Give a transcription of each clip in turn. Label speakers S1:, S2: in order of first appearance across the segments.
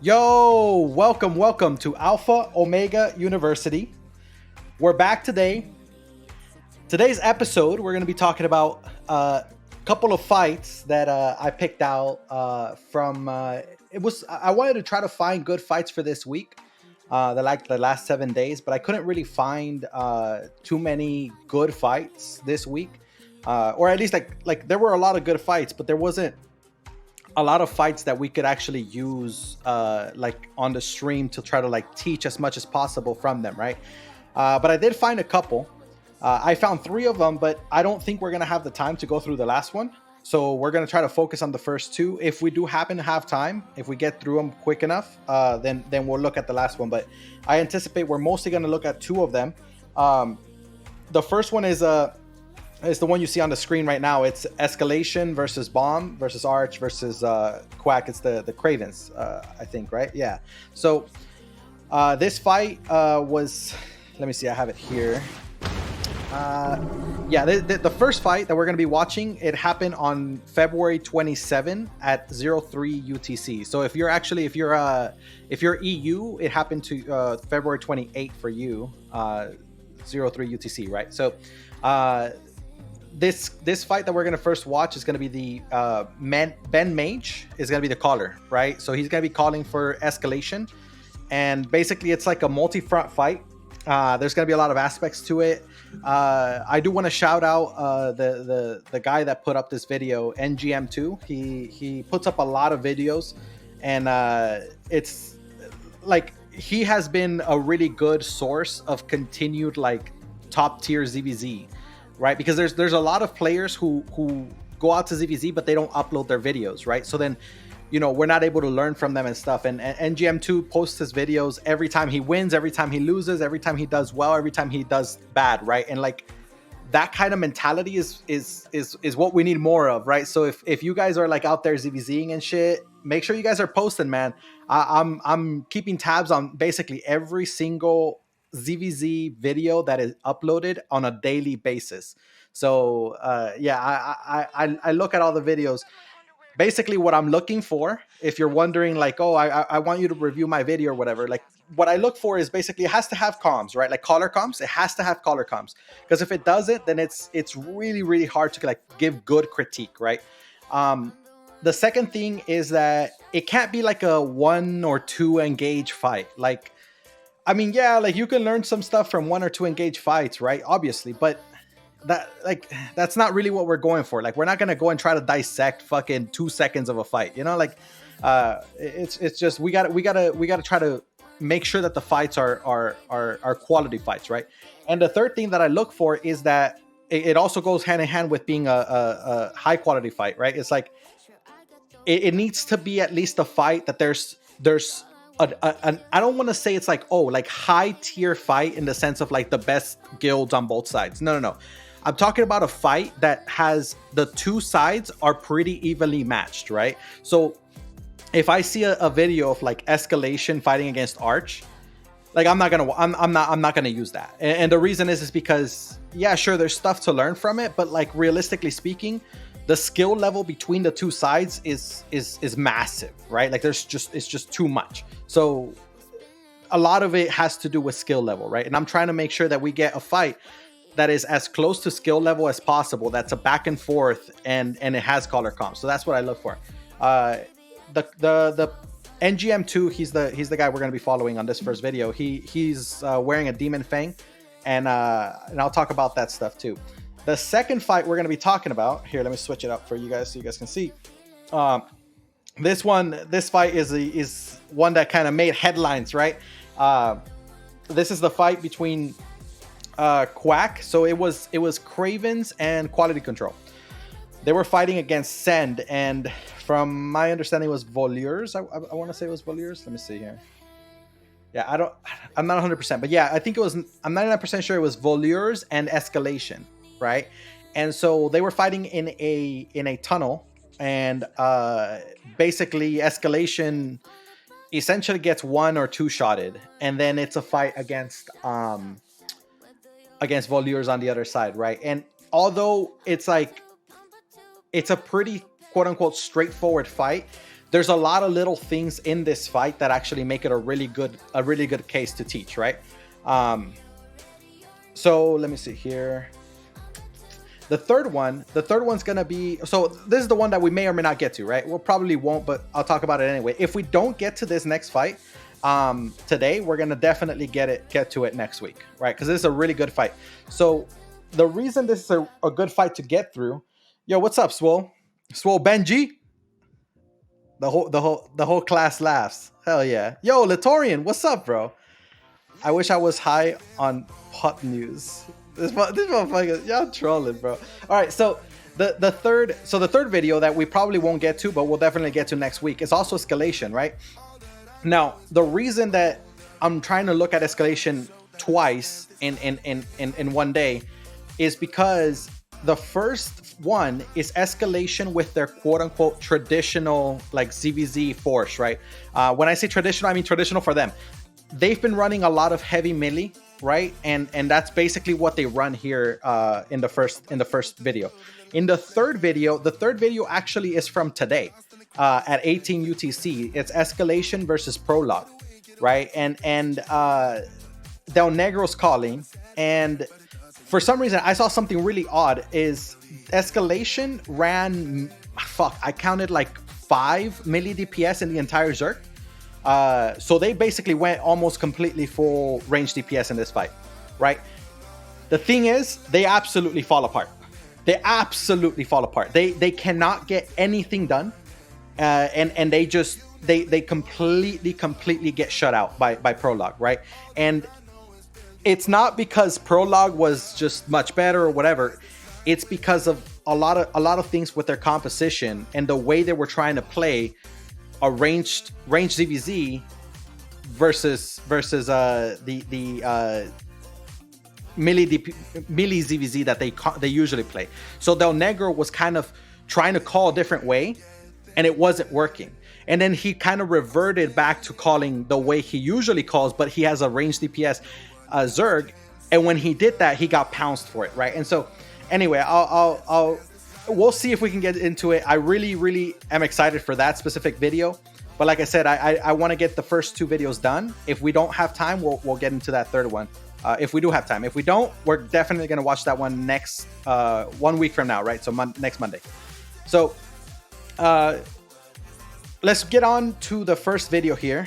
S1: Yo, welcome to Alpha Omega University. We're back today. Today's episode, we're going to be talking about a couple of fights that I picked out from. I wanted to try to find good fights for this week, the last 7 days, but I couldn't really find too many good fights this week, or at least like there were a lot of good fights, but there wasn't a lot of fights that we could actually use like on the stream to try to like teach as much as possible from them, right? But I did find a couple. I found 3 of them, but I don't think we're gonna have the time to go through the last one. So we're gonna try to focus on the first 2. If we do happen to have time, if we get through them quick enough, then we'll look at the last one. But I anticipate we're mostly gonna look at 2 of them. The first one is the one you see on the screen right now. It's Escalation versus Bomb versus Arch versus Quack. It's the Cravens, I think, right? Yeah. So this fight was, let me see, I have it here. Yeah, the first fight that we're going to be watching, it happened on February 27 at 03 UTC. So if you're EU, it happened to February 28 for you, 03 UTC, right? So this fight that we're gonna first watch is gonna be the Ben Mage is gonna be the caller, right? So he's gonna be calling for Escalation, and basically it's like a multi-front fight. There's gonna be a lot of aspects to it. I do want to shout out the guy that put up this video, NGM2. He puts up a lot of videos, and it's like he has been a really good source of continued like top tier ZvZ. Right, because there's a lot of players who go out to ZvZ, but they don't upload their videos, right? So then, we're not able to learn from them and stuff. And NGM2 posts his videos every time he wins, every time he loses, every time he does well, every time he does bad, right? And like that kind of mentality is what we need more of, right? So if you guys are like out there ZvZing and shit, make sure you guys are posting, man. I'm keeping tabs on basically every single ZvZ video that is uploaded on a daily basis. So yeah, I look at all the videos. Basically what I'm looking for, if you're wondering like, oh, I want you to review my video or whatever, like what I look for is basically it has to have comms, right? Like caller comms, it has to have caller comms, because if it doesn't, then it's really hard to like give good critique, right? The second thing is that it can't be like a 1 or 2 engage fight. Like, I mean, yeah, like you can learn some stuff from 1 or 2 engage fights, right? Obviously, but that's not really what we're going for. Like, we're not gonna go and try to dissect fucking 2 seconds of a fight, Like, it's just we gotta try to make sure that the fights are quality fights, right? And the third thing that I look for is that it also goes hand in hand with being a high quality fight, right? It's like it needs to be at least a fight that there's I don't want to say it's like, oh, like high tier fight in the sense of like the best guilds on both sides. No. I'm talking about a fight that has the 2 sides are pretty evenly matched, right? So if I see a video of like Escalation fighting against Arch, like I'm not gonna use that. And the reason is because, yeah, sure, there's stuff to learn from it, but like realistically speaking, the skill level between the 2 sides is massive, right? Like it's just too much. So a lot of it has to do with skill level, right? And I'm trying to make sure that we get a fight that is as close to skill level as possible. That's a back and forth, and it has color comps. So that's what I look for. The NGM2, he's the guy we're gonna be following on this first video. He's wearing a Demon Fang, and I'll talk about that stuff too. The second fight we're going to be talking about here, let me switch it up for you guys so you guys can see. This fight is one that kind of made headlines, right? This is the fight between Quack. So it was Cravens and Quality Control. They were fighting against Send, and from my understanding, it was Voleurs. I want to say it was Voleurs. Let me see here. Yeah, I'm not 100%, but yeah, I think it was. I'm 99% sure it was Voleurs and Escalation. Right, and so they were fighting in a tunnel, and basically Escalation essentially gets 1 or 2 shotted, and then it's a fight against Voleurs on the other side, right? And although it's like it's a pretty quote unquote straightforward fight, there's a lot of little things in this fight that actually make it a really good case to teach, right? So let me see here. The third one's gonna be, so this is the one that we may or may not get to, right? We'll probably won't, but I'll talk about it anyway. If we don't get to this next fight today, we're gonna definitely get to it next week, right? Because this is a really good fight. So the reason this is a good fight to get through, yo, what's up, Swole Benji? The whole class laughs. Hell yeah. Yo, Latorian, what's up, bro? I wish I was high on pot news. This motherfucker, y'all trolling, bro. All right, so the third video that we probably won't get to, but we'll definitely get to next week, is also Escalation, right? Now, the reason that I'm trying to look at Escalation twice in one day is because the first one is Escalation with their quote-unquote traditional, like, ZvZ force, right? When I say traditional, I mean traditional for them. They've been running a lot of heavy melee, right? And that's basically what they run here in the first video. In the third video actually is from today at 18 UTC. It's Escalation versus Prologue, right? And Del Negro's calling, and for some reason I saw something really odd. Is Escalation ran, I counted like 5 melee DPS in the entire Zerg. So they basically went almost completely full range DPS in this fight, right? The thing is, they absolutely fall apart. They cannot get anything done, and they completely get shut out by Prologue, right? And it's not because Prologue was just much better or whatever. It's because of a lot of things with their composition and the way they were trying to play a ranged ZvZ versus the melee ZvZ that they usually play. So Del Negro was kind of trying to call a different way, and it wasn't working. And then he kind of reverted back to calling the way he usually calls, but he has a ranged DPS Zerg, and when he did that, he got pounced for it, right? And so anyway, we'll see if we can get into it. I really am excited for that specific video. But like I said, I want to get the first 2 videos done. If we don't have time, we'll get into that third one. If we do have time. If we don't, we're definitely going to watch that one next 1 week from now, right? So next Monday. So let's get on to the first video here.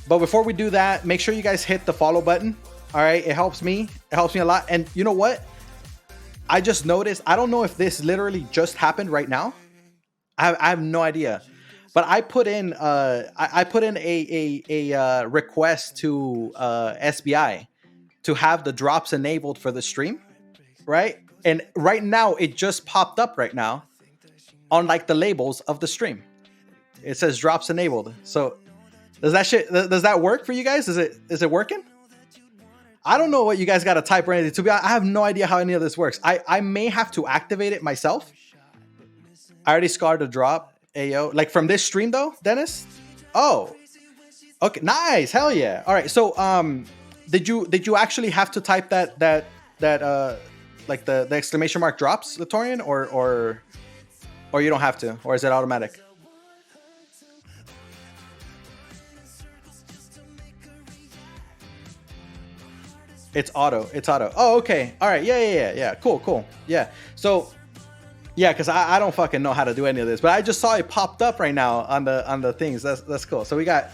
S1: But before we do that, make sure you guys hit the follow button. All right, it helps me. It helps me a lot. And you know what? I just noticed, I don't know if this literally just happened right now. I have no idea. But I put in a request to SBI to have the drops enabled for the stream, right? And right now it just popped up right now on like the labels of the stream. It says drops enabled. So does that work for you guys? Is it working? I don't know what you guys got to type or anything. To be honest, I have no idea how any of this works. I may have to activate it myself. I already scarred a drop. Ayo, like from this stream though, Dennis? Oh, okay, nice, hell yeah. All right, so did you actually have to type that like the exclamation mark drops, Latorian, or you don't have to, or is it automatic? It's auto. Oh, okay. All right. Yeah. Cool. Yeah. So, yeah, because I don't fucking know how to do any of this, but I just saw it popped up right now on the things. That's cool. So we got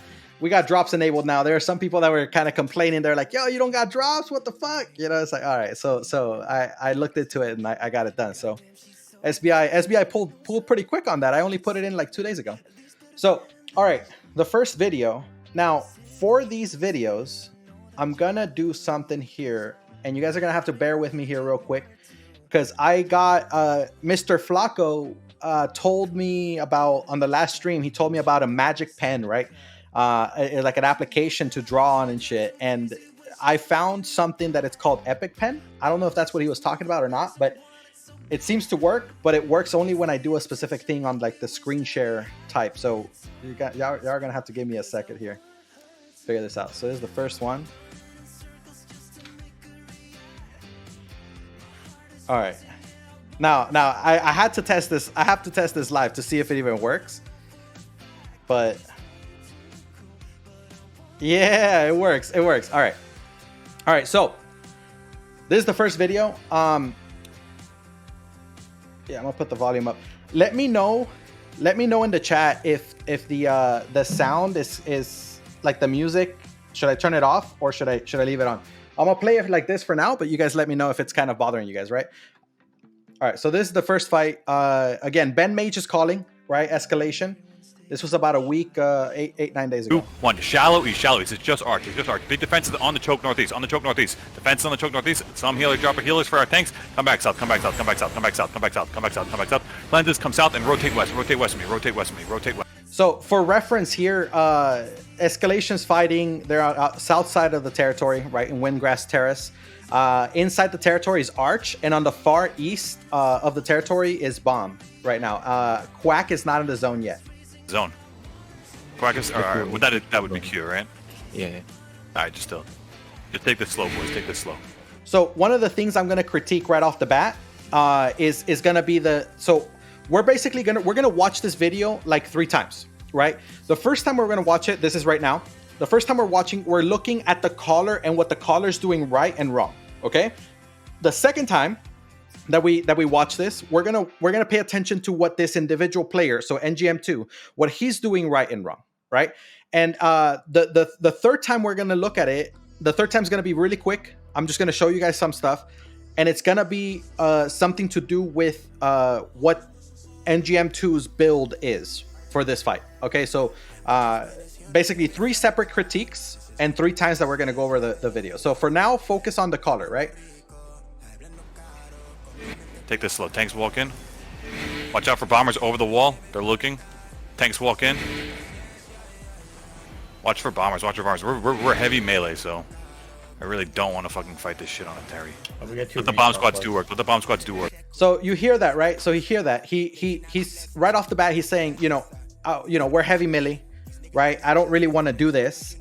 S1: drops enabled now. There are some people that were kind of complaining. They're like, "Yo, you don't got drops? What the fuck?" You know, it's like, all right. So I looked into it and I got it done. So SBI pulled pretty quick on that. I only put it in like 2 days ago. So, all right, the first video. Now, for these videos, I'm gonna do something here, and you guys are gonna have to bear with me here real quick, because I got Mr. Flacco told me about, on the last stream, he told me about a magic pen, right? Like an application to draw on and shit. And I found something that it's called Epic Pen. I don't know if that's what he was talking about or not, but it seems to work, but it works only when I do a specific thing on like the screen share type. So y'all are gonna have to give me a second here. Figure this out. So this is the first one. All right. Now, I had to test this. I have to test this live to see if it even works. But yeah, it works. It works. All right. So this is the first video. Yeah, I'm gonna put the volume up. Let me know in the chat if the sound is like the music. Should I turn it off or should I leave it on? I'm gonna play it like this for now, but you guys let me know if it's kind of bothering you guys, right? All right, so this is the first fight. Again, Ben Mage is calling, right? Escalation. This was about a week, 9 days ago.
S2: 2-1. Shallow east, shallow east. It's just arch. It's just arch. Big defenses on the choke northeast. On the choke northeast. Defense on the choke northeast. Some healer dropper healers for our tanks. Come back south. Come back south. Come back south. Come back south. Come back south. Come back south. Come back south. Lenses come south and rotate west. Rotate west of me. Rotate west of me. Rotate west.
S1: So for reference here, Escalation's fighting. They're out south side of the territory, right in Windgrass Terrace. Inside the territory is Arch, and on the far east of the territory is Bomb right now. Quack is not in the zone yet.
S2: Zone. Quack is, well, that would be Q, right?
S3: Yeah.
S2: All right, just take this slow, boys. Take this slow.
S1: So one of the things I'm going to critique right off the bat is going to be so we're basically we're going to watch this video like 3 times, right? The first time we're going to watch it, this is right now. The first time we're looking at the caller and what the caller's doing right and wrong. Okay. The second time that we watch this, we're gonna pay attention to what this individual player, so NGM2, what he's doing right and wrong, right? And the third time we're gonna look at it, the third time is gonna be really quick. I'm just gonna show you guys some stuff, and it's gonna be something to do with what NGM2's build is for this fight. Okay, so basically 3 separate critiques and 3 times that we're going to go over the video. So for now, focus on the caller, right?
S2: Take this slow. Tanks walk in. Watch out for bombers over the wall. They're looking. Tanks walk in. Watch for bombers. Watch for bombers. We're heavy melee, so I really don't want to fucking fight this shit on a Terry. Let the bomb squads do work. Let the bomb squads do work.
S1: So you hear that, right? So you hear that. He's right off the bat, he's saying, we're heavy melee. Right, I don't really want to do this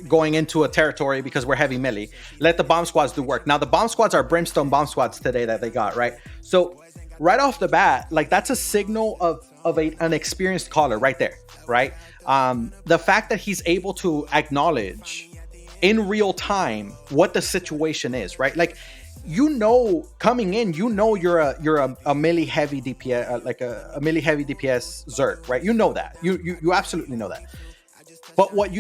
S1: going into a territory because we're heavy melee. Let the bomb squads do work. Now the bomb squads are brimstone bomb squads today that they got, right? So right off the bat, like that's a signal of an experienced caller right there, right? The fact that he's able to acknowledge in real time what the situation is, right? Like, coming in, you're a melee heavy DPS, like a melee heavy DPS Zerg, right? You know that. You absolutely know that. But what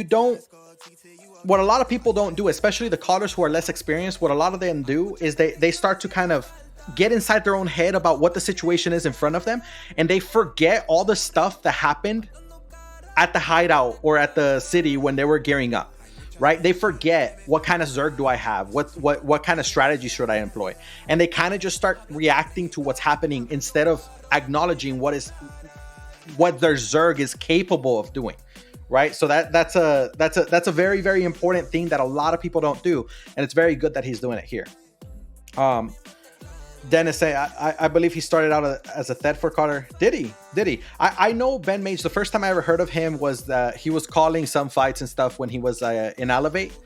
S1: a lot of people don't do, especially the callers who are less experienced, what a lot of them do is they start to kind of get inside their own head about what the situation is in front of them, and they forget all the stuff that happened at the hideout or at the city when they were gearing up. Right, they forget what kind of Zerg do I have, what kind of strategy should I employ, and they kind of just start reacting to what's happening instead of acknowledging what their Zerg is capable of doing. Right, so that's a very, very important thing that a lot of people don't do, and it's very good that he's doing it here. Dennis say, I believe he started out as a Thed for caller. Did he? I know Ben Mage. The first time I ever heard of him was that he was calling some fights and stuff when he was in Elevate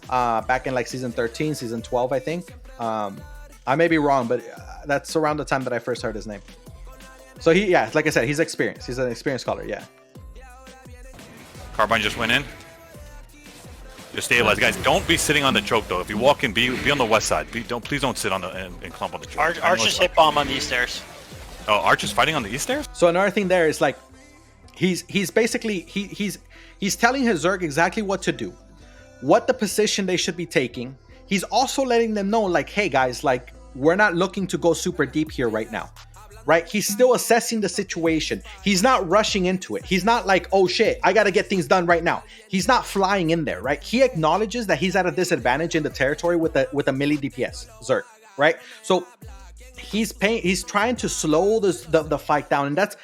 S1: back in like season 13, season 12, I think. I may be wrong, but that's around the time that I first heard his name. So like I said, he's experienced. He's an experienced caller, yeah.
S2: Carbine just went in. Just stabilize, guys. Don't be sitting on the choke though. If you walk in, be on the west side. Please don't sit on and clump on the choke.
S4: Arch is hit bomb on the east stairs.
S2: Oh, Arch is fighting on the east stairs.
S1: So another thing there is like, he's basically he's telling his Zerg exactly what to do, what the position they should be taking. He's also letting them know like, hey guys, like we're not looking to go super deep here right now. Right? He's still assessing the situation. He's not rushing into it. He's not like, oh shit, I got to get things done right now. He's not flying in there, right? He acknowledges that he's at a disadvantage in the territory with a melee DPS Zerg, right? So he's trying to slow the fight down, and that's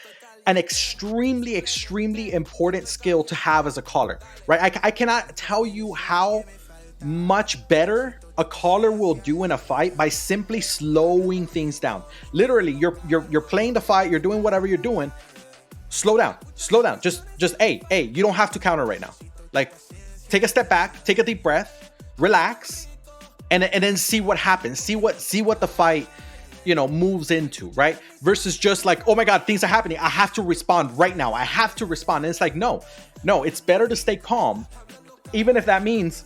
S1: an extremely, extremely important skill to have as a caller, right? I cannot tell you how much better a caller will do in a fight by simply slowing things down. Literally, you're playing the fight, you're doing whatever you're doing. Slow down. Just hey, you don't have to counter right now. Like, take a step back, take a deep breath, relax, and then see what happens. See what the fight moves into, right? Versus just like, oh my God, things are happening, I have to respond right now, I have to respond. And it's like, no, it's better to stay calm, even if that means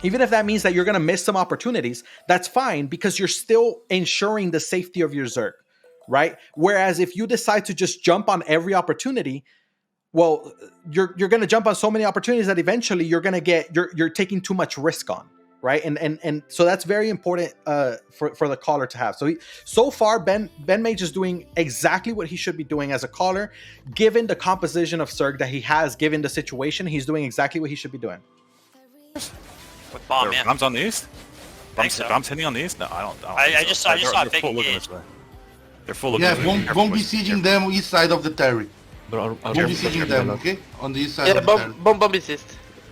S1: that you're going to miss some opportunities. That's fine, because you're still ensuring the safety of your Zerg, right? Whereas if you decide to just jump on every opportunity, well, you're going to jump on so many opportunities that eventually you're going to you're taking too much risk on, right? And so that's very important for the caller to have. So far, Ben Mage is doing exactly what he should be doing as a caller, given the composition of Zerg that he has, given the situation. He's doing exactly what he should be doing.
S3: With bomb, yeah.
S2: Bombs on the east? Bombs hitting on the east? No, I don't
S3: I just saw a big
S2: hit. They're full looking this way.
S4: Yeah, bomb besieging them east side of the Terry. Bomb besieging them, okay? On the east side of the Terry.
S5: Bomb assist.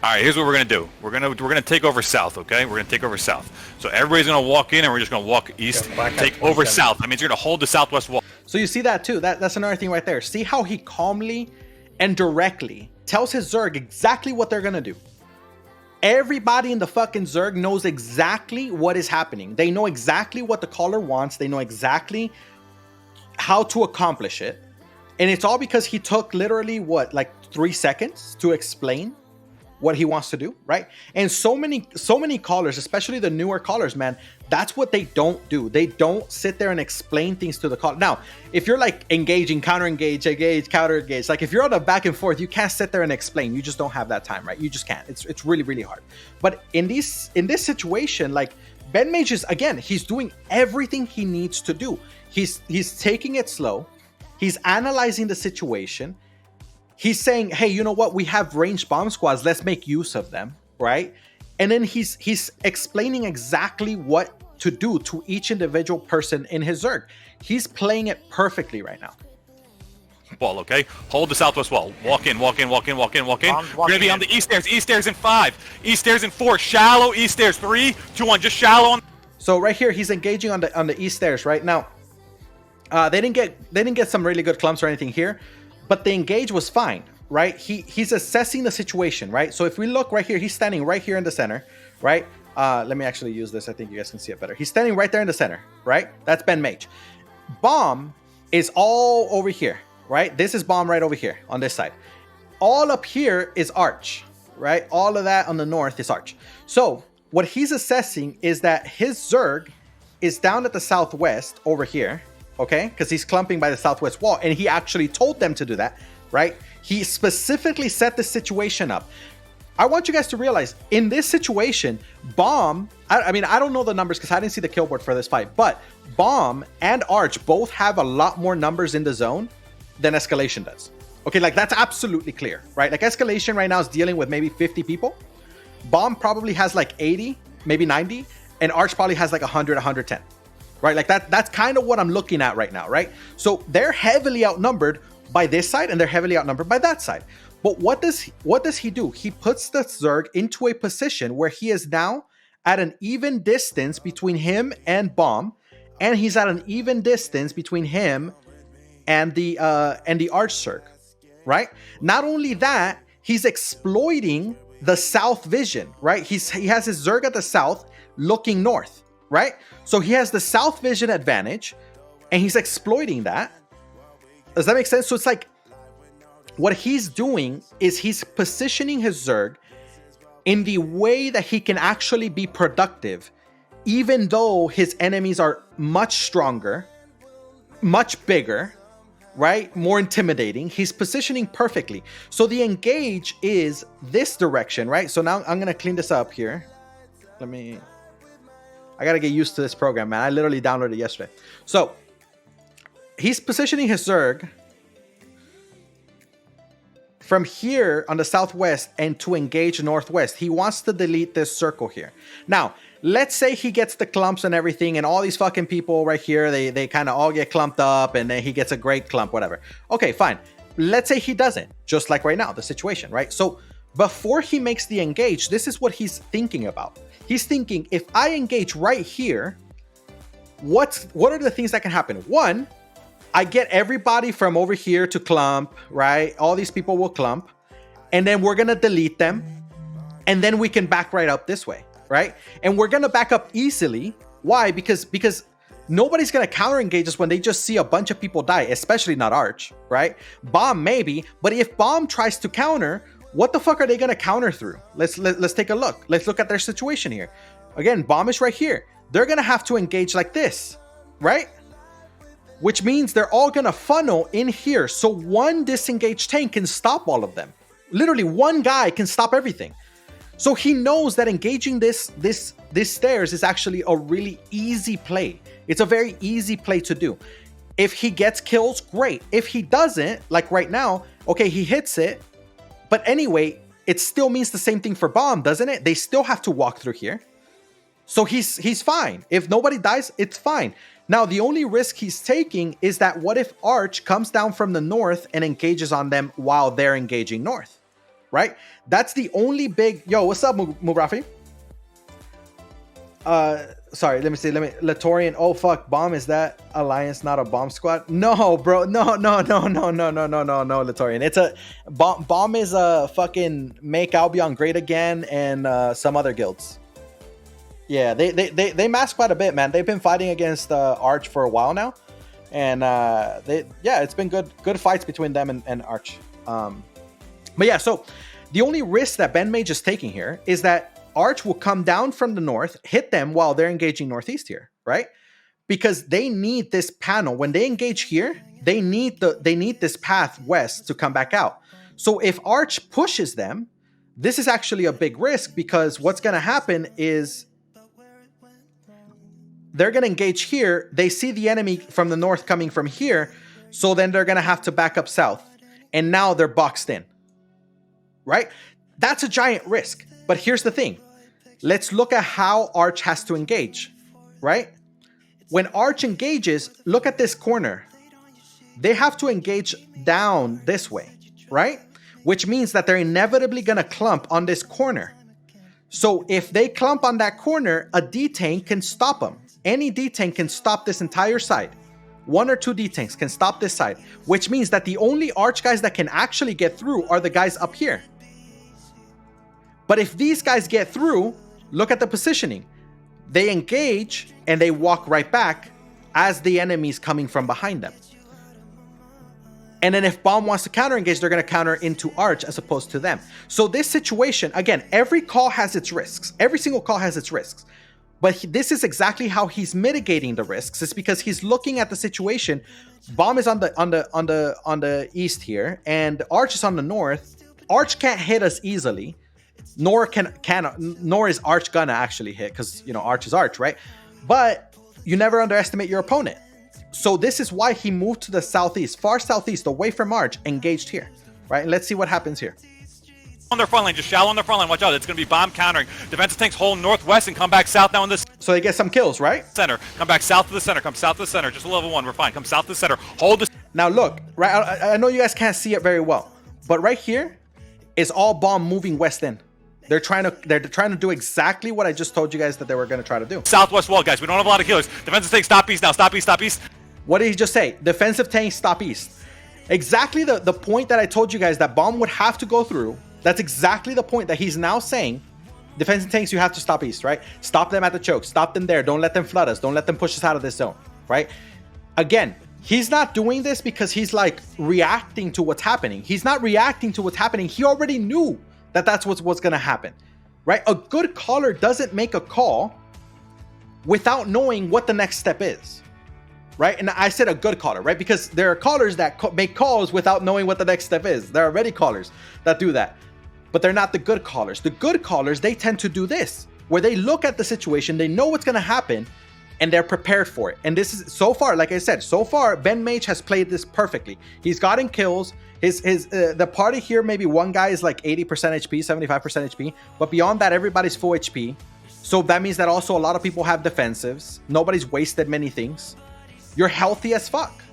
S2: Alright, here's what we're gonna do. We're gonna take over south, okay? We're gonna take over south. So everybody's gonna walk in and we're just gonna walk east, take over south. That means you're gonna hold the southwest wall.
S1: So you see that too. That's another thing right there. See how he calmly and directly tells his Zerg exactly what they're gonna do. Everybody in the fucking Zerg knows exactly what is happening. They know exactly what the caller wants. They know exactly how to accomplish it. And it's all because he took literally, 3 seconds to explain what he wants to do, right? And so many callers, especially the newer callers, man, that's what they don't do. They don't sit there and explain things to the caller. Now, if you're like engaging, counter engage, counter engage, like if you're on a back and forth, you can't sit there and explain. You just don't have that time, right? You just can't. It's really, really hard. But in this situation, like Ben Mage is, again, he's doing everything he needs to do. He's taking it slow. He's analyzing the situation. He's saying, hey, you know what? We have ranged bomb squads. Let's make use of them, right? And then he's explaining exactly what to do to each individual person in his Zerg. He's playing it perfectly right now.
S2: Wall, okay? Hold the southwest wall. Walk in. We're gonna be on the east stairs. East stairs in 5. East stairs in 4. Shallow east stairs. 3, 2, 1. Just shallow on.
S1: So right here, he's engaging on the east stairs right now. They didn't get some really good clumps or anything here, but the engage was fine, right? He's assessing the situation, right? So if we look right here, he's standing right here in the center, right? Let me actually use this. I think you guys can see it better. He's standing right there in the center, right? That's Ben Mage. Bomb is all over here, right? This is Bomb right over here on this side. All up here is Arch, right? All of that on the north is Arch. So what he's assessing is that his Zerg is down at the southwest over here, okay? Because he's clumping by the southwest wall, and he actually told them to do that, right? He specifically set the situation up. I want you guys to realize, in this situation, Bomb, I mean, I don't know the numbers because I didn't see the kill board for this fight, but Bomb and Arch both have a lot more numbers in the zone than Escalation does. Okay, like that's absolutely clear, right? Like Escalation right now is dealing with maybe 50 people. Bomb probably has like 80, maybe 90, and Arch probably has like 100, 110. Right, like that's kind of what I'm looking at right now, right? So they're heavily outnumbered by this side and they're heavily outnumbered by that side. But what does he do? He puts the Zerg into a position where he is now at an even distance between him and Bomb, and he's at an even distance between him and the Arch Zerg, right? Not only that, he's exploiting the south vision, right? He has his Zerg at the south looking north, right? So he has the south vision advantage and he's exploiting that. Does that make sense? So it's like what he's doing is he's positioning his Zerg in the way that he can actually be productive, even though his enemies are much stronger, much bigger, right? More intimidating. He's positioning perfectly. So the engage is this direction, right? So now I'm going to clean this up here. I got to get used to this program, man. I literally downloaded it yesterday. So he's positioning his Zerg from here on the southwest and to engage northwest. He wants to delete this circle here. Now, let's say he gets the clumps and everything and all these fucking people right here, they kind of all get clumped up and then he gets a great clump, whatever. Okay, fine. Let's say he doesn't, just like right now, the situation, right? So before he makes the engage, this is what he's thinking about. He's thinking, if I engage right here, what are the things that can happen? One, I get everybody from over here to clump, right? All these people will clump, and then we're going to delete them, and then we can back right up this way, right? And we're going to back up easily. Why? Because Nobody's going to counter engage us when they just see a bunch of people die, especially not Arch, right? Bomb maybe, but if Bomb tries to counter, what the fuck are they going to counter through? Let's take a look. Let's look at their situation here. Again, Bomb is right here. They're going to have to engage like this, right? Which means they're all going to funnel in here. So one disengaged tank can stop all of them. Literally one guy can stop everything. So he knows that engaging this stairs is actually a really easy play. It's a very easy play to do. If he gets kills, great. If he doesn't, like right now, okay, he hits it. But anyway, it still means the same thing for Bomb, doesn't it? They still have to walk through here. So he's fine. If nobody dies, it's fine. Now, the only risk he's taking is that what if Arch comes down from the north and engages on them while they're engaging north, right? That's the only big... Yo, what's up, Mubrafi? Sorry, let me see. Latorian. Oh, fuck. Bomb, is that alliance not a bomb squad? No, bro. No, Latorian. It's a... Bomb is a fucking make Albion great again and some other guilds. Yeah, they mask quite a bit, man. They've been fighting against Arch for a while now, and it's been good fights between them and Arch. But yeah, so the only risk that Ben Mage is taking here is that Arch will come down from the north, hit them while they're engaging northeast here, right? Because they need this panel when they engage here. They need this path west to come back out. So if Arch pushes them, this is actually a big risk because what's going to happen is they're going to engage here. They see the enemy from the north coming from here. So then they're going to have to back up south. And now they're boxed in. Right? That's a giant risk. But here's the thing. Let's look at how Arch has to engage. Right? When Arch engages, look at this corner. They have to engage down this way. Right? Which means that they're inevitably going to clump on this corner. So if they clump on that corner, a D-tank can stop them. Any D-tank can stop this entire side. One or two D-tanks can stop this side, which means that the only Arch guys that can actually get through are the guys up here. But if these guys get through, look at the positioning. They engage and they walk right back as the enemy's coming from behind them. And then if Bomb wants to counter engage, they're going to counter into Arch as opposed to them. So this situation, again, every call has its risks. Every single call has its risks. But this is exactly how he's mitigating the risks. It's because he's looking at the situation. Bomb is on the east here, and Arch is on the north. Arch can't hit us easily, nor is Arch gonna actually hit, because Arch is Arch, right? But you never underestimate your opponent. So this is why he moved to the southeast, far southeast, away from Arch, engaged here, right? And let's see what happens here.
S2: On their front line, just shallow on their front line. Watch out, it's going to be Bomb countering. Defensive tanks hold northwest and come back south now in this.
S1: So they get some kills, right?
S2: Center. Come back south to the center. Come south to the center. Just a level 1. We're fine. Come south to the center. Hold this.
S1: Now look, right? I know you guys can't see it very well, but right here is all Bomb moving west in. They're trying to do exactly what I just told you guys that they were going to try to do.
S2: Southwest wall, guys. We don't have a lot of healers. Defensive tanks stop east now. Stop east. Stop east.
S1: What did he just say? Defensive tanks stop east. Exactly the point that I told you guys that Bomb would have to go through. That's exactly the point that he's now saying. Defensive tanks, you have to stop east, right? Stop them at the choke. Stop them there. Don't let them flood us. Don't let them push us out of this zone, right? Again, he's not doing this because he's like reacting to what's happening. He's not reacting to what's happening. He already knew that that's what's going to happen, right? A good caller doesn't make a call without knowing what the next step is, right? And I said a good caller, right? Because there are callers that make calls without knowing what the next step is. There are already callers that do that. But they're not the good callers. The good callers, they tend to do this, where they look at the situation, they know what's going to happen, and they're prepared for it. And this is, so far, like I said, so far, Ben Mage has played this perfectly. He's gotten kills. The party here, maybe one guy is like 80% HP, 75% HP, but beyond that, everybody's full HP. So that means that also a lot of people have defensives. Nobody's wasted many things. You're healthy as fuck.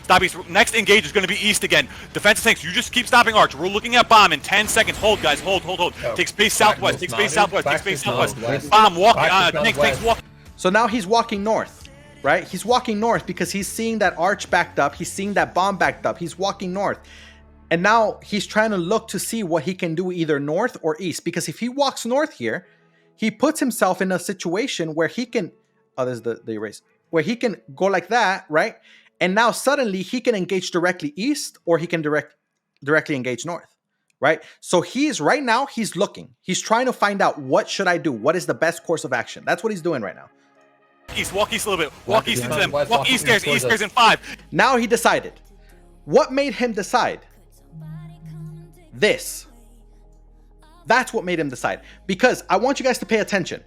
S2: Stop east. Next engage is going to be east again. Defensive tanks, you just keep stopping Arch. We're looking at Bomb in 10 seconds. Hold, guys. Hold. Take space southwest. Take space southwest. Take space southwest. Bomb, walk. Tanks, walk.
S1: So now he's walking north, right? He's walking north because he's seeing that Arch backed up. He's seeing that Bomb backed up. He's walking north. And now he's trying to look to see what he can do either north or east. Because if he walks north here, he puts himself in a situation where he can Oh, this is the erase. Where he can go like that, right? And now suddenly he can engage directly east, or he can directly engage north, right? So he's right now, he's looking. He's trying to find out, what should I do? What is the best course of action? That's what he's doing right now.
S2: Walk east a little bit. Walk east into them. Walk east stairs in 5.
S1: Now he decided. What made him decide? This. That's what made him decide. Because I want you guys to pay attention.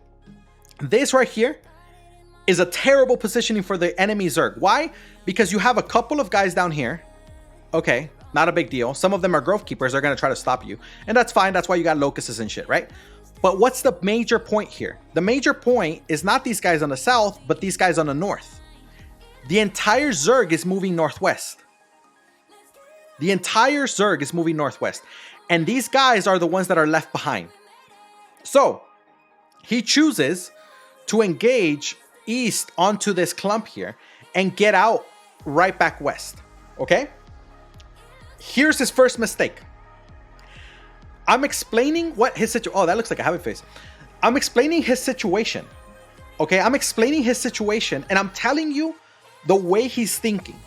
S1: This right here is a terrible positioning for the enemy Zerg. Why? Because you have a couple of guys down here. Okay, not a big deal. Some of them are Grove Keepers. They're going to try to stop you. And that's fine. That's why you got Locusts and shit, right? But what's the major point here? The major point is not these guys on the south, but these guys on the north. The entire Zerg is moving northwest. The entire Zerg is moving northwest. And these guys are the ones that are left behind. So he chooses to engage east onto this clump here and get out right back west. Okay? Here's his first mistake. I'm explaining what his situation... Oh, that looks like a happy face. I'm explaining his situation. Okay? I'm explaining his situation, and I'm telling you the way he's thinking.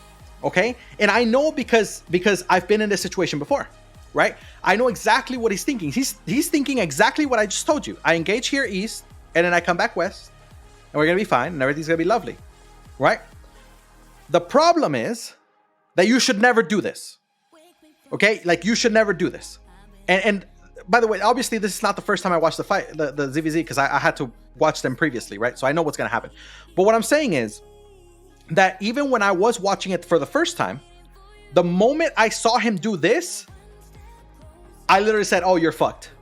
S1: Okay? And I know because I've been in this situation before. Right? I know exactly what he's thinking. He's thinking exactly what I just told you. I engage here east, and then I come back west, and we're going to be fine, and everything's going to be lovely. Right? The problem is that you should never do this. Okay? Like, you should never do this. And by the way, obviously, this is not the first time I watched the fight, the ZvZ, because I had to watch them previously, right? So I know what's going to happen. But what I'm saying is that even when I was watching it for the first time, the moment I saw him do this, I literally said, oh, you're fucked.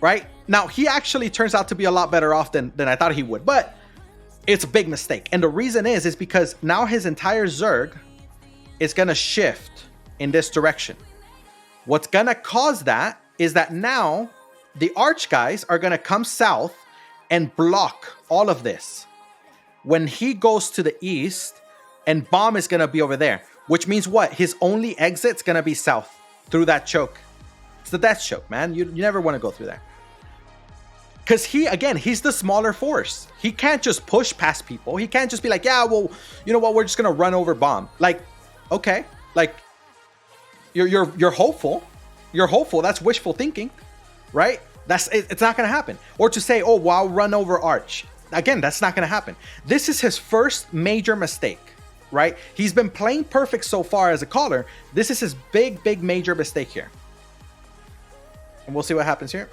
S1: Right? Now, he actually turns out to be a lot better off than I thought he would. But it's a big mistake. And the reason is because now his entire Zerg is going to shift in this direction. What's going to cause that is that now the Arch guys are going to come south and block all of this. When he goes to the east, and Bomb is going to be over there. Which means what? His only exit's going to be south through that choke. It's the death choke, man. You never want to go through there. Because he's the smaller force. He can't just push past people. He can't just be like, yeah, well, you know what? We're just going to run over Bomb. Like, okay. Like, you're hopeful. You're hopeful. That's wishful thinking, right? It's not going to happen. Or to say, oh, well, I'll run over Arch. Again, that's not going to happen. This is his first major mistake, right? He's been playing perfect so far as a caller. This is his big major mistake here. And we'll see what happens here.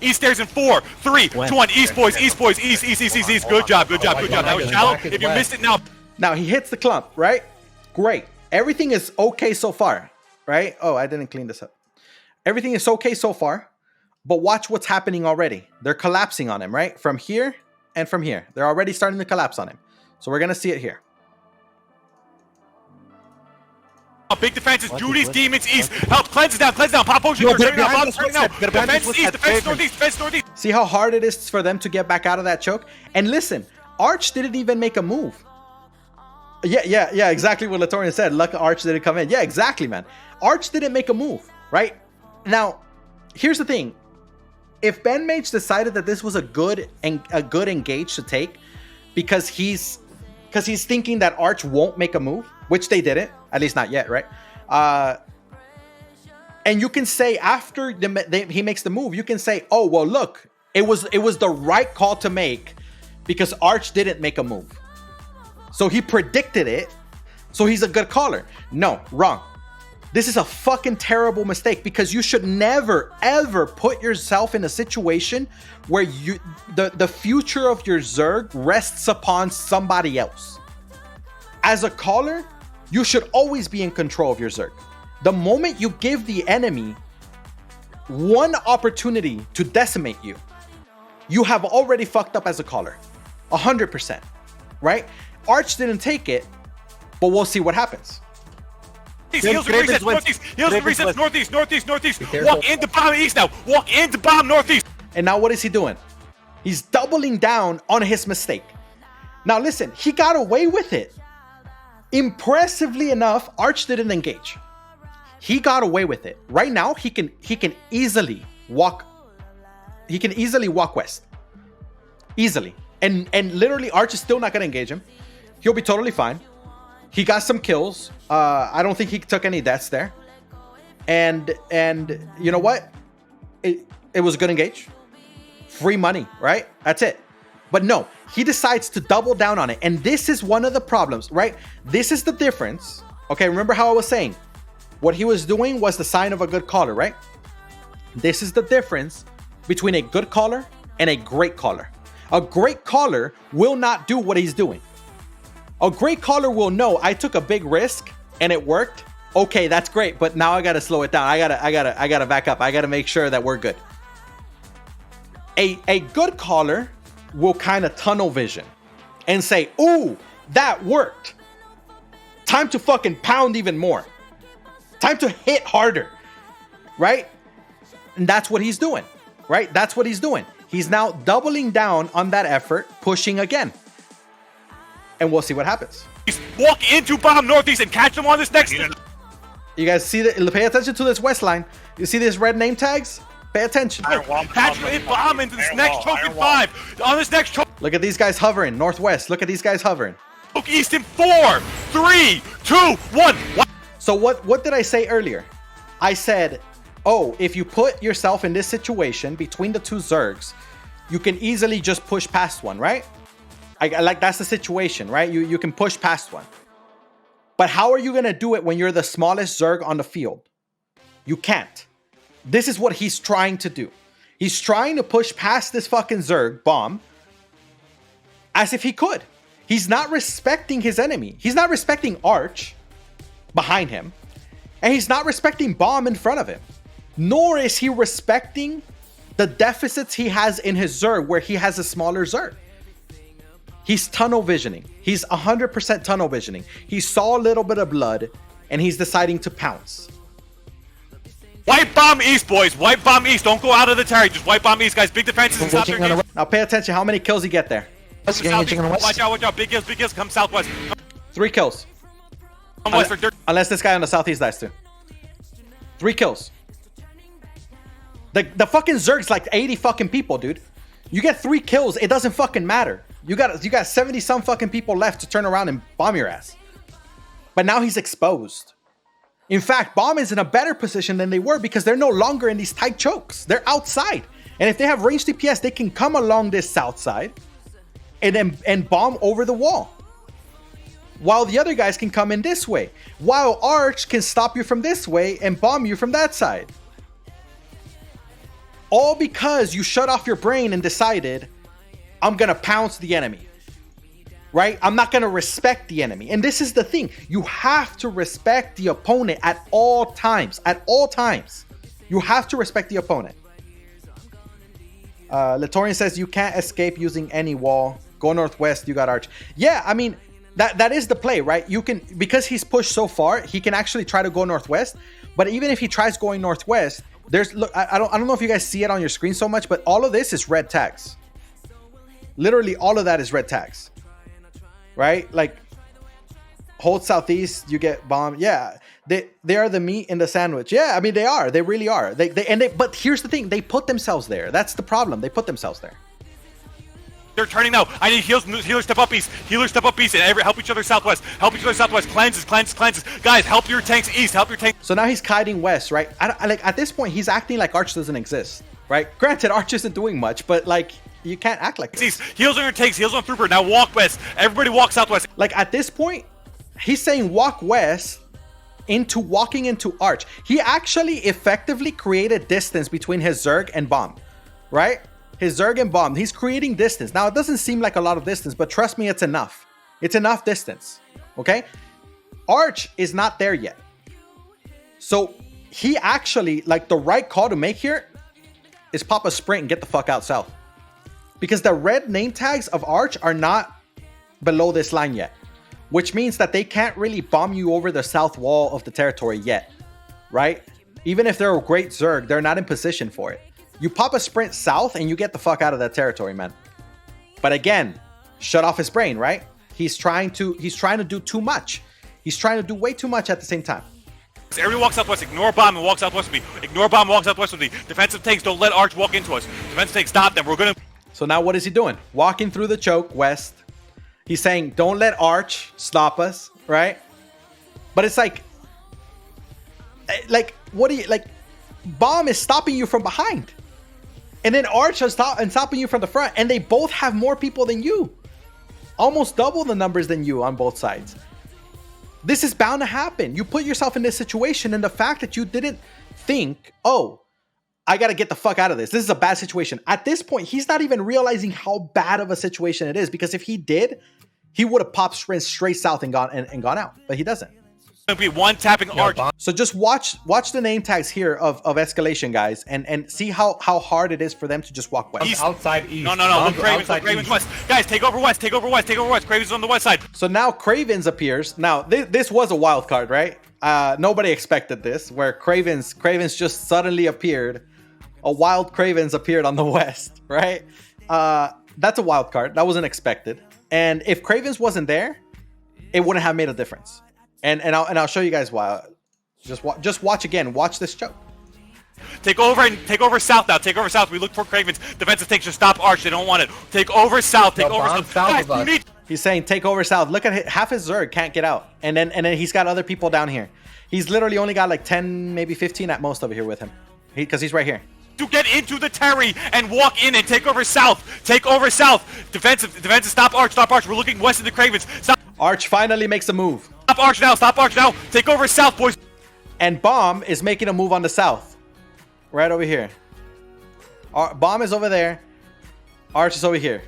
S2: East stairs in 4, 3, 2, 1. East, boys. East. Good job. That was shallow. If you missed it now.
S1: Now he hits the clump, right? Great. Everything is okay so far, right? Oh, I didn't clean this up. Everything is okay so far. But watch what's happening already. They're collapsing on him, right? From here and from here. They're already starting to collapse on him. So we're going to see it here.
S2: Big defenses, Judy's Demons East. Help, cleanse down. Pop potion, turn now. Defense East, defense Northeast.
S1: See how hard it is for them to get back out of that choke? And listen, Arch didn't even make a move. Yeah, exactly what Latorian said. Luck Arch didn't come in. Yeah, exactly, man. Arch didn't make a move, right? Now, here's the thing. If Ben Mage decided that this was a good engage to take because he's thinking that Arch won't make a move, which they didn't, at least not yet, right? And you can say after he makes the move, you can say, oh, well, look, it was the right call to make because Arch didn't make a move. So he predicted it, so he's a good caller. No, wrong. This is a fucking terrible mistake because you should never, ever put yourself in a situation where the future of your Zerg rests upon somebody else. As a caller, you should always be in control of your Zerg. The moment you give the enemy one opportunity to decimate you, you have already fucked up as a caller. 100%, right? Arch didn't take it, but we'll see what happens.
S2: Heals and resets, northeast. Heals and resets, northeast. Walk into bomb east now. Walk into bomb northeast.
S1: And now what is he doing? He's doubling down on his mistake. Now listen, he got away with it. Impressively enough, Arch didn't engage. He got away with it. Right now, he can easily walk. He can easily walk west. Easily. And literally, Arch is still not gonna engage him. He'll be totally fine. He got some kills. I don't think he took any deaths there. And you know what? It was a good engage. Free money, right? That's it. But no, he decides to double down on it. And this is one of the problems, right? This is the difference. Okay, remember how I was saying what he was doing was the sign of a good caller, right? This is the difference between a good caller and a great caller. A great caller will not do what he's doing. A great caller will know I took a big risk and it worked. Okay, that's great, but now I gotta slow it down. I gotta back up. I gotta make sure that we're good. A good caller will kind of tunnel vision and say, ooh, that worked. Time to fucking pound even more. Time to hit harder, right? And that's what he's doing, right? That's what he's doing. He's now doubling down on that effort, pushing again. And we'll see what happens.
S2: Walk into bomb northeast and catch them on this next.
S1: You guys see that? Pay attention to this west line. You see these red name tags? Pay attention.
S2: Catch him bomb into this next choke in 5. On this next choke.
S1: Look at these guys hovering. Northwest. Look at these guys hovering.
S2: Choke east in 4, 3, 2, 1.
S1: So what did I say earlier? I said, oh, if you put yourself in this situation between the two Zergs, you can easily just push past one, right? Like that's the situation, right? You can push past one. But how are you going to do it when you're the smallest Zerg on the field? You can't. This is what he's trying to do. He's trying to push past this fucking Zerg bomb as if he could. He's not respecting his enemy. He's not respecting Arch behind him. And he's not respecting bomb in front of him. Nor is he respecting the deficits he has in his Zerg where he has a smaller Zerg. He's tunnel visioning. He's 100% tunnel visioning. He saw a little bit of blood and he's deciding to pounce.
S2: Wipe bomb east, boys. Wipe bomb east. Don't go out of the Terry. Just wipe bomb east, guys. Big defenses and stop their.
S1: Now pay attention. How many kills he get there?
S2: Watch out. Big kills. Come southwest.
S1: 3 kills. Unless this guy on the southeast dies too. 3 kills. The fucking Zerg's like 80 fucking people, dude. You get 3 kills, it doesn't fucking matter. You got 70 some fucking people left to turn around and bomb your ass. But now he's exposed. In fact, bomb is in a better position than they were because they're no longer in these tight chokes. They're outside. And if they have ranged DPS, they can come along this south side and bomb over the wall. While the other guys can come in this way. While Arch can stop you from this way and bomb you from that side. All because you shut off your brain and decided, I'm going to pounce the enemy, right? I'm not going to respect the enemy. And this is the thing. You have to respect the opponent at all times. At all times. You have to respect the opponent. Latorian says you can't escape using any wall. Go northwest, you got Arch. Yeah, I mean, that is the play, right? You can, because he's pushed so far, he can actually try to go northwest. But even if he tries going northwest, look, I don't know if you guys see it on your screen so much, but all of this is red tags. Literally all of that is red tags, right? Like hold southeast, you get bombed. Yeah, they are the meat in the sandwich. Yeah, I mean they are. They really are. But here's the thing: they put themselves there. That's the problem. They put themselves there.
S2: They're turning now. I need healers. Healers step up east. Healers step up east, and help each other southwest. Help each other southwest. Cleanses. Guys, help your tanks east. Help your tanks.
S1: So now he's kiting west, right? Like at this point, he's acting like Arch doesn't exist, right? Granted, Arch isn't doing much, but like. You can't act like this.
S2: Heals on your tanks, heals on Trooper. Now walk west. Everybody walk southwest.
S1: Like at this point, he's saying walk west into walking into Arch. He actually effectively created distance between his Zerg and bomb, right? His Zerg and bomb. He's creating distance. Now it doesn't seem like a lot of distance, but trust me, it's enough. It's enough distance. Okay? Arch is not there yet. So he actually, like the right call to make here is pop a sprint and get the fuck out south. Because the red name tags of Arch are not below this line yet. Which means that they can't really bomb you over the south wall of the territory yet. Right? Even if they're a great Zerg, they're not in position for it. You pop a sprint south and you get the fuck out of that territory, man. But again, shut off his brain, right? He's trying to do too much. He's trying to do way too much at the same time.
S2: Everybody walk southwest. Ignore bomb and walk southwest with me. Ignore bomb and walk southwest with me. Defensive tanks, don't let Arch walk into us. Defensive tanks, stop them. We're gonna...
S1: So now what is he doing? Walking through the choke west. He's saying, don't let Arch stop us, right? But it's like, what do you, like, Bomb is stopping you from behind. And then Arch is stopping you from the front. And they both have more people than you. Almost double the numbers than you on both sides. This is bound to happen. You put yourself in this situation, and the fact that you didn't think, oh, I got to get the fuck out of this. This is a bad situation. At this point, he's not even realizing how bad of a situation it is, because if he did, he would have popped straight south and gone out, but he doesn't.
S2: It'll be one tapping Arch.
S1: So just watch the name tags here of Escalation, guys, and see how hard it is for them to just walk west.
S5: Outside east.
S2: No. Look Cravens west. Guys, take over west. Cravens on the west side.
S1: So now Cravens appears. Now this was a wild card, right? Nobody expected this, where Cravens just suddenly appeared. A wild Cravens appeared on the west, right? That's a wild card. That wasn't expected. And if Cravens wasn't there, it wouldn't have made a difference. And I'll show you guys why. Just watch again. Watch this choke.
S2: Take over south now. Take over south. We look for Cravens. Defensive takes to stop Arch. They don't want it. Take over south. Take over south. Guys,
S1: he's saying take over south. Look at half his Zerg can't get out. And then he's got other people down here. He's literally only got like 10, maybe 15 at most over here with him. Because he's right here.
S2: To get into the Terry and walk in and take over south. Take over south. Defensive, stop Arch. We're looking west of the Cravens. Stop.
S1: Arch finally makes a move.
S2: Stop Arch now. Take over south, boys.
S1: And Bomb is making a move on the south. Right over here. Bomb is over there. Arch is over here.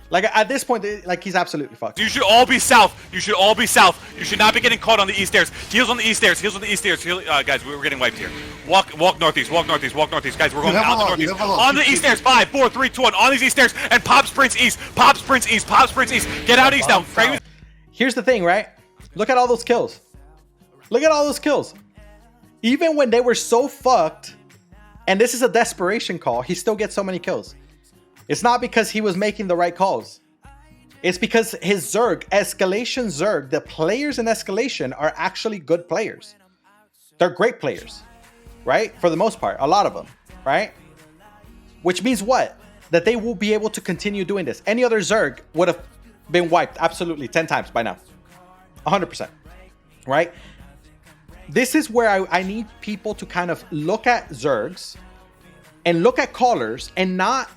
S1: Like, at this point, like, he's absolutely fucked.
S2: You should all be south. You should not be getting caught on the east stairs. Heals on the east stairs. Guys, we're getting wiped here. Walk northeast. Guys, we're going out the northeast. On the east stairs. 5, 4, 3, 2, 1. On these east stairs. And pop sprints east. Get out east now.
S1: Here's the thing, right? Look at all those kills. Even when they were so fucked, and this is a desperation call, he still gets so many kills. It's not because he was making the right calls. It's because his Zerg, Escalation Zerg, the players in Escalation are actually good players. They're great players, right? For the most part, a lot of them, right? Which means what? That they will be able to continue doing this. Any other Zerg would have been wiped absolutely 10 times by now. 100%, right? This is where I need people to kind of look at Zergs and look at callers and not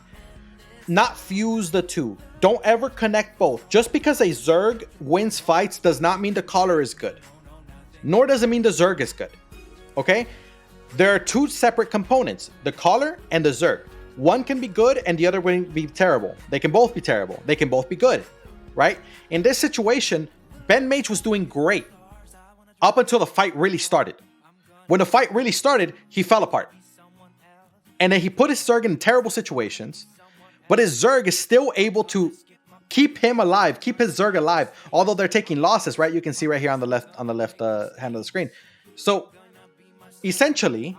S1: fuse the two. Don't ever connect both. Just because a Zerg wins fights does not mean the caller is good. Nor does it mean the Zerg is good. Okay? There are two separate components. The caller and the Zerg. One can be good and the other will be terrible. They can both be terrible. They can both be good. Right? In this situation, Ben Mage was doing great. Up until the fight really started. When the fight really started, he fell apart. And then he put his Zerg in terrible situations. But his Zerg is still able to keep him alive, keep his Zerg alive, although they're taking losses, right? You can see right here on the left hand of the screen. So essentially,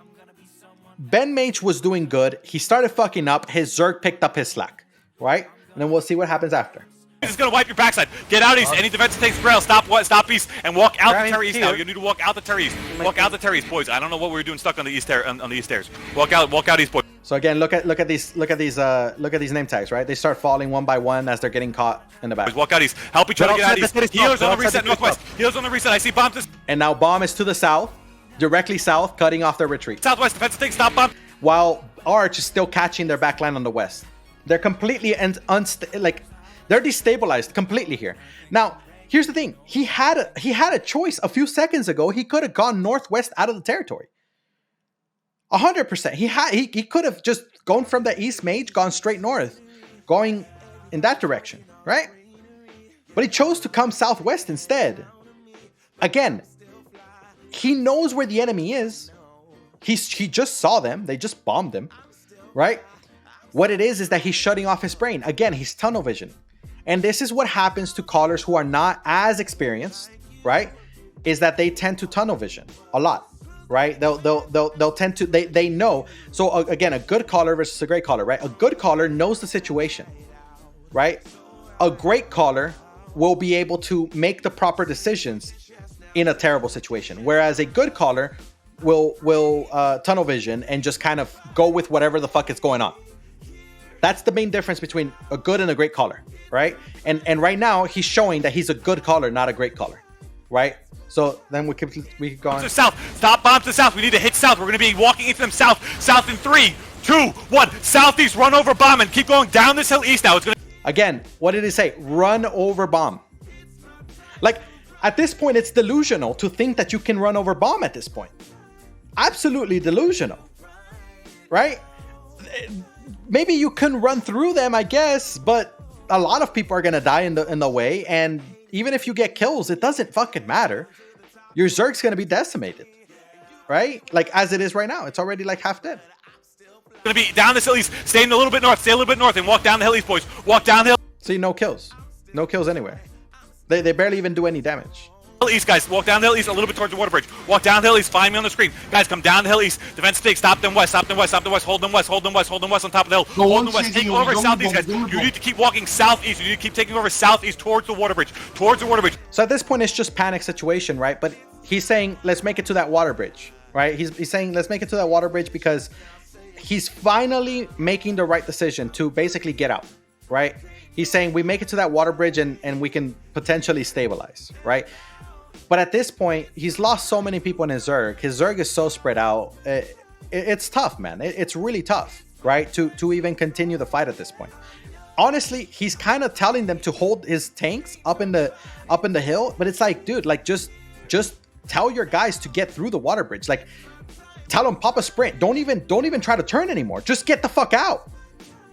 S1: Ben Mage was doing good. He started fucking up. His Zerg picked up his slack, right? And then we'll see what happens after.
S2: This is gonna wipe your backside. Get out east. Any defensive takes Grail. Stop east and walk out the Terry east now. You need to walk out the Terry east. Walk out the Terry east, boys. I don't know what we were doing stuck on the east stairs. Walk out east, boys.
S1: So again, look at these name tags, right? They start falling one by one as they're getting caught in the back.
S2: Walk out east. Help each other get out east. Healers on the reset northwest. Healers on the reset. I see Bomb.
S1: And now Bomb is to the south, directly south, cutting off their retreat.
S2: Southwest defensive takes. Stop Bomb.
S1: While Arch is still catching their backline on the west. They're completely they're destabilized completely here. Now, here's the thing. He had a choice a few seconds ago. He could have gone northwest out of the territory. 100%. He could have just gone from the East Mage, gone straight north, going in that direction, right? But he chose to come southwest instead. Again, he knows where the enemy is. He just saw them. They just bombed him, right? What it is that he's shutting off his brain. Again, he's tunnel vision. And this is what happens to callers who are not as experienced, right? Is that they tend to tunnel vision a lot, right? They'll tend to, they know. So again, a good caller versus a great caller, right? A good caller knows the situation, right? A great caller will be able to make the proper decisions in a terrible situation. Whereas a good caller tunnel vision and just kind of go with whatever the fuck is going on. That's the main difference between a good and a great caller, right? And right now he's showing that he's a good caller, not a great caller, right? So then we could go on.
S2: To south. Stop bombs to south. We need to hit south. We're going to be walking into them south. South in 3, 2, 1. Southeast, run over bomb and keep going down this hill east now. It's going to...
S1: Again, what did he say? Run over bomb. Like, at this point, it's delusional to think that you can run over bomb at this point. Absolutely delusional, right? Maybe you can run through them, I guess, but a lot of people are going to die in the way, and even if you get kills, it doesn't fucking matter. Your Zerg's going to be decimated, right? Like, as it is right now. It's already, like, half dead.
S2: Going to be down this hill east. Stay a little bit north. Stay a little bit north and walk down the hill east, boys. Walk down the hill.
S1: See, no kills. No kills anywhere. They barely even do any damage.
S2: East, guys. Walk down the hill east a little bit towards the water bridge. Walk down the hill east. Find me on the screen. Guys, come down the hill east. Defensive take. Stop them west. Stop them west. Stop them west. Hold them west. Hold them west. Hold them west on top of the hill. Hold them west. Take over southeast, guys. You need to keep walking southeast. You need to keep taking over southeast towards the water bridge. Towards the water bridge.
S1: So at this point, it's just panic situation, right? But he's saying, let's make it to that water bridge, right? He's saying, let's make it to that water bridge because he's finally making the right decision to basically get out, right? He's saying we make it to that water bridge and we can potentially stabilize, right? But at this point, he's lost so many people in his Zerg. His Zerg is so spread out. It's tough, man. It's really tough, right? To even continue the fight at this point. Honestly, he's kind of telling them to hold his tanks up in the hill, but it's like, dude, like just tell your guys to get through the water bridge. Like, tell them pop a sprint. Don't even try to turn anymore. Just get the fuck out.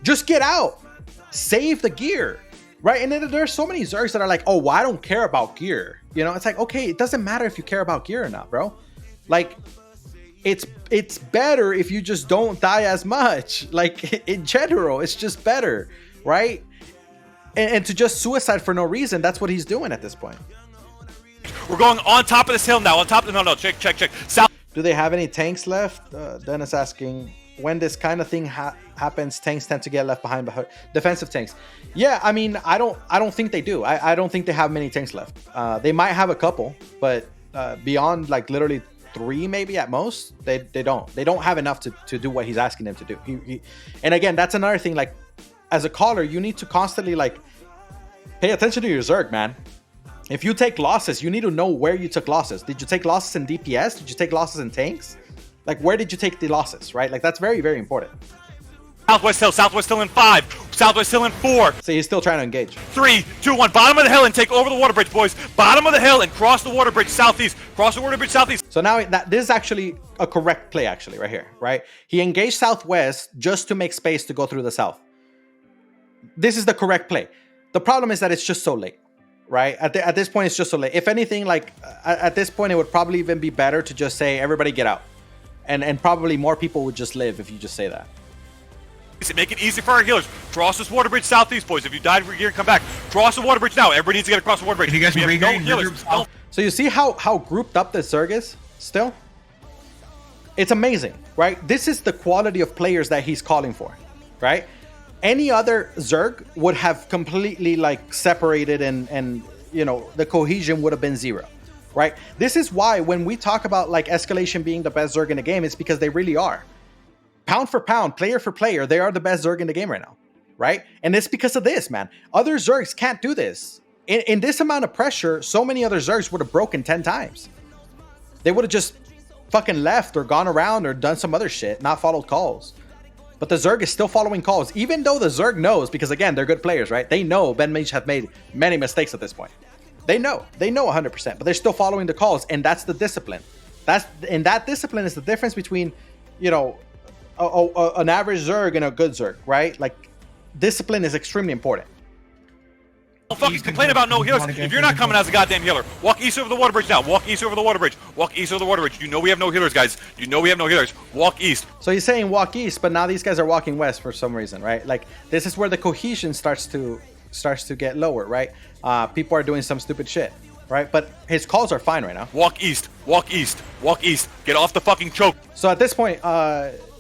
S1: Just get out. Save the gear, right? And then there's so many Zergs that are like, oh, well, I don't care about gear. You know, it's like, okay, it doesn't matter if you care about gear or not, bro. Like, it's better if you just don't die as much. Like, in general, it's just better, right? And to just suicide for no reason, that's what he's doing at this point.
S2: We're going on top of this hill now. On top of no, check. South.
S1: Do they have any tanks left? Dennis asking, when this kind of thing happens, tanks tend to get left behind. Defensive tanks. Yeah, I mean, I don't think they do. I don't think they have many tanks left. They might have a couple, but beyond like literally 3 maybe at most, they don't. They don't have enough to do what he's asking them to do. And again, that's another thing. Like, as a caller, you need to constantly like pay attention to your Zerg, man. If you take losses, you need to know where you took losses. Did you take losses in DPS? Did you take losses in tanks? Like, where did you take the losses, right? Like, that's very, very important.
S2: Southwest hill in 5. Southwest hill in 4.
S1: So he's still trying to engage.
S2: 3, 2, 1. Bottom of the hill and take over the water bridge, boys. Bottom of the hill and cross the water bridge southeast. Cross the water bridge southeast.
S1: So now this is actually a correct play, actually, right here, right? He engaged southwest just to make space to go through the south. This is the correct play. The problem is that it's just so late. Right at this point, it's just so late. If anything, like at this point, it would probably even be better to just say everybody get out, and probably more people would just live if you just say that.
S2: Make it easy for our healers. Cross this water bridge southeast, boys. If you died for gear, come back. Cross the water bridge now. Everybody needs to get across the water bridge.
S5: You guys
S1: So you see how grouped up this Zerg is still? It's amazing, right? This is the quality of players that he's calling for, right? Any other Zerg would have completely like separated and you know, the cohesion would have been 0, right? This is why when we talk about like Escalation being the best Zerg in the game, it's because they really are. Pound for pound, player for player, they are the best Zerg in the game right now, right? And it's because of this, man. Other Zergs can't do this. In this amount of pressure, so many other Zergs would have broken 10 times. They would have just fucking left or gone around or done some other shit, not followed calls. But the Zerg is still following calls, even though the Zerg knows, because again, they're good players, right? They know Ben Mage have made many mistakes at this point. They know 100%, but they're still following the calls, and that's the discipline. And that discipline is the difference between, you know, an average Zerg and a good Zerg, right? Like, discipline is extremely important.
S2: Don't fucking complain about no healers if you're not coming as a goddamn healer. Walk east over the water bridge now. Walk east over the water bridge. Walk east over the water bridge. You know we have no healers, guys. You know we have no healers. Walk east.
S1: So he's saying walk east, but now these guys are walking west for some reason, right? Like, this is where the cohesion starts to get lower, right? People are doing some stupid shit, right? But his calls are fine right now.
S2: Walk east. Walk east. Walk east. Get off the fucking choke.
S1: So at this point,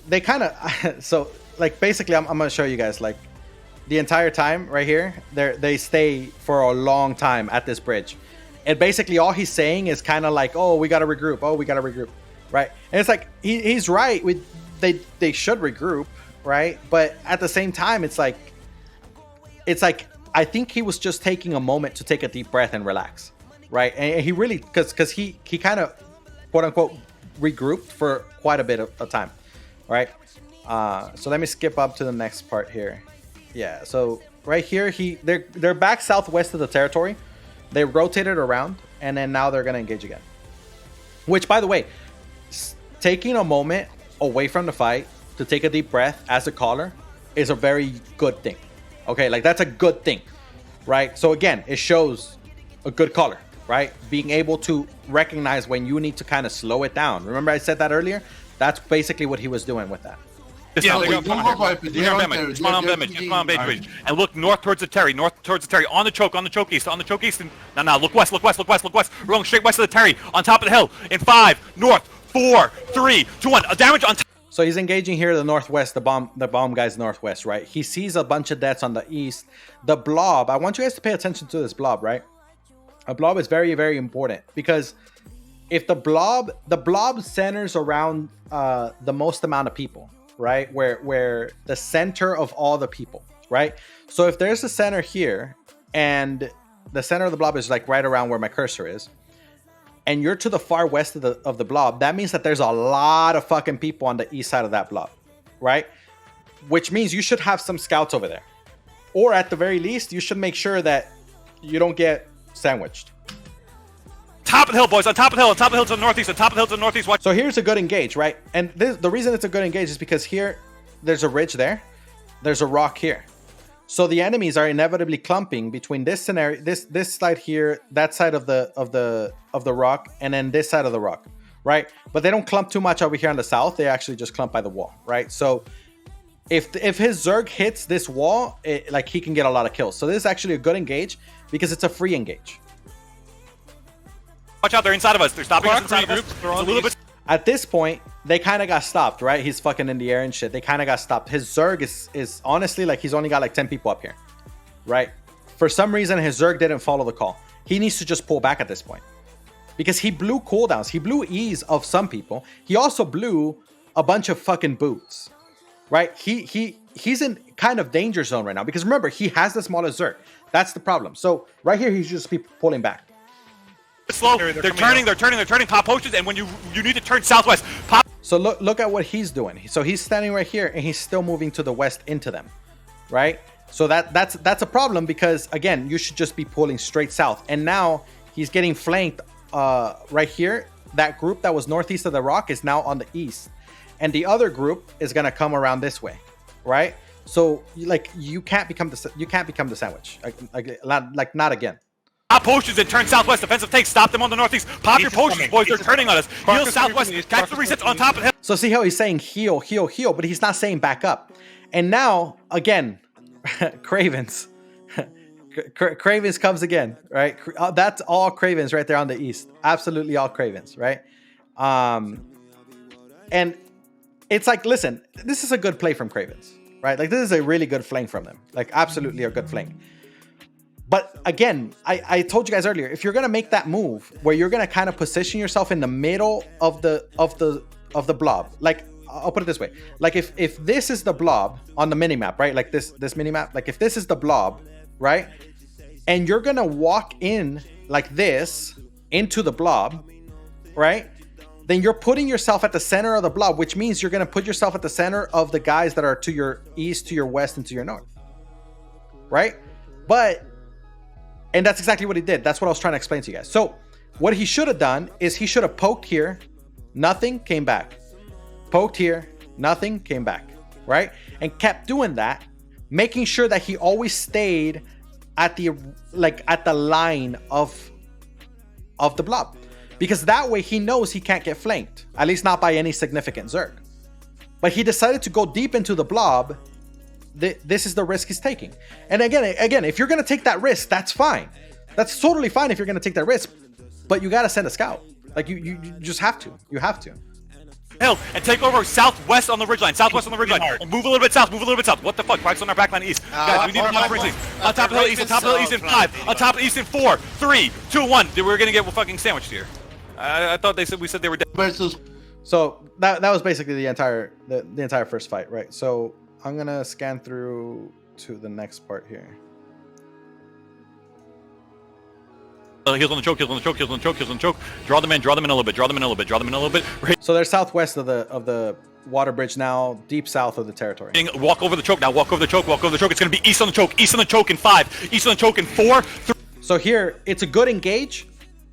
S1: they kind of so like basically I'm gonna show you guys like the entire time right here. They stay for a long time at this bridge, and basically all he's saying is kind of like, oh, we gotta regroup, right? And it's like he's right. They should regroup, right? But at the same time, it's like I think he was just taking a moment to take a deep breath and relax, right? And he really because he kind of quote unquote regrouped for quite a bit of time, right? So let me skip up to the next part here. Yeah, so right here they're back southwest of the territory. They rotated around, and then now they're gonna engage again. Which, by the way, taking a moment away from the fight to take a deep breath as a caller is a very good thing. Okay, like that's a good thing, right? So again, it shows a good caller, right? Being able to recognize when you need to kind of slow it down. Remember I said that earlier? That's basically what he was doing with that.
S2: Yeah, and look north towards the Terry, on the choke east, and now look west. We're going straight west of the Terry, on top of the hill, in 5, north, 4, 3, 2, 1, a damage on top.
S1: So he's engaging here the northwest, the bomb guy's northwest, right? He sees a bunch of deaths on the east. The blob, I want you guys to pay attention to this blob, right? A blob is very, very important because if the blob centers around the most amount of people, right? Where the center of all the people, right? So if there's a center here and the center of the blob is like right around where my cursor is, and you're to the far west of the blob, that means that there's a lot of fucking people on the east side of that blob, right? Which means you should have some scouts over there. Or at the very least, you should make sure that you don't get sandwiched.
S2: Top of the hill, boys, on top of the hill to the northeast, watch.
S1: So here's a good engage, right? And the reason it's a good engage is because here, there's a ridge there. There's a rock here. So the enemies are inevitably clumping between this scenario, this side here, that side of the rock, and then this side of the rock, right? But they don't clump too much over here on the south. They actually just clump by the wall, right? So if his Zerg hits this wall, like he can get a lot of kills. So this is actually a good engage because it's a free engage.
S2: Watch out, they're inside of us. They're stopping us inside of us. It's a little bit.
S1: At this point, they kind of got stopped, right? He's fucking in the air and shit. They kind of got stopped. His Zerg is honestly like he's only got like 10 people up here, right? For some reason, his Zerg didn't follow the call. He needs to just pull back at this point because he blew cooldowns. He blew E's of some people. He also blew a bunch of fucking boots, right? He's in kind of danger zone right now because remember, he has the smallest Zerg. That's the problem. So right here, he should just be pulling back.
S2: Slow. They're turning. Pop potions, and when you need to turn southwest. Pop.
S1: So look at what he's doing. So he's standing right here, and he's still moving to the west into them, right? So that's a problem because again, you should just be pulling straight south. And now he's getting flanked right here. That group that was northeast of the rock is now on the east, and the other group is gonna come around this way, right? So like you can't become the sandwich, like not again.
S2: Pop potions and turn southwest. Defensive takes. Stop them on the northeast. Pop your potions, boys. They're turning on us. Heal southwest. Catch the resets on top of the hill.
S1: So see how he's saying heal, heal, heal, but he's not saying back up. And now, again, Cravens. Cravens comes again, right? That's all Cravens right there on the east. Absolutely all Cravens, right? And it's like, listen, this is a good play from Cravens, right? Like, this is a really good flank from them. Like, absolutely a good flank. But again, I told you guys earlier, if you're gonna make that move where you're gonna kind of position yourself in the middle of the blob, like I'll put it this way, like if this is the blob on the minimap, right? Like this minimap, like if this is the blob, right? And you're gonna walk in like this into the blob, right? Then you're putting yourself at the center of the blob, which means you're gonna put yourself at the center of the guys that are to your east, to your west, and to your north, right? And that's exactly what he did. That's what I was trying to explain to you guys. So what he should have done is he should have poked here, nothing came back. Poked here, nothing came back, right? And kept doing that, making sure that he always stayed at the line of the blob. Because that way he knows he can't get flanked, at least not by any significant Zerg. But he decided to go deep into the blob. This is the risk he's taking. And again, if you're going to take that risk, that's fine. That's totally fine if you're going to take that risk. But you got to send a scout. Like, you just have to. You have to.
S2: Hill and take over southwest on the ridgeline. Southwest on the ridgeline. And move a little bit south. What the fuck? Price on our backline east. Guys, we need to come ridgeline. On top of the hill east. On top of the hill east in 5. On top of the east in 4, 3, 2, 1. We're going to get fucking sandwiched here. I thought we said they were dead.
S1: So that was basically the entire first fight, right? So I'm gonna scan through to the next part here.
S2: Heals on the choke, heals on the choke, heals on the choke, heals on the choke. Draw them in a little bit, draw them in a little bit, draw them in a little bit.
S1: So they're southwest of the water bridge now, deep south of the territory.
S2: Walk over the choke now, walk over the choke, walk over the choke. It's gonna be east on the choke, east on the choke in 5, east on the choke in 4, 3.
S1: So here, it's a good engage,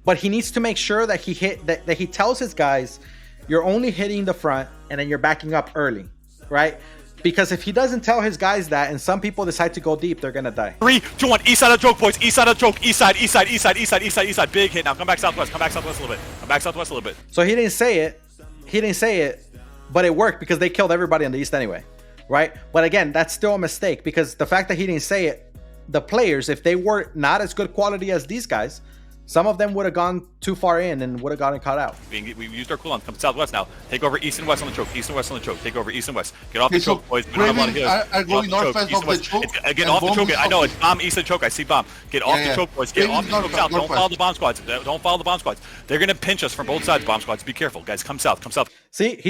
S1: but he needs to make sure that he tells his guys, you're only hitting the front and then you're backing up early, right? Because if he doesn't tell his guys that, and some people decide to go deep, they're gonna die.
S2: 3, 2, 1. East side of the choke, boys. East side of the choke. East side, east side, east side, east side, east side, east side. Big hit now. Come back southwest. Come back southwest a little bit. Come back southwest a little bit.
S1: So he didn't say it. He didn't say it, but it worked because they killed everybody on the east anyway, right? But again, that's still a mistake because the fact that he didn't say it, the players, if they were not as good quality as these guys, some of them would have gone too far in and would have gotten caught out.
S2: We used our cooldown. Come southwest now. Take over east and west on the choke. East and west on the choke. Take over east and west. Get off the choke, boys. We don't have a lot of healers.
S4: Are going northwest of the choke.
S2: Get off the choke. I know it's bomb east of the choke. I see bomb. Get off the choke, boys. Get off the choke south. Don't follow the bomb squads. Don't follow the bomb squads. They're gonna pinch us from both sides. Bomb squads. Be careful, guys. Come south. Come south.
S1: See,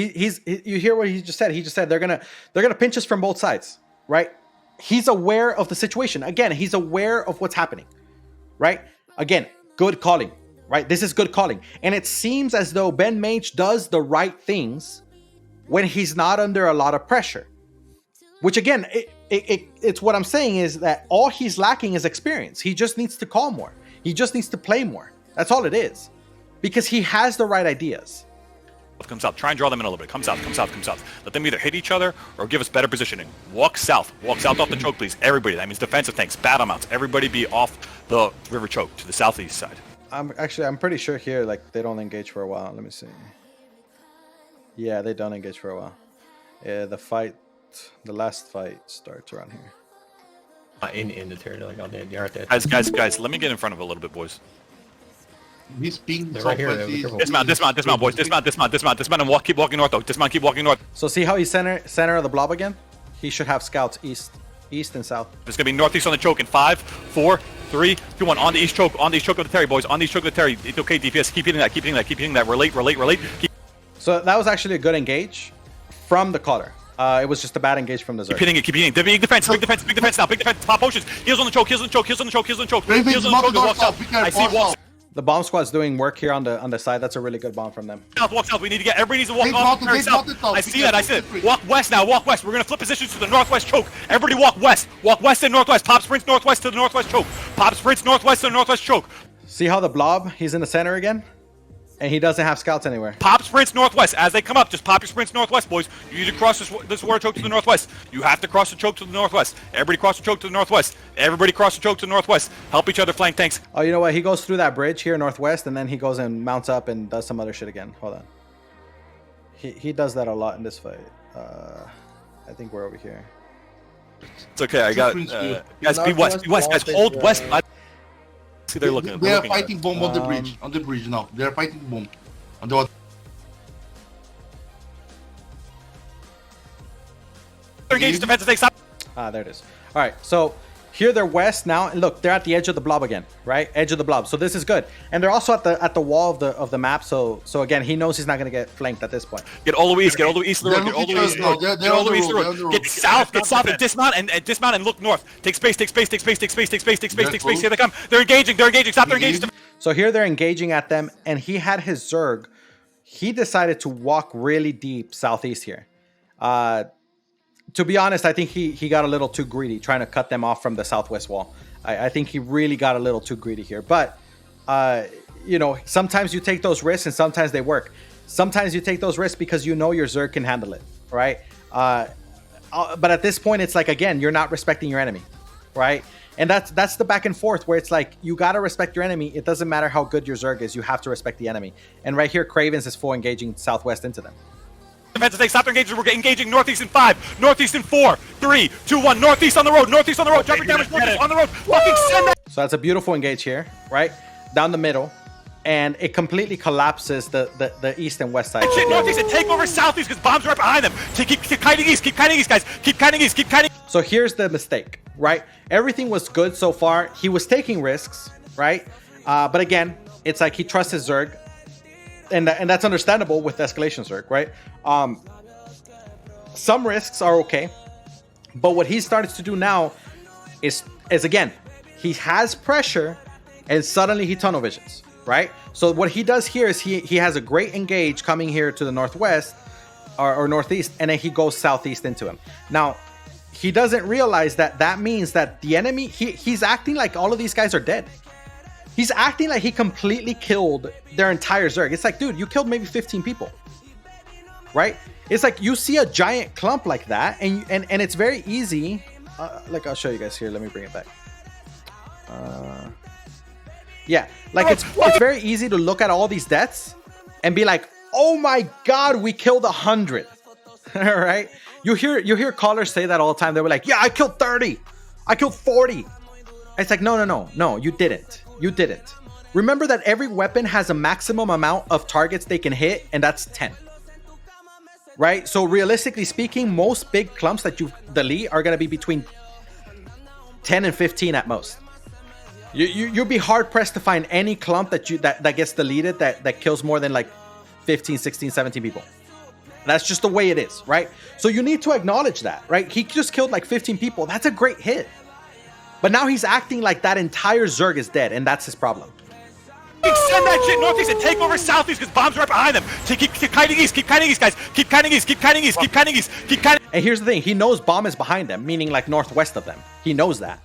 S1: you hear what he just said? He just said they're gonna pinch us from both sides, right? He's aware of the situation. Again, he's aware of what's happening, right? Again, good calling. Right, this is good calling, and it seems as though Ben Mage does the right things when he's not under a lot of pressure. Which again, it's what I'm saying is that all he's lacking is experience. He just needs to call more. He just needs to play more. That's all it is, because he has the right ideas.
S2: Come south. Try and draw them in a little bit. Come south. Come south. Come south. Let them either hit each other or give us better positioning. Walk south. Walk south off the choke, please. Everybody. That means defensive tanks, battle mounts. Everybody be off the river choke to the southeast side.
S1: I'm pretty sure here, like, they don't engage for a while. Let me see. Yeah, they don't engage for a while. Yeah, the last fight starts around here.
S5: In the territory, like, they aren't there.
S2: Guys, let me get in front of it a little bit, boys.
S4: He's being
S5: right here.
S2: Dismount, boys. Dismount, and keep walking north, though. Dismount, keep walking north.
S1: So see how he's center of the blob again? He should have scouts east and south.
S2: It's gonna be northeast on the choke in 5, 4, 3, 2, 1. On the east choke of the Terry, boys. On the east choke of the Terry. It's okay, DPS. Keep hitting that. Relate.
S1: So that was actually a good engage from the caller. It was just a bad engage from the Zerg.
S2: Keep hitting. Big defense now. Big defense. Top potions. Heals on the choke. Walk south. I see walk.
S1: The bomb squad's doing work here on the side. That's a really good bomb from them.
S2: Walk south. We need to get everybody needs to walk off the south. I see that. Walk west now. Walk west. We're gonna flip positions to the northwest choke. Everybody walk west. Walk west and northwest. Pop sprints northwest to the northwest choke. Pop sprints northwest to the northwest choke.
S1: See how the blob? He's in the center again, and he doesn't have scouts anywhere.
S2: Pop sprints northwest. As they come up, just pop your sprints northwest, boys. You need to cross this water choke to the northwest. You have to cross the choke to the northwest. Everybody cross the choke to the northwest. Everybody cross the choke to the northwest. Help each other flank tanks.
S1: Oh, you know what? He goes through that bridge here northwest, and then he goes and mounts up and does some other shit again. Hold on. He does that a lot in this fight. I think we're over here.
S2: It's okay. I got guys. Be west. Guys. Hold west. See, they're looking.
S4: They are fighting bomb on the bridge. On the bridge now. They are fighting bomb. On the water.
S2: Engage defensive tanks.
S1: There it is. All right. So here they're west now, and look, they're at the edge of the blob again, right? Edge of the blob. So this is good, and they're also at the wall of the map. So again, he knows he's not gonna get flanked at this point.
S2: Get all the way east. Get all the way east of the road. Get all the way east. Get all the way east of the road. Get south. And dismount and look north. Take space. Here they come. They're engaging. Stop. They're engaging.
S1: So here they're engaging at them, and he had his Zerg. He decided to walk really deep southeast here. To be honest, I think he got a little too greedy trying to cut them off from the southwest wall. I think he really got a little too greedy here. But, you know, sometimes you take those risks and sometimes they work. Sometimes you take those risks because you know your Zerg can handle it, right? But at this point, it's like, again, you're not respecting your enemy, right? And that's the back and forth where it's like, you got to respect your enemy. It doesn't matter how good your Zerg is. You have to respect the enemy. And right here, Cravens is full engaging southwest into them.
S2: Defensive tanks, stop engaging. We're engaging northeast in 5, northeast in 4, 3, 2, 1. Northeast on the road. Jumping damage northeast on the road. Fucking send that.
S1: So that's a beautiful engage here, right? Down the middle. And it completely collapses the east and west side.
S2: Shit, northeast and take over southeast because bombs are right behind them. Keep kiting east, guys. Keep kiting.
S1: So here's the mistake, right? Everything was good so far. He was taking risks, right? But again, it's like he trusts his Zerg. and that's understandable with Escalation Zerg, right? Some risks are okay, but what he started to do now is again, he has pressure, and suddenly he tunnel visions, right? So what he does here is he has a great engage coming here to the northwest or northeast, and then he goes southeast into him. Now, he doesn't realize that means that the enemy, he's acting like all of these guys are dead. He's acting like he completely killed their entire Zerg. It's like, dude, you killed maybe 15 people, right? It's like you see a giant clump like that, and it's very easy. Like, I'll show you guys here. Let me bring it back. Yeah, like it's very easy to look at all these deaths and be like, oh my god, we killed 100. All right, you hear callers say that all the time. They were like, yeah, I killed 30, I killed 40. It's like, no, you didn't. Remember that every weapon has a maximum amount of targets they can hit, and that's 10. Right? So realistically speaking, most big clumps that you delete are going to be between 10 and 15 at most. You'll be hard pressed to find any clump that gets deleted that kills more than like 15, 16, 17 people. That's just the way it is, right? So you need to acknowledge that, right? He just killed like 15 people. That's a great hit. But now he's acting like that entire Zerg is dead, and that's his problem.
S2: Send that shit northeast and take over southeast because bombs are right behind them. Keep kiting east, guys. Keep kiting east.
S1: And here's the thing. He knows bomb is behind them, meaning like northwest of them. He knows that,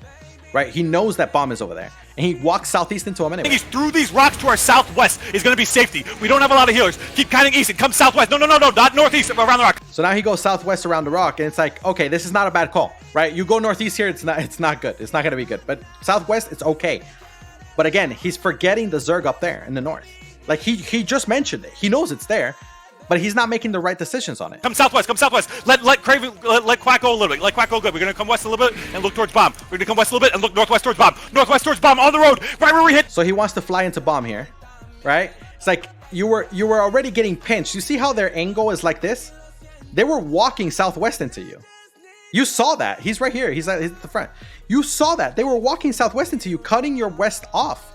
S1: right? He knows that bomb is over there. And he walks southeast into him anyway.
S2: He's through these rocks to our southwest is going to be safety. We don't have a lot of healers. Keep kiting east and come southwest. No, not northeast, around the rock.
S1: So now he goes southwest around the rock, and it's like, okay, this is not a bad call, right? You go northeast here, it's not good. It's not going to be good. But southwest, it's okay. But again, he's forgetting the Zerg up there in the north. Like he just mentioned it. He knows it's there, but he's not making the right decisions on it.
S2: Come southwest. Let Craven, let Quack go a little bit. Let Quack go good. We're gonna come west a little bit and look towards bomb. We're gonna come west a little bit and look northwest towards bomb. Northwest towards bomb on the road, right where we hit.
S1: So he wants to fly into bomb here, right? It's like you were already getting pinched. You see how their angle is like this? They were walking southwest into you. You saw that. He's right here. He's at the front. You saw that. They were walking southwest into you, cutting your west off.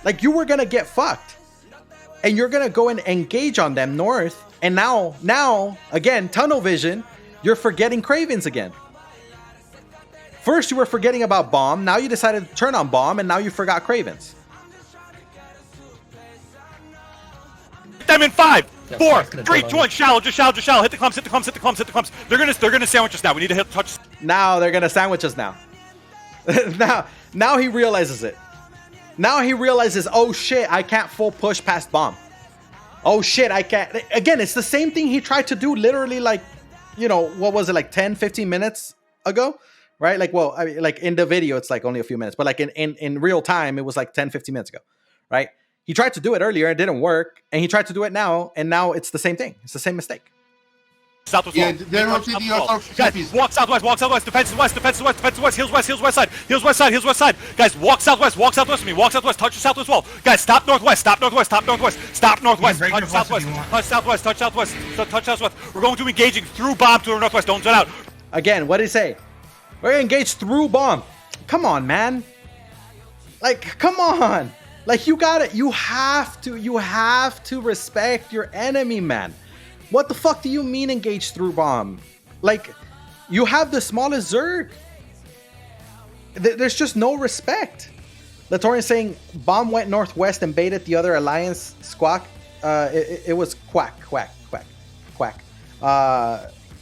S1: Like you were going to get fucked. And you're going to go and engage on them north. And now, again, tunnel vision, you're forgetting Cravens again. First, you were forgetting about bomb. Now you decided to turn on bomb. And now you forgot Cravens.
S2: Them in 5, 4, 3, 2, 1, shallow. Hit the clumps. They're gonna sandwich us now. We need to hit touch.
S1: Now they're gonna sandwich us now. now he realizes it. Now he realizes, oh shit, I can't full push past bomb. Oh shit, I can't. Again, it's the same thing he tried to do literally like, you know, what was it, like 10, 15 minutes ago? Right? Like, well, I mean, like in the video, it's like only a few minutes, but like in real time, it was like 10, 15 minutes ago, right? He tried to do it earlier, it didn't work, and he tried to do it now, and now it's the same thing. It's the same mistake.
S2: Southwest
S4: yeah,
S2: wall.
S4: they're rotating
S2: guys, walk southwest, defense west, heals west side. Guys, walk southwest with me, touch the southwest wall. Guys, stop northwest. Touch southwest. We're going to engaging through bomb to the northwest, don't zone out.
S1: Again, what did he say? We're engaged through bomb. Come on, man. Like, come on. Like, you got it. You have to respect your enemy, man. What the fuck do you mean engage through bomb? Like, you have the smallest Zerg. There's just no respect. Latorian saying bomb went northwest and baited the other alliance. Squawk. It was quack.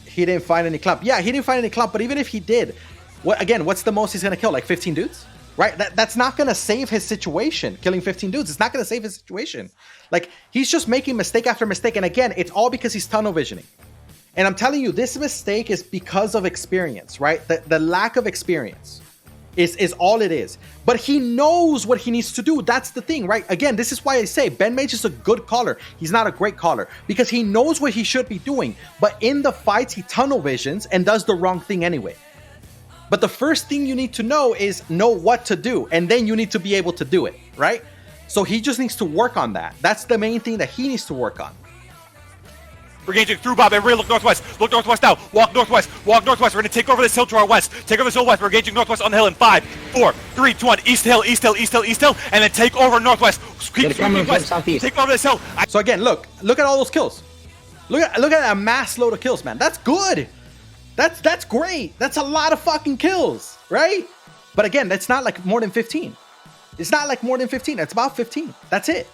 S1: He didn't find any clump. Yeah, he didn't find any clump. But even if he did, what's the most he's gonna kill? Like 15 dudes? Right? That's not going to save his situation. Killing 15 dudes, it's not going to save his situation. Like, he's just making mistake after mistake. And again, it's all because he's tunnel visioning. And I'm telling you, this mistake is because of experience, right? The lack of experience is all it is. But he knows what he needs to do. That's the thing, right? Again, this is why I say Ben Mage is a good caller. He's not a great caller because he knows what he should be doing. But in the fights, he tunnel visions and does the wrong thing anyway. But the first thing you need to know is know what to do. And then you need to be able to do it, right? So he just needs to work on that. That's the main thing that he needs to work on.
S2: We're engaging through Bob. Everybody look northwest. Look northwest now. Walk northwest. We're going to take over this hill to our west. Take over this hill west. We're engaging northwest on the hill in 5, 4, 3, 2, 1. East hill, east hill, east hill, east hill, and then take over northwest. Keep sweeping west. Take over this hill.
S1: So again, look at all those kills. Look at that mass load of kills, man. That's good. That's great. That's a lot of fucking kills, right? But again, that's not like more than 15. It's not like more than 15. It's about 15. That's it.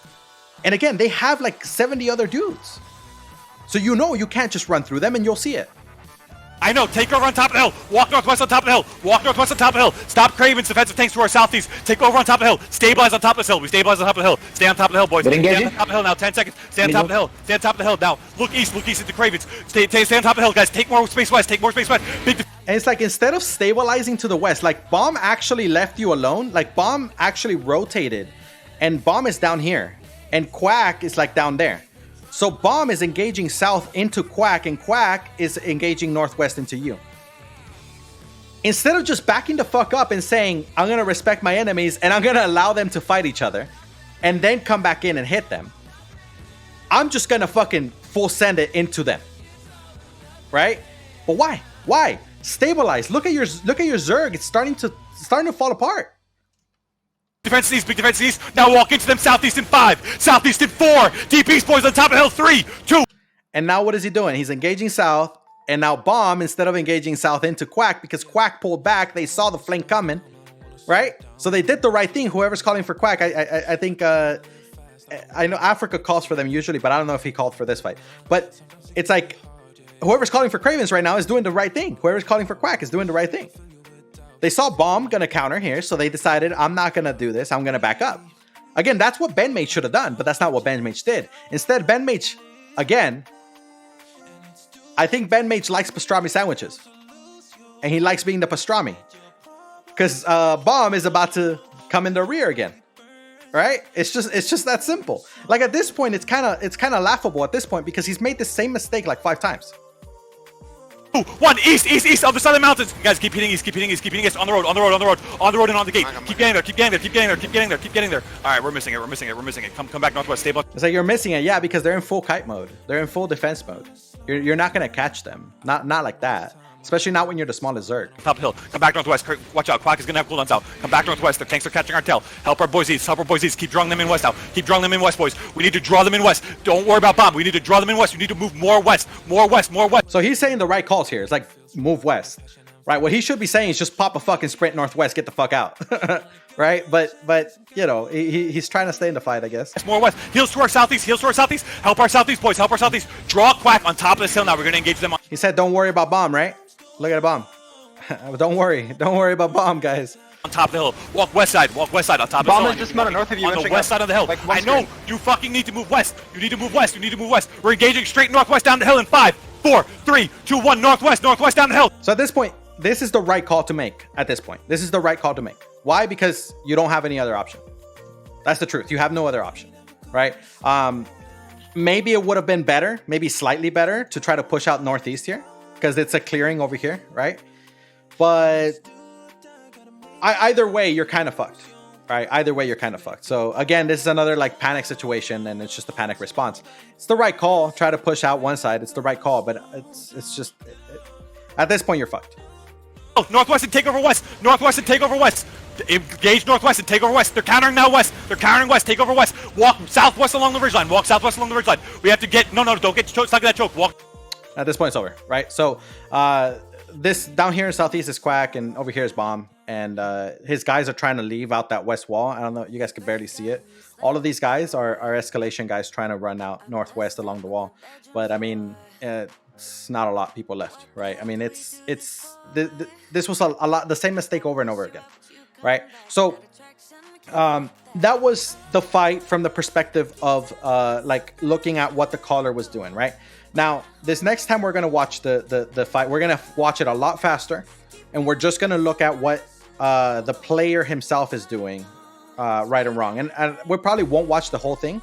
S1: And again, they have like 70 other dudes. So you know you can't just run through them and you'll see it.
S2: I know, take over on top of the hill. Walk northwest on top of the hill. Walk northwest on top of the hill. Stop Craven's defensive tanks to our southeast. Take over on top of the hill. Stabilize on top of this hill. We stabilize on top of the hill. Stay on top of the hill, boys. Stay on top of the hill now. 10 seconds. Stay on top of the hill. Stay on top of the hill now. Look east into Cravens. Stay on top of the hill, guys. Take more space west. Take more space west. Big
S1: and it's like instead of stabilizing to the west, like Bomb actually left you alone. Like Bomb actually rotated and Bomb is down here and Quack is like down there. So Bomb is engaging south into Quack and Quack is engaging northwest into you. Instead of just backing the fuck up and saying, I'm going to respect my enemies and I'm going to allow them to fight each other and then come back in and hit them, I'm just going to fucking full send it into them. Right? But why? Why? Stabilize. Look at your Zerg. It's starting to fall apart.
S2: defense east, big defense east. Now walk into them southeast in 5, southeast in 4. Deep east, boys, on top of the hill. 3, 2.
S1: And now what is he doing? He's engaging south. And now Bomb, instead of engaging south into Quack, because Quack pulled back, they saw the flank coming, right? So they did the right thing. Whoever's calling for Quack, I think, I know Africa calls for them usually, but I don't know if he called for this fight. But it's like, whoever's calling for Cravens right now is doing the right thing. Whoever's calling for Quack is doing the right thing. They saw Bomb gonna counter here, so they decided, I'm not gonna do this, I'm gonna back up. Again, that's what Ben Mage should have done, but that's not what Ben Mage did. Instead, Ben Mage, again, I think Ben Mage likes pastrami sandwiches. And he likes being the pastrami. Because Bomb is about to come in the rear again. Right? It's just that simple. Like at this point, it's kind of laughable at this point because he's made the same mistake like 5 times.
S2: 2, 1, east of the southern mountains. You guys keep hitting east, keep hitting east. On the road and on the gate. Keep getting there. All right, we're missing it. Come back northwest, stable.
S1: It's like you're missing it, yeah, because they're in full kite mode. They're in full defense mode. You're not gonna catch them. Not like that. Especially not when you're the smallest Zerg.
S2: Top hill. Come back northwest. Watch out. Quack is gonna have cooldowns out. Come back northwest. Their tanks are catching our tail. Help our boys east. Keep drawing them in west now. Keep drawing them in west, boys. We need to draw them in west. Don't worry about Bomb. We need to draw them in west. We need to move more west.
S1: So he's saying the right calls here. It's like move west. Right? What he should be saying is just pop a fucking sprint northwest. Get the fuck out. Right? But you know, he's trying to stay in the fight, I guess.
S2: More west. Heals to our southeast. Help our southeast, boys. Draw Quack on top of this hill now. We're gonna engage them on.
S1: He said, don't worry about Bomb, right? Look at a Bomb. Don't worry about Bomb, guys.
S2: On top of the hill. Walk west side on top of the hill.
S5: Bomb is just mounted north of you.
S2: On the west side of the hill. Like I know you fucking need to move west. You need to move west. We're engaging straight northwest down the hill in 5, 4, 3, 2, 1. Northwest down the hill.
S1: So at this point, this is the right call to make. Why? Because you don't have any other option. That's the truth. You have no other option, right? Maybe it would have been better, maybe slightly better, to try to push out northeast here because it's a clearing over here, right? But either way, you're kind of fucked, right? Either way, you're kind of fucked. So again, this is another like panic situation, and it's just a panic response. It's the right call. Try to push out one side. It's the right call, but it's just at this point, you're fucked.
S2: Oh, northwest and take over west. Engage northwest and take over west. They're countering now west. Take over west. Walk southwest along the ridgeline. We have to get no. Don't get stuck in that choke. Walk.
S1: At this point, it's over, right? So this down here in southeast is Quack, and over here is Bomb, and his guys are trying to leave out that west wall. I don't know, you guys can barely see it. All of these guys are escalation guys trying to run out northwest along the wall, but I mean, it's not a lot of people left, right? I mean, this was a lot the same mistake over and over again, right? So that was the fight from the perspective of like looking at what the caller was doing, right? Now, this next time we're going to watch the fight, we're going to watch it a lot faster, and we're just going to look at what the player himself is doing, right and wrong. And we probably won't watch the whole thing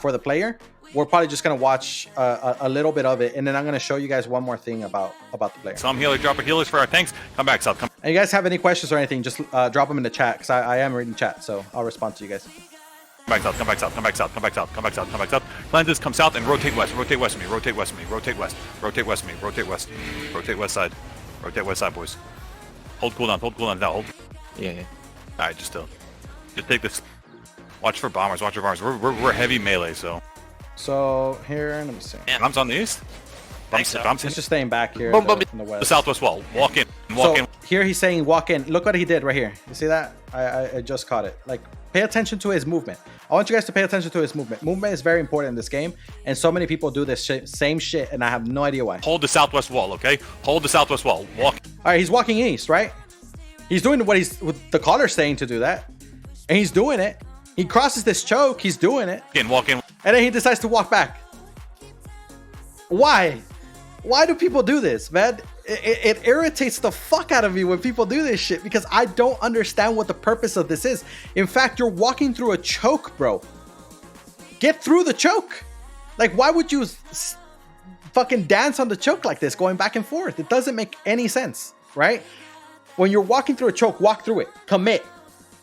S1: for the player. We're probably just going to watch a little bit of it, and then I'm going to show you guys one more thing about the player.
S2: Some healer, drop a healers for our tanks. Come back, South.
S1: And you guys have any questions or anything, just drop them in the chat, because I am reading chat, so I'll respond to you guys.
S2: Come back south. Cleanses, come south and rotate west with me. Rotate west side, boys. Hold cooldown now.
S5: Yeah, yeah.
S2: All right, just take this. Watch for bombers. Watch for bombers. We're heavy melee, so.
S1: So here, let me see.
S3: Yeah.
S2: Bombs on the east. Bombs
S1: He's just staying back here
S3: Boom, boom.
S1: in the west.
S2: the southwest wall. Walk in.
S1: So
S2: Walk in.
S1: here he's saying walk in. Look what he did right here. You see that? I just caught it. Like, pay attention to his movement. I want you guys to pay attention to his movement. Movement is very important in this game, and so many people do this same shit, and I have no idea why.
S2: Hold the southwest wall, okay? Hold the southwest wall. Walk.
S1: All right, he's walking east, right? He's doing what the caller's saying to do that, and he's doing it. He crosses this choke. He's doing it.
S2: Walk in.
S1: And then he decides to walk back. Why? Why do people do this, man? It irritates the fuck out of me when people do this shit because I don't understand what the purpose of this is. In fact, you're walking through a choke, bro. Get through the choke. Like, why would you fucking dance on the choke like this, going back and forth? It doesn't make any sense, right? When you're walking through a choke, walk through it. Commit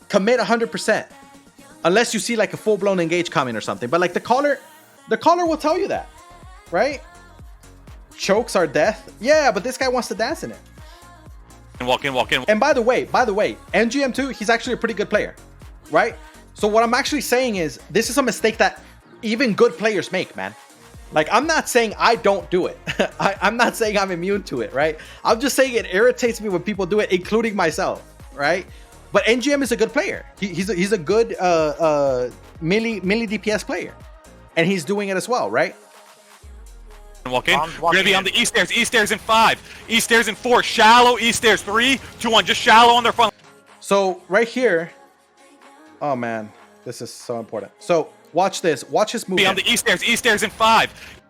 S1: 100%. Unless you see like a full-blown engage coming or something. But like the caller will tell you that, right? Chokes are death. Yeah, but this guy wants to dance in it.
S2: And walk in, walk in.
S1: And by the way, NGM2, he's actually a pretty good player, right? So what I'm actually saying is this is a mistake that even good players make, man. Like, I'm not saying I don't do it. I'm not saying I'm immune to it, right? I'm just saying it irritates me when people do it, including myself, right? But NGM is a good player. He's a good melee DPS player. And he's doing it as well, right?
S2: Walk in. We're gonna be on the east stairs. East stairs in 5. East stairs in 4. Shallow east stairs. 3, 2, 1. Just shallow on their front.
S1: So right here. Oh man, this is so important. So watch this. Watch his movement.
S2: Be on the east stairs. East stairs in 5.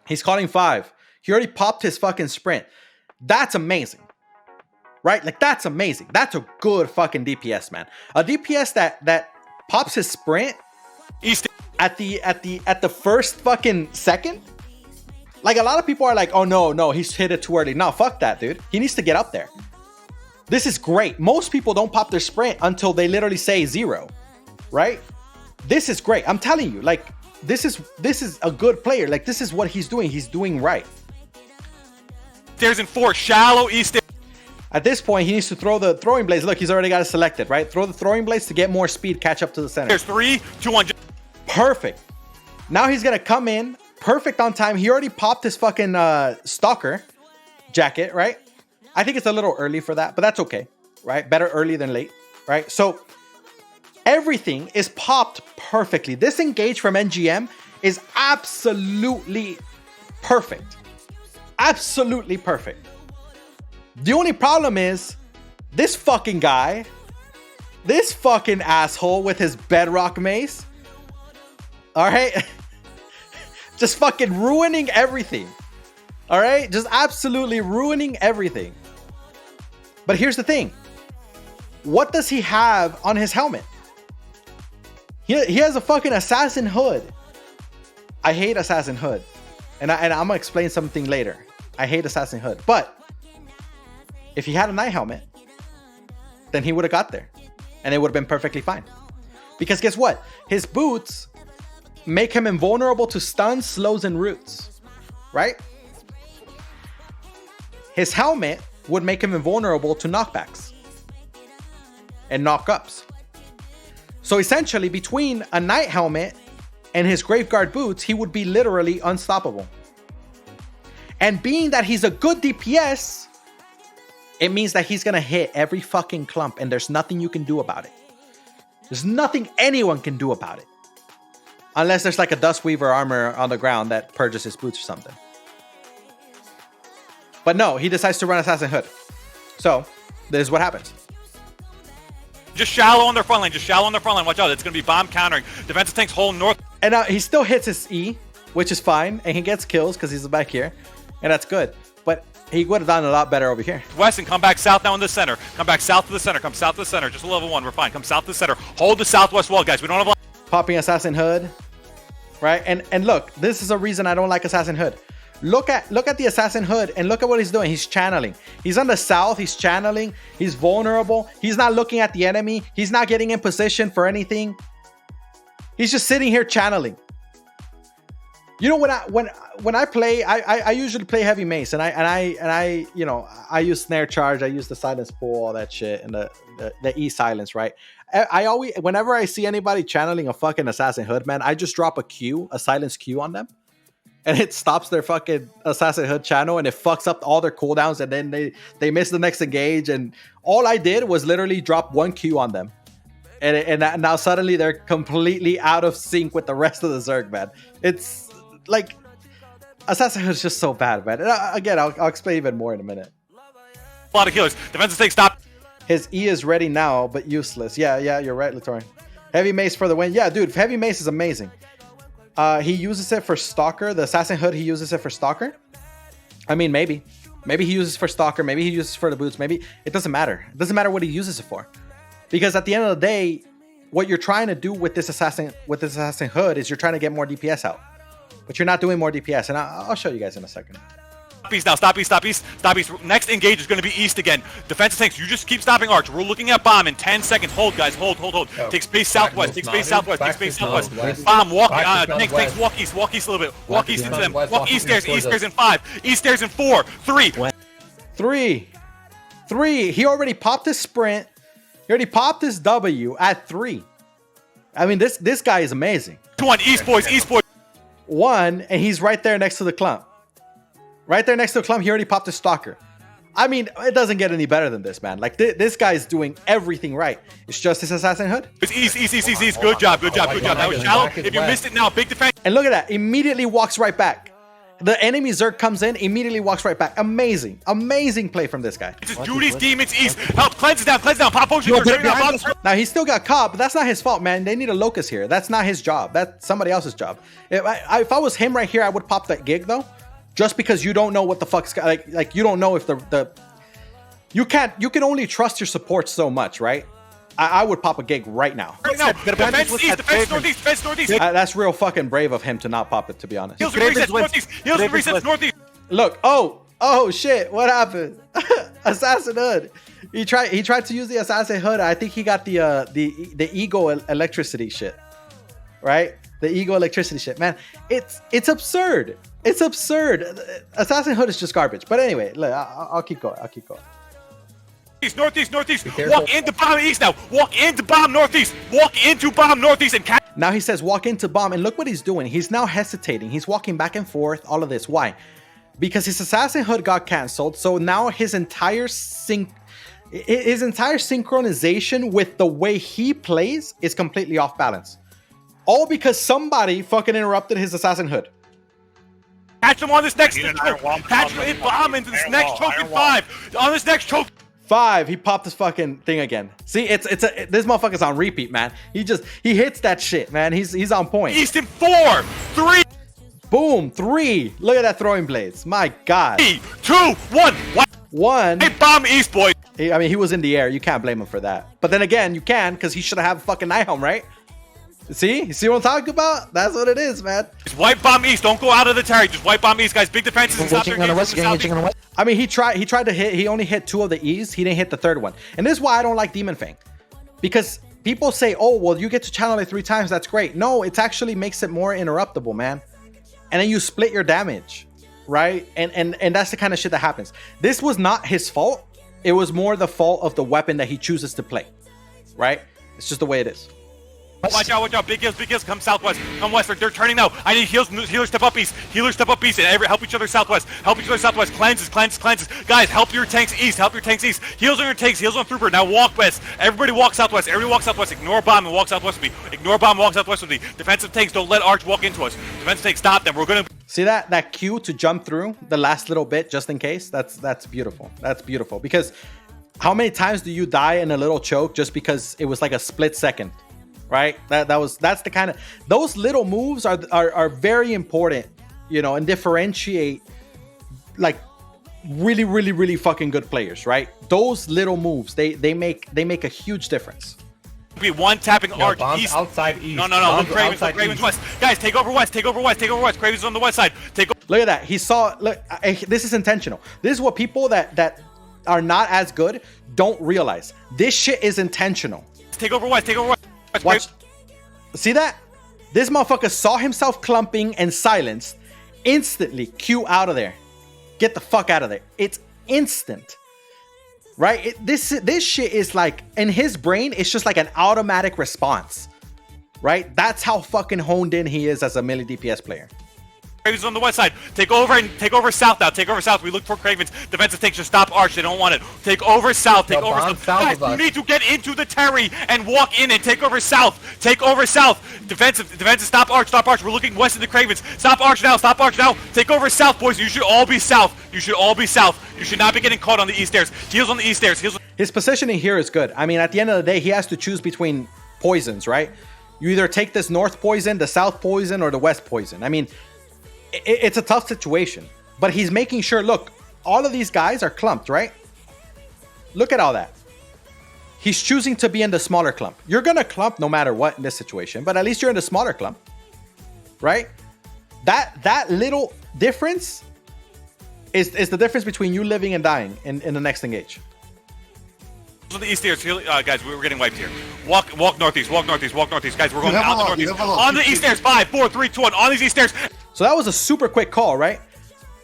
S1: He's calling 5. He already popped his fucking sprint. That's amazing. Right? Like, that's amazing. That's a good fucking DPS, man. A DPS that pops his sprint
S2: East
S1: at the first fucking second. Like, a lot of people are like, oh no, he's hit it too early. No, fuck that, dude. He needs to get up there. This is great. Most people don't pop their sprint until they literally say 0, right? This is great. I'm telling you, like, this is a good player. Like, this is what he's doing. He's doing right.
S2: stairs in 4. Shallow east stairs.
S1: At this point, he needs to throw the throwing blades. Look, he's already got it selected, right? Throw the throwing blades to get more speed, catch up to the center.
S2: There's 3, 2, 1.
S1: Perfect. Now he's gonna come in perfect on time. He already popped his fucking stalker jacket, right? I think it's a little early for that, but that's okay, right? Better early than late, right? So everything is popped perfectly. This engage from NGM is absolutely perfect. Absolutely perfect. The only problem is this fucking guy, this fucking asshole with his bedrock mace, all right? Just fucking ruining everything. All right? Just absolutely ruining everything. But here's the thing. What does he have on his helmet? He has a fucking assassin hood. I hate assassin hood. And I'm going to explain something later. I hate assassin hood. But if he had a knight helmet, then he would have got there. And it would have been perfectly fine. Because guess what? His boots make him invulnerable to stuns, slows, and roots, right? His helmet would make him invulnerable to knockbacks and knockups. So essentially, between a knight helmet and his Graveguard boots, he would be literally unstoppable. And being that he's a good DPS, it means that he's gonna hit every fucking clump, and there's nothing you can do about it. There's nothing anyone can do about it. Unless there's like a Dustweaver armor on the ground that purges his boots or something. But no, he decides to run Assassin Hood. So, this is what happens.
S2: Just shallow on their front line. Just shallow on their front line. Watch out. It's going to be bomb countering. Defensive tanks hold north.
S1: And he still hits his E, which is fine. And he gets kills because he's back here. And that's good. But he would have done a lot better over here.
S2: West and come back south now in the center. Come back south to the center. Come south to the center. Just a level 1. We're fine. Come south to the center. Hold the southwest wall, guys. We don't have...
S1: Popping Assassin Hood. Right? And look, this is a reason I don't like Assassin Hood. Look at the Assassin Hood and look at what he's doing. He's channeling. He's on the south. He's channeling. He's vulnerable. He's not looking at the enemy. He's not getting in position for anything. He's just sitting here channeling. You know, when I play, I usually play heavy mace, and I you know, I use snare charge, I use the silence pool, all that shit, and the E silence, right? I always, whenever I see anybody channeling a fucking assassin hood, man, I just drop a silence Q on them, and it stops their fucking assassin hood channel, and it fucks up all their cooldowns, and then they miss the next engage, and all I did was literally drop 1 Q on them. And now suddenly they're completely out of sync with the rest of the Zerg, man. It's like Assassin Hood is just so bad, man. And again, I'll explain even more in a minute.
S2: A lot of healers. Defensive take, stop.
S1: His E is ready now, but useless. Yeah, you're right, Latorin. Heavy Mace for the win. Yeah, dude, Heavy Mace is amazing. He uses it for Stalker. The Assassin Hood, he uses it for Stalker. I mean, maybe he uses it for Stalker. Maybe he uses it for the boots. Maybe it doesn't matter. It doesn't matter what he uses it for. Because at the end of the day, what you're trying to do with this assassin hood is you're trying to get more DPS out, but you're not doing more DPS, and I'll show you guys in a second.
S2: Stop east now. Stop east. Stop east. Stop east. Next engage is going to be east again. Defensive tanks. You just keep stopping arch. We're looking at bomb in 10 seconds. Hold, guys. Hold. Take space southwest. Take space southwest. Take space southwest. Bomb. Walk. Tanks. Walk east. Walk east a little bit. Walk east into them. Walk east stairs. East stairs in 5. East stairs in 4. 3.
S1: 3. He already popped his sprint. He already popped his W at 3. I mean, this guy is amazing.
S2: 1 east boys. East boys.
S1: 1, and he's right there next to the clump. Right there next to the clump, he already popped his Stalker. I mean, it doesn't get any better than this, man. Like, this guy's doing everything right. It's just his Assassin Hood.
S2: It's east. Good job. That was shallow. If you missed it now, big defense.
S1: And look at that. Immediately walks right back. The enemy Zerg comes in, immediately walks right back. Amazing
S2: Amazing play from this guy. Just do these demons east. Help, cleanse down. Pop potion.
S1: Now, he still got caught, but that's not his fault, man. They need a Locust here. That's not his job. That's somebody else's job. If I was him right here, I would pop that gig, though. Just because you don't know what the fuck's... Like you don't know if you can only trust your support so much, right? I would pop a gig right now.
S2: Defense northeast.
S1: That's real fucking brave of him to not pop it, to be honest.
S2: Heals and resets northeast.
S1: Look, oh shit, what happened? Assassin Hood. He tried to use the Assassin Hood. I think he got the ego electricity shit. Right? The ego electricity shit. Man, it's absurd. It's absurd. Assassin Hood is just garbage. But anyway, look, I'll keep going.
S2: Northeast. Walk into bomb east now. Walk into bomb northeast. And
S1: now he says walk into bomb, and look what he's doing. He's now hesitating. He's walking back and forth. All of this. Why? Because his Assassin Hood got canceled. So now his entire synchronization with the way he plays is completely off balance. All because somebody fucking interrupted his Assassin Hood.
S2: Catch him on this next choke. Catch him in bomb into this next choke in 5. On this next choke.
S1: 5, he popped his fucking thing again. See, this motherfucker's on repeat, man. He hits that shit, man. He's on point.
S2: East in 4, 3.
S1: Boom, 3. Look at that throwing blades. My God.
S2: 3, 2, 1.
S1: 1.
S2: Hey, bomb east, boy.
S1: I mean, he was in the air. You can't blame him for that. But then again, you can, because he should have a fucking Nihilm, right? See? You see what I'm talking about? That's what it is, man.
S2: Just wipe bomb east. Don't go out of the terry. Just wipe bomb east, guys. Big defenses.
S1: I mean, he tried to hit. He only hit 2 of the E's. He didn't hit the 3rd one. And this is why I don't like Demon Fang. Because people say, oh, well, you get to channel it 3 times. That's great. No, it actually makes it more interruptible, man. And then you split your damage, right? And that's the kind of shit that happens. This was not his fault. It was more the fault of the weapon that he chooses to play, right? It's just the way it is.
S2: Watch out. Big heals, come southwest. Come west. They're turning now. I need healers step up east. And help each other southwest. Cleanses. Guys, help your tanks east. Heals on your tanks. Heals on Trooper. Now walk west. Everybody walk southwest. Ignore bomb and walk southwest with me. Defensive tanks, don't let Arch walk into us. Defensive tanks, stop them. We're gonna...
S1: See that Q to jump through the last little bit just in case? That's beautiful. That's beautiful. Because how many times do you die in a little choke just because it was like a split second? Right? That's the kind of... Those little moves are very important, you know, and differentiate like really fucking good players, right? Those little moves, they make a huge difference.
S2: Be one tapping arch east.
S5: Outside east.
S2: No. Look Cravens west. Guys, take over west. Cravens on the west side.
S1: Look at that. He saw... Look, this is intentional. This is what people that are not as good don't realize. This shit is intentional.
S2: Take over west.
S1: Watch. See that? This motherfucker saw himself clumping and silenced. Instantly, Q out of there. Get the fuck out of there. It's instant. Right? This shit is like, in his brain, it's just like an automatic response. Right? That's how fucking honed in he is as a melee DPS player.
S2: Cravens on the west side. Take over south now. Take over south. We look for Cravens. Defensive tanks just stop Arch. They don't want it. Take over south. Take over south. Guys, you need to get into the Terry and walk in and take over south. Take over south. Defensive. Stop Arch. Stop Arch. We're looking west of the Cravens. Stop Arch now. Stop Arch now. Take over south, boys. You should all be south. You should all be south. You should not be getting caught on the east stairs. Heals on the east stairs. Heals.
S1: His positioning here is good. I mean, at the end of the day, he has to choose between poisons, right? You either take this north poison, the south poison, or the west poison. I mean, it's a tough situation, but he's making sure, look, all of these guys are clumped, right? Look at all that. He's choosing to be in the smaller clump. You're going to clump no matter what in this situation, but at least you're in the smaller clump, right? That little difference is the difference between you living and dying in the next engage.
S2: On the east stairs, guys, we're getting wiped here. Walk northeast, guys. We're going out the northeast. On the east stairs, 5, 4, 3, 2, 1. On these east stairs.
S1: So that was a super quick call, right?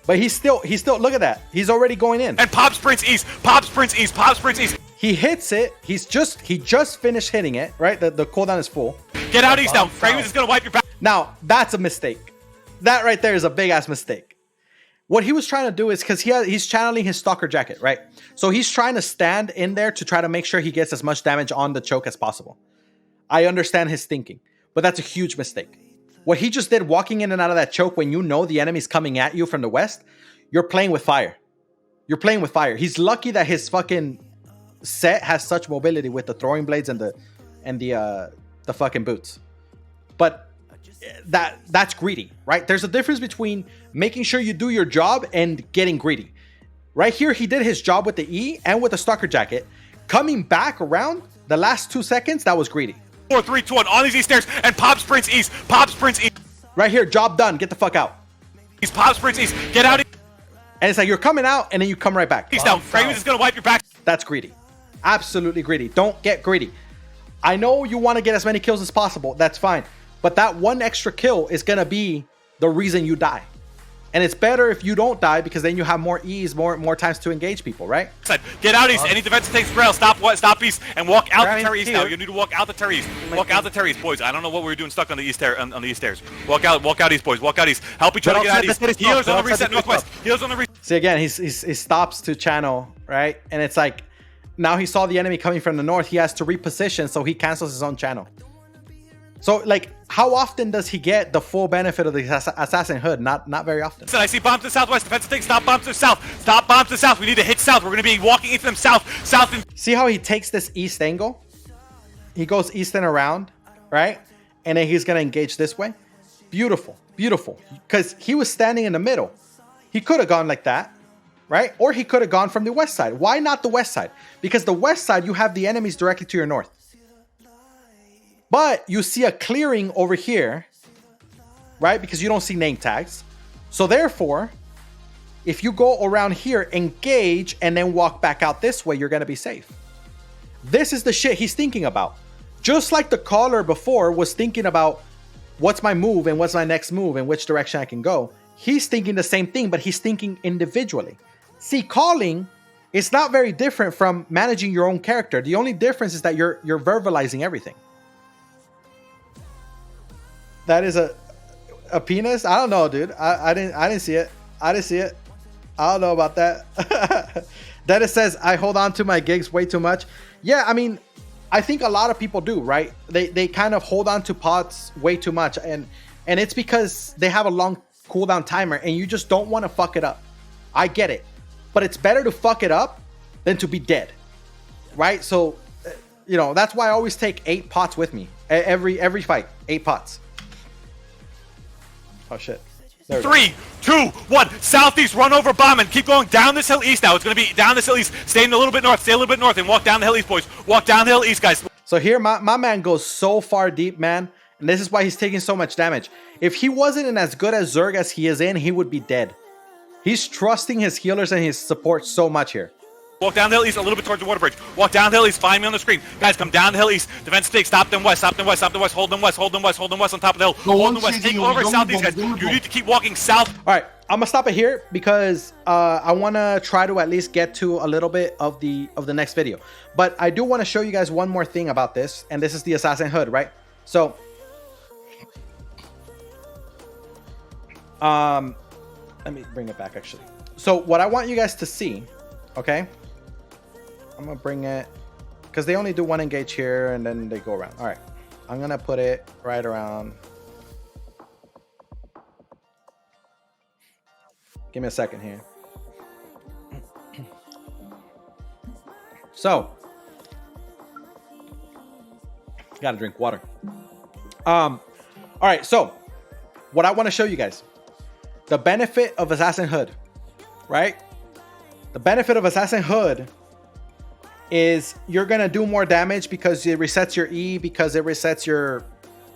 S1: But he's still look at that. He's already going in.
S2: And Pop sprints east.
S1: He hits it. He just finished hitting it, right? The cooldown is full.
S2: Get out east now. Cravens is gonna wipe your back.
S1: Now that's a mistake. That right there is a big ass mistake. What he was trying to do is, because he's channeling his Stalker Jacket, right? So he's trying to stand in there to try to make sure he gets as much damage on the choke as possible. I understand his thinking, but that's a huge mistake. What he just did, walking in and out of that choke when you know the enemy's coming at you from the west, you're playing with fire. You're playing with fire. He's lucky that his fucking set has such mobility with the throwing blades and the fucking boots. But that's greedy, right? There's a difference between making sure you do your job and getting greedy. Right here, he did his job with the E and with the Stalker Jacket. Coming back around the last 2 seconds, that was greedy.
S2: 4, 3, 2, 1. On these east stairs, and Pop sprints east.
S1: Right here, job done. Get the fuck out.
S2: He's Pop sprints east. Get out.
S1: And it's like you're coming out, and then you come right back.
S2: East now. Cravens is gonna wipe your back.
S1: That's greedy. Absolutely greedy. Don't get greedy. I know you want to get as many kills as possible. That's fine. But that one extra kill is gonna be the reason you die. And it's better if you don't die, because then you have more ease, more times to engage people, right?
S2: Get out east. Any defensive takes rail. Stop east and walk out the Terry east now. You need to walk out the Terry east. Walk out the Terry east, boys. I don't know what we were doing stuck on the east on the east stairs. Walk out east, boys. Walk out east. Help each other get out east. Healers on the reset northwest. Healers on the reset.
S1: See, again, he stops to channel, right? And it's like, now he saw the enemy coming from the north. He has to reposition, so he cancels his own channel. So, like, how often does he get the full benefit of the Assassin Hood? Not very often.
S2: I see bombs to the southwest. Defensive thing. Stop bombs to the south. Stop bombs to the south. We need to hit south. We're going to be walking into them south. And
S1: see how he takes this east angle? He goes east and around, right? And then he's going to engage this way. Beautiful. Beautiful. Because he was standing in the middle. He could have gone like that, right? Or he could have gone from the west side. Why not the west side? Because the west side, you have the enemies directly to your north. But you see a clearing over here, right? Because you don't see name tags. So therefore, if you go around here, engage, and then walk back out this way, you're going to be safe. This is the shit he's thinking about. Just like the caller before was thinking about what's my move and what's my next move and which direction I can go. He's thinking the same thing, but he's thinking individually. See, calling is not very different from managing your own character. The only difference is that you're verbalizing everything. That is a penis? I don't know, dude. I didn't see it. I don't know about that. Dennis says, I hold on to my gigs way too much. Yeah, I mean, I think a lot of people do, right? They kind of hold on to pots way too much. And it's because they have a long cooldown timer and you just don't want to fuck it up. I get it. But it's better to fuck it up than to be dead, right? So, you know, that's why I always take 8 pots with me. Every fight, 8 pots. Oh shit.
S2: 3, 2, 1. Southeast, run over bomb and keep going down this hill east now. It's going to be down this hill east. Stay a little bit north, and walk down the hill east, boys. Walk down the hill east, guys.
S1: So here, my man goes so far deep, man. And this is why he's taking so much damage. If he wasn't in as good as Zerg as he is in, he would be dead. He's trusting his healers and his support so much here.
S2: Walk down the hill east a little bit towards the water bridge. Walk down the hill east. Find me on the screen. Guys, come down the hill east. Defense take. Stop them west. Stop them west. Stop them west. Hold them west. Hold them west. Hold them west on top of the hill. Hold them west. Take over southeast, guys. You need to keep walking south.
S1: All right, I'm gonna stop it here because I want to try to at least get to a little bit of the next video. But I do want to show you guys one more thing about this, and this is the assassin hood, right? So, let me bring it back actually. So what I want you guys to see, okay? I'm gonna bring it because they only do one engage here and then they go around. All right, I'm gonna put it right around. Give me a second here. So, gotta drink water. All right, so what I want to show you guys, the benefit of Assassin Hood, right? The benefit of Assassin Hood is you're gonna do more damage because it resets your E, because it resets your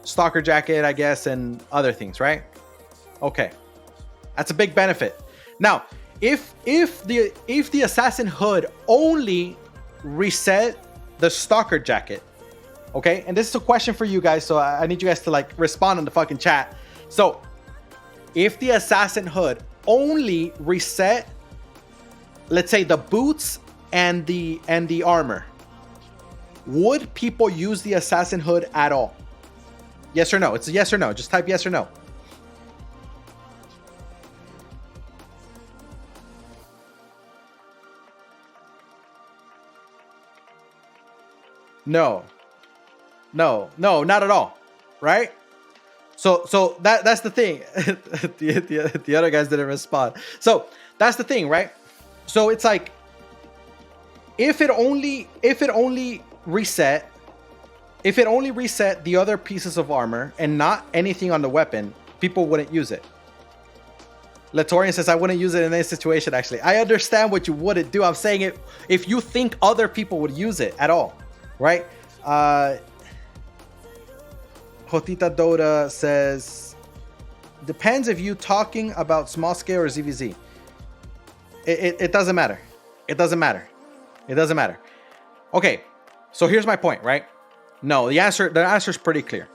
S1: Stalker Jacket, I guess, and other things, right? Okay, that's a big benefit. Now, if the Assassin Hood only reset the Stalker Jacket, okay, and this is a question for you guys, so I need you guys to like respond in the fucking chat. So, if the Assassin Hood only reset, let's say, the boots and the armor, would people use the Assassin Hood at all? Yes or no? It's a yes or no. Just type yes or no. No, not at all, right? So that's the thing. the other guys didn't respond. So that's the thing, right? So it's like, if it only reset the other pieces of armor and not anything on the weapon, people wouldn't use it. Latorian says, I wouldn't use it in any situation. Actually, I understand what you wouldn't do. I'm saying it if you think other people would use it at all, right? Hotita Dota says, depends if you talking about small scale or ZvZ. It doesn't matter. It doesn't matter. It doesn't matter. Okay, so here's my point, right? No, the answer is pretty clear.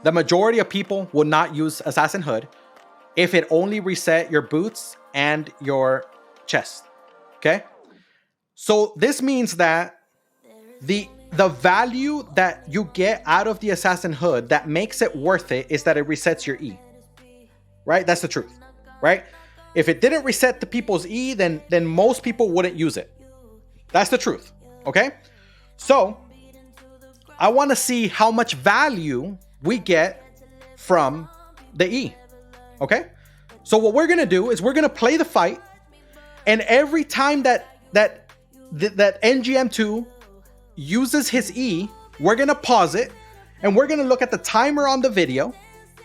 S1: The majority of people will not use Assassin Hood if it only reset your boots and your chest. Okay? So this means that the value that you get out of the Assassin Hood that makes it worth it is that it resets your E. Right? That's the truth. Right? If it didn't reset the people's E, then most people wouldn't use it. That's the truth. Okay? So, I want to see how much value we get from the E. Okay? So what we're going to do is we're going to play the fight, and every time that NGM2 uses his E, we're going to pause it, and we're going to look at the timer on the video,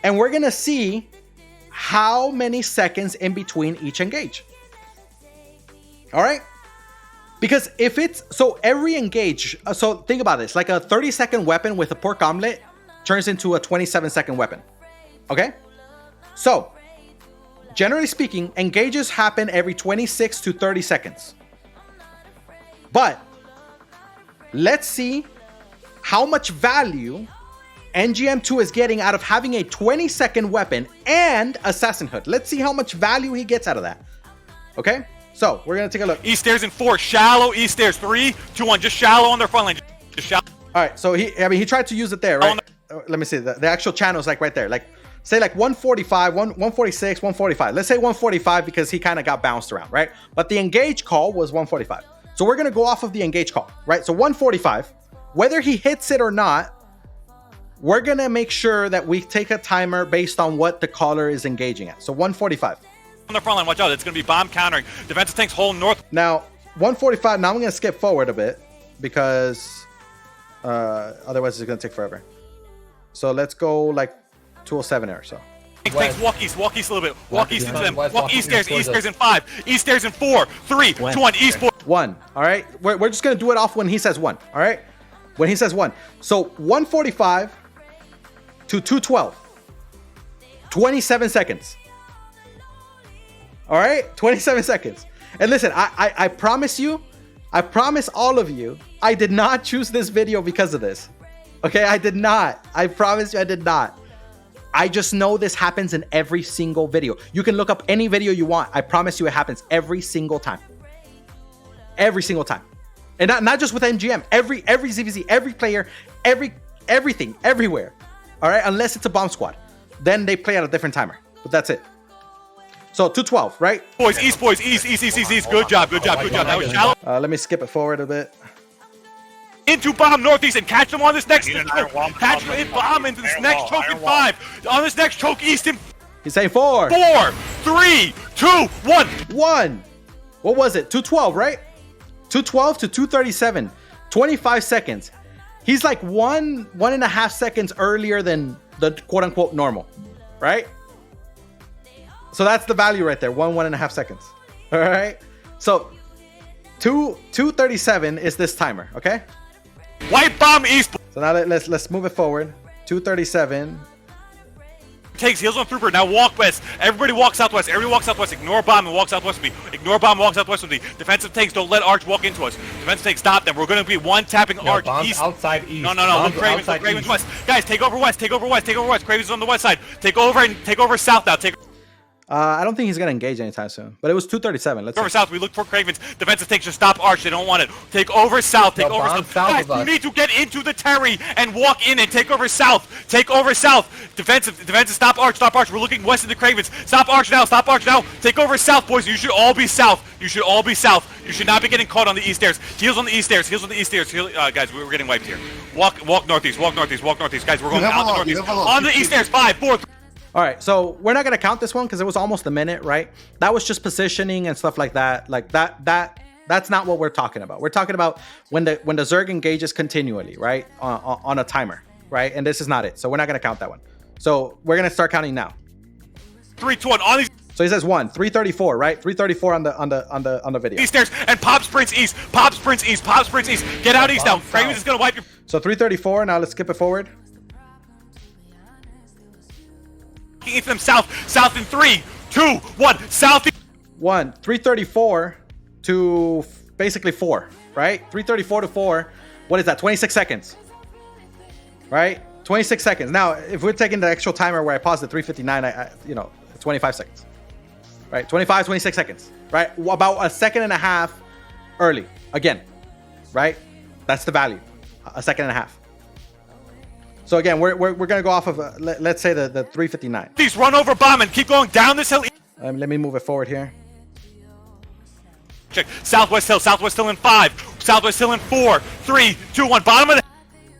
S1: and we're going to see how many seconds in between each engage. All right? Because if it's, so every engage, so think about this, like a 30-second weapon with a pork omelet turns into a 27-second weapon. Okay? So, generally speaking, engages happen every 26 to 30 seconds. But, let's see how much value NGM2 is getting out of having a 20-second weapon and Assassin Hood. Let's see how much value he gets out of that. Okay? So, we're going to take a look.
S2: East stairs in 4. Shallow east stairs. 3, 2, 1. Just shallow on their front line. Just shallow.
S1: All right. So, he tried to use it there, right? Let me see. The actual channel is like right there. Like, say like 145, 146, 145. Let's say 145 because he kind of got bounced around, right? But the engage call was 145. So, we're going to go off of the engage call, right? So, 145. Whether he hits it or not, we're going to make sure that we take a timer based on what the caller is engaging at. So, 145.
S2: On the front line, watch out. It's going to be bomb countering. Defensive tanks hold north.
S1: Now, 145. Now I'm going to skip forward a bit because otherwise it's going to take forever. So let's go like 207 or so.
S2: Tanks walk east a little bit. Walk east into them. Walk east stairs. East stairs in 5. East stairs in 4, 3, 2, 1. East 4.
S1: 1. All right. We're just going to do it off when he says 1. All right. When he says 1. So 145 to 212. 27 seconds. All right, 27 seconds. And listen, I promise you, I promise all of you, I did not choose this video because of this. Okay, I did not. I promise you I did not. I just know this happens in every single video. You can look up any video you want. I promise you it happens every single time. Every single time. And not just with MGM. Every ZvZ, every player, everything, everywhere. All right, unless it's a bomb squad. Then they play at a different timer. But that's it. So 212, right?
S2: Boys, east, east. Good job. That was shallow.
S1: Let me skip it forward a bit.
S2: Into bomb northeast and catch them on this next choke. Catch them in bomb into this next choke in 5. On this next choke east in...
S1: He's saying 4.
S2: 4, 3, 2, 1.
S1: 1. What was it? 212, right? 212 to 237. 25 seconds. He's like 1.5 seconds earlier than the quote-unquote normal, right? So that's the value right there, 1.5 seconds. All right. So 237 is this timer, okay?
S2: White bomb east.
S1: So now let's move it forward. 237.
S2: Takes heals on Trooper. Now walk west. Everybody walk southwest. Everybody walk southwest. Ignore bomb and walk southwest with me. Ignore bomb, walk southwest with me. Defensive tanks, don't let Arch walk into us. Defensive tanks, stop them. We're going to be one tapping Arch east.
S5: Outside east.
S2: No. Look Cravens west. Guys, take over west. Cravens on the west side. Take over south now.
S1: I don't think he's gonna engage anytime soon. But it was 237. Let's
S2: over south. We look for Cravens. Defensive tanks just stop Arch. They don't want it. Take over south. Take over south. Guys, you need to get into the Terry and walk in and take over south. Take over south. Defensive. Stop Arch. We're looking west into Cravens. Stop Arch now. Take over south, boys. You should all be south. You should not be getting caught on the east stairs. Heals on the east stairs. Guys, we're getting wiped here. Walk northeast. Guys, we're going out the northeast. On the east stairs. 5, 4, 3.
S1: All right, so we're not gonna count this one because it was almost a minute, right? That was just positioning and stuff like that. Like that's not what we're talking about. We're talking about when the Zerg engages continually, right, on a timer, right? And this is not it, so we're not gonna count that one. So we're gonna start counting now.
S2: 3, 2, 1 on these.
S1: So he says 1, 334, right? 334 on the video.
S2: East stairs and pop sprints east. Get out east now. Cravens is gonna wipe your.
S1: So 334. Now let's skip it forward.
S2: Into them south in 3, 2, 1, south.
S1: 334 to basically 4, right? 334 to 4. What is that? 26 seconds, right? 26 seconds. Now, if we're taking the actual timer where I paused at 359, 25 seconds, right? 26 seconds, right? About a second and a half early again, right? That's the value, a second and a half. So again, we're gonna go off of let's say the 359.
S2: Please run over bomb and keep going down this hill.
S1: Let me move it forward here.
S2: Check southwest hill in 5, southwest hill in 4, 3, 2, 1. Bottom of the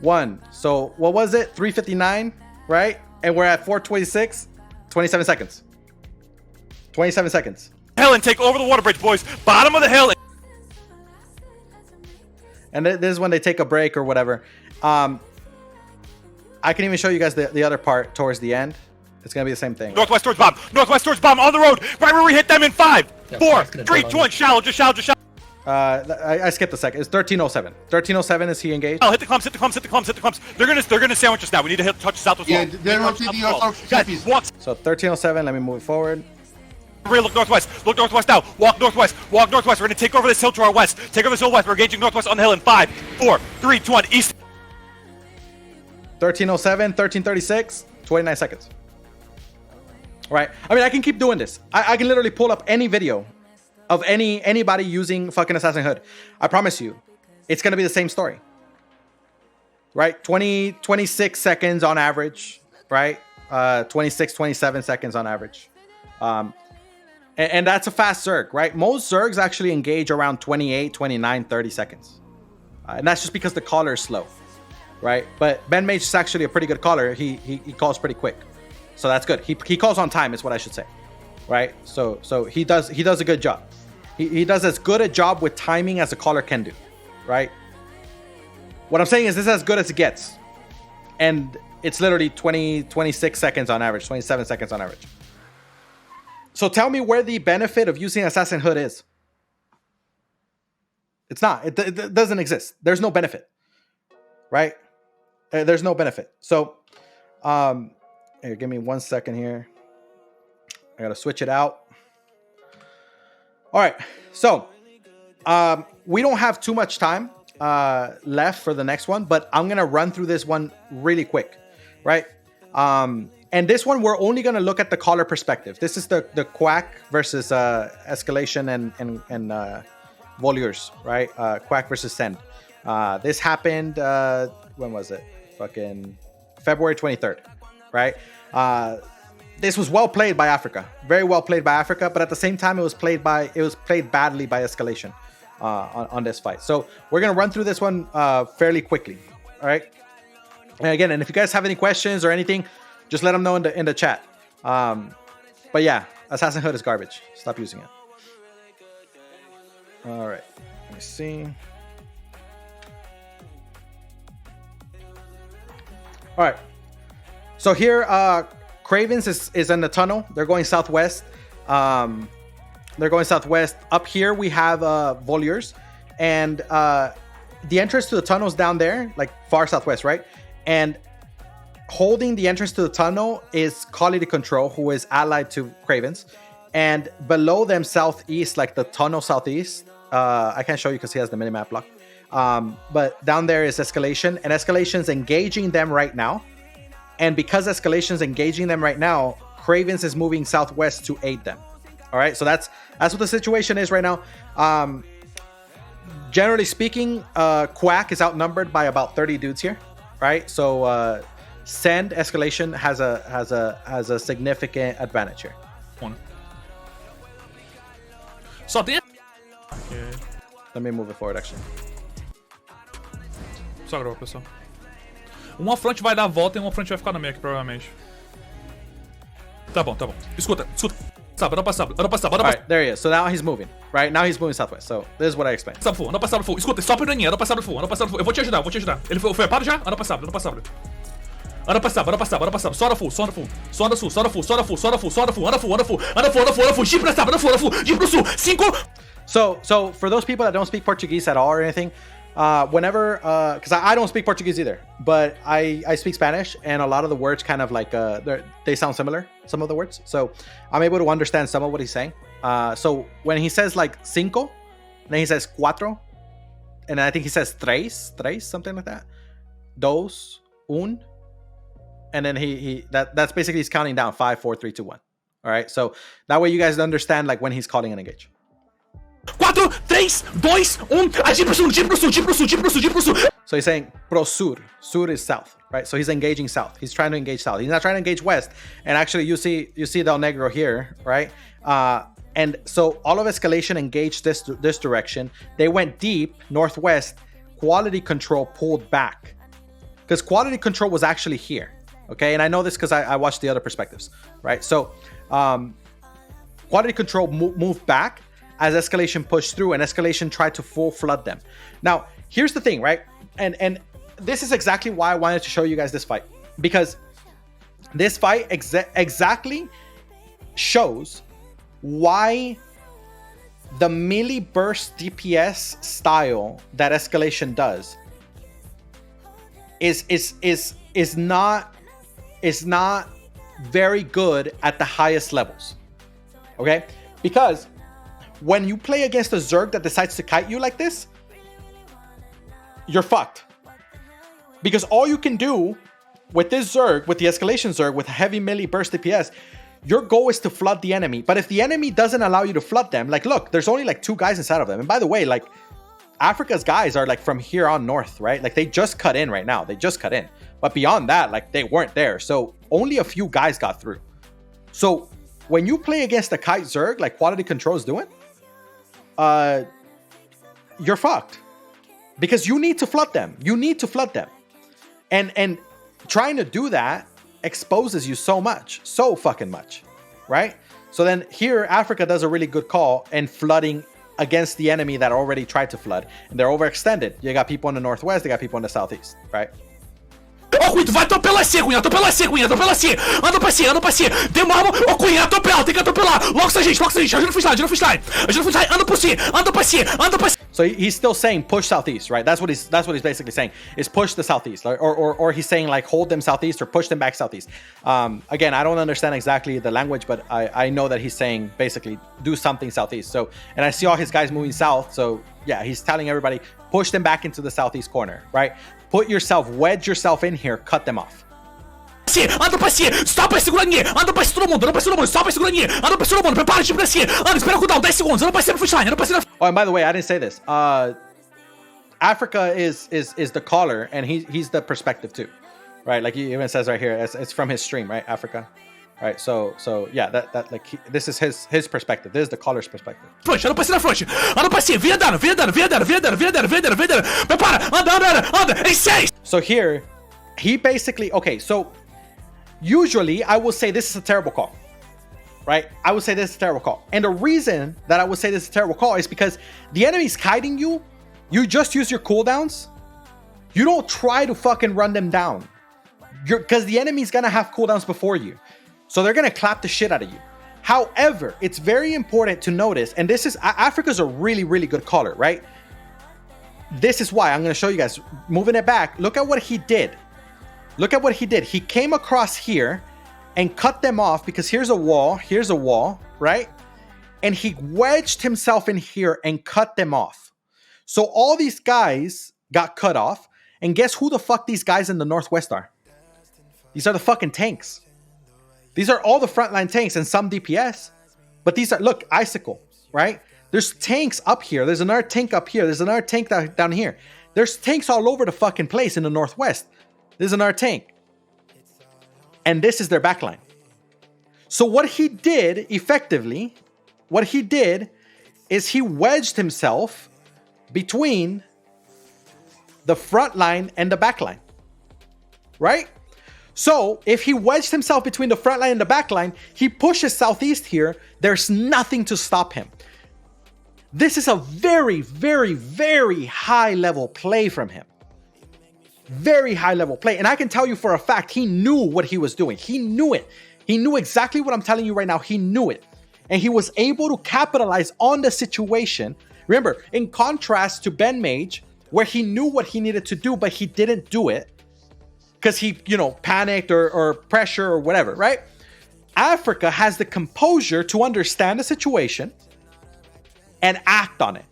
S1: 1. So what was it? 359, right? And we're at 426. 27 seconds. 27 seconds.
S2: Hill and take over the water bridge, boys. Bottom of the hill.
S1: And this is when they take a break or whatever. I can even show you guys the other part towards the end. It's gonna be the same thing.
S2: Northwest towards bomb on the road. Right where we hit them in 5, 4, 3, 2, 1. Shallow.
S1: I skipped a second. It's 1307. 1307 is he engaged?
S2: Oh, hit the clumps. They're gonna sandwich us now. We need to touch the southwest wall.
S4: Yeah, they're rotating your south.
S2: Guys, walk.
S1: So 1307. Let me move it forward.
S2: Look northwest now. Walk northwest. We're gonna take over this hill to our west. We're engaging northwest on the hill in 5, 4, 3, 2, 1. East.
S1: 1307, 1336, 29 seconds. All right. I mean, I can keep doing this. I can literally pull up any video of anybody using fucking Assassin Hood. I promise you, it's gonna be the same story. Right? 26 seconds on average, right? 26, 27 seconds on average. And that's a fast Zerg, right? Most Zergs actually engage around 28, 29, 30 seconds. And that's just because the caller is slow. Right, but Ben Mage is actually a pretty good caller. He calls pretty quick, so that's good. He calls on time, is what I should say, right? So he does a good job. He does as good a job with timing as a caller can do, right? What I'm saying is this is as good as it gets, and it's literally 26 seconds on average, 27 seconds on average. So tell me where the benefit of using Assassin Hood is. It's not. It doesn't exist. There's no benefit, right? There's no benefit. So, here, give me 1 second here. I gotta switch it out. All right. So, we don't have too much time left for the next one, but I'm gonna run through this one really quick, right? And this one we're only gonna look at the caller perspective. This is the Quack versus Escalation and Volures, right? Quack versus Send. This happened when was it? Fucking February 23rd, right? This was well played by Africa, very well played by Africa, but at the same time it was played badly by Escalation on this fight. So we're gonna run through this one fairly quickly, all right? And again, and if you guys have any questions or anything, just let them know in the chat. But yeah, Assassin Hood is garbage. Stop using it. All right, let me see. All right, so here Cravens is in the tunnel. They're going southwest. They're going southwest. Up here we have Volures, and the entrance to the tunnel is down there, like far southwest, right? And holding the entrance to the tunnel is Quality Control, who is allied to Cravens, and below them southeast, like the tunnel southeast. I can't show you because he has the minimap block. But down there is Escalation, and Escalation's engaging them right now. And because Escalation's engaging them right now, Cravens is moving southwest to aid them. All right, so that's what the situation is right now. Generally speaking, Quack is outnumbered by about 30 dudes here, right? So Send Escalation has a significant advantage here.
S6: Só tem.
S1: Let me move it forward, actually.
S6: Só gravar, pessoal. Uma front vai dar a volta e uma front vai ficar na meia aqui, provavelmente. Tá bom, tá bom. Escuta. Anda pra sábado.
S1: Alright, there he is. So now he's moving, right? Now he's moving southwest. So this is what I explained.
S6: Anda pra sábado, full. Escuta, só piranha, anda pra sábado, full. Eu vou te ajudar. Ele foi apado já? Anda pra sábado. Anda pra sábado. Só anda full. Só anda full. Anda full. Jeep pra sábado, anda full. Jeep pro sul. 5.
S1: So for those people that don't speak Portuguese at all or anything, whenever, because I don't speak Portuguese either, but I speak Spanish, and a lot of the words kind of like they sound similar, some of the words, so I'm able to understand some of what he's saying. So when he says like cinco, then he says cuatro, and I think he says tres, something like that, dos, un, and then that's basically he's counting down 5, 4, 3, 2, 1. All right, so that way you guys understand like when he's calling an engage.
S6: 4, 3, 2, 1. Jeep pro sul.
S1: So he's saying pro sur. Sur is south, right? So he's engaging south. He's trying to engage south. He's not trying to engage west. And actually, you see Del Negro here, right? And so all of Escalation engaged this direction. They went deep northwest. Quality Control pulled back because Quality Control was actually here. Okay, and I know this because I watched the other perspectives, right? So Quality Control moved back as Escalation pushed through, and Escalation tried to full flood them. Now, here's the thing, right? And this is exactly why I wanted to show you guys this fight, because this fight exactly shows why the melee burst DPS style that Escalation does is not very good at the highest levels. Okay, because when you play against a Zerg that decides to kite you like this, you're fucked. Because all you can do with this Zerg, with the Escalation Zerg, with heavy melee burst DPS, your goal is to flood the enemy. But if the enemy doesn't allow you to flood them, like, look, there's only like 2 guys inside of them. And by the way, like, Africa's guys are like from here on north, right? Like, they just cut in right now. They just cut in. But beyond that, like, they weren't there. So only a few guys got through. So when you play against a kite Zerg, like Quality Control is doing, you're fucked, because you need to flood them. And trying to do that exposes you so fucking much, right? So then here Africa does a really good call and flooding against the enemy that already tried to flood, and they're overextended. You got people in the northwest, they got people in the southeast, right?
S6: Ô, Cunha, tu vai atropelar C, Cunha. Atropela C, Cunha. Atropela C. Anda pra C, anda pra C. Demora. Ô, Cunha, atropela. Tem que atropelar. Logo essa gente. Ajuda no freestyle, ajuda no freestyle. Ajuda no freestyle. Anda pro C. Anda pra C. Anda pra C.
S1: So he's still saying push southeast, right? That's what he's basically saying, is push the southeast, or he's saying like hold them southeast or push them back southeast. Again, I don't understand exactly the language, but I know that he's saying basically do something southeast. So, and I see all his guys moving south. So yeah, he's telling everybody push them back into the southeast corner, right? Put yourself, wedge yourself in here, cut them off.
S6: Anda pra C, stop esse segura linha. Anda pra C todo mundo, anda pra C todo mundo, stop esse segura linha. Anda pra C todo mundo, prepara de pra C. Anda, espera cooldown, 10 segundos, anda pra C no freestyle, anda pra C no...
S1: Oh, and by the way, I didn't say this. Africa is the caller, and he's the perspective too, right? Like he even says right here, it's from his stream, right? Africa, right? So yeah, that like this is his perspective. This is the caller's perspective.
S6: Front, anda pra C na front, anda pra C, vem andando, prepara, anda, em 6.
S1: So here, he basically, okay, so usually I will say this is a terrible call, right? I would say this is a terrible call. And the reason that I would say this is a terrible call is because the enemy's kiting you. You just use your cooldowns. You don't try to fucking run them down. Because the enemy's gonna have cooldowns before you. So they're gonna clap the shit out of you. However, it's very important to notice, and this is, Africa's a really, really good caller, right? This is why I'm gonna show you guys. Moving it back, look at what he did. Look at what he did. He came across here and cut them off because here's a wall, right? And he wedged himself in here and cut them off. So all these guys got cut off, and guess who the fuck these guys in the northwest are? These are the fucking tanks. These are all the frontline tanks and some DPS. But these are, look, Icicle, right? There's tanks up here. There's another tank up here. There's another tank down here. There's tanks all over the fucking place in the northwest. There's another tank. And this is their backline. So what he did, effectively, is he wedged himself between the front line and the back line, right? So if he wedged himself between the front line and the back line, he pushes southeast here. There's nothing to stop him. This is a very, very, very high level play from him. Very high level play. And I can tell you for a fact, he knew what he was doing. He knew it. He knew exactly what I'm telling you right now. He knew it. And he was able to capitalize on the situation. Remember, in contrast to Ben Mage, where he knew what he needed to do, but he didn't do it because he, panicked or pressure or whatever, right? Africa has the composure to understand the situation and act on it.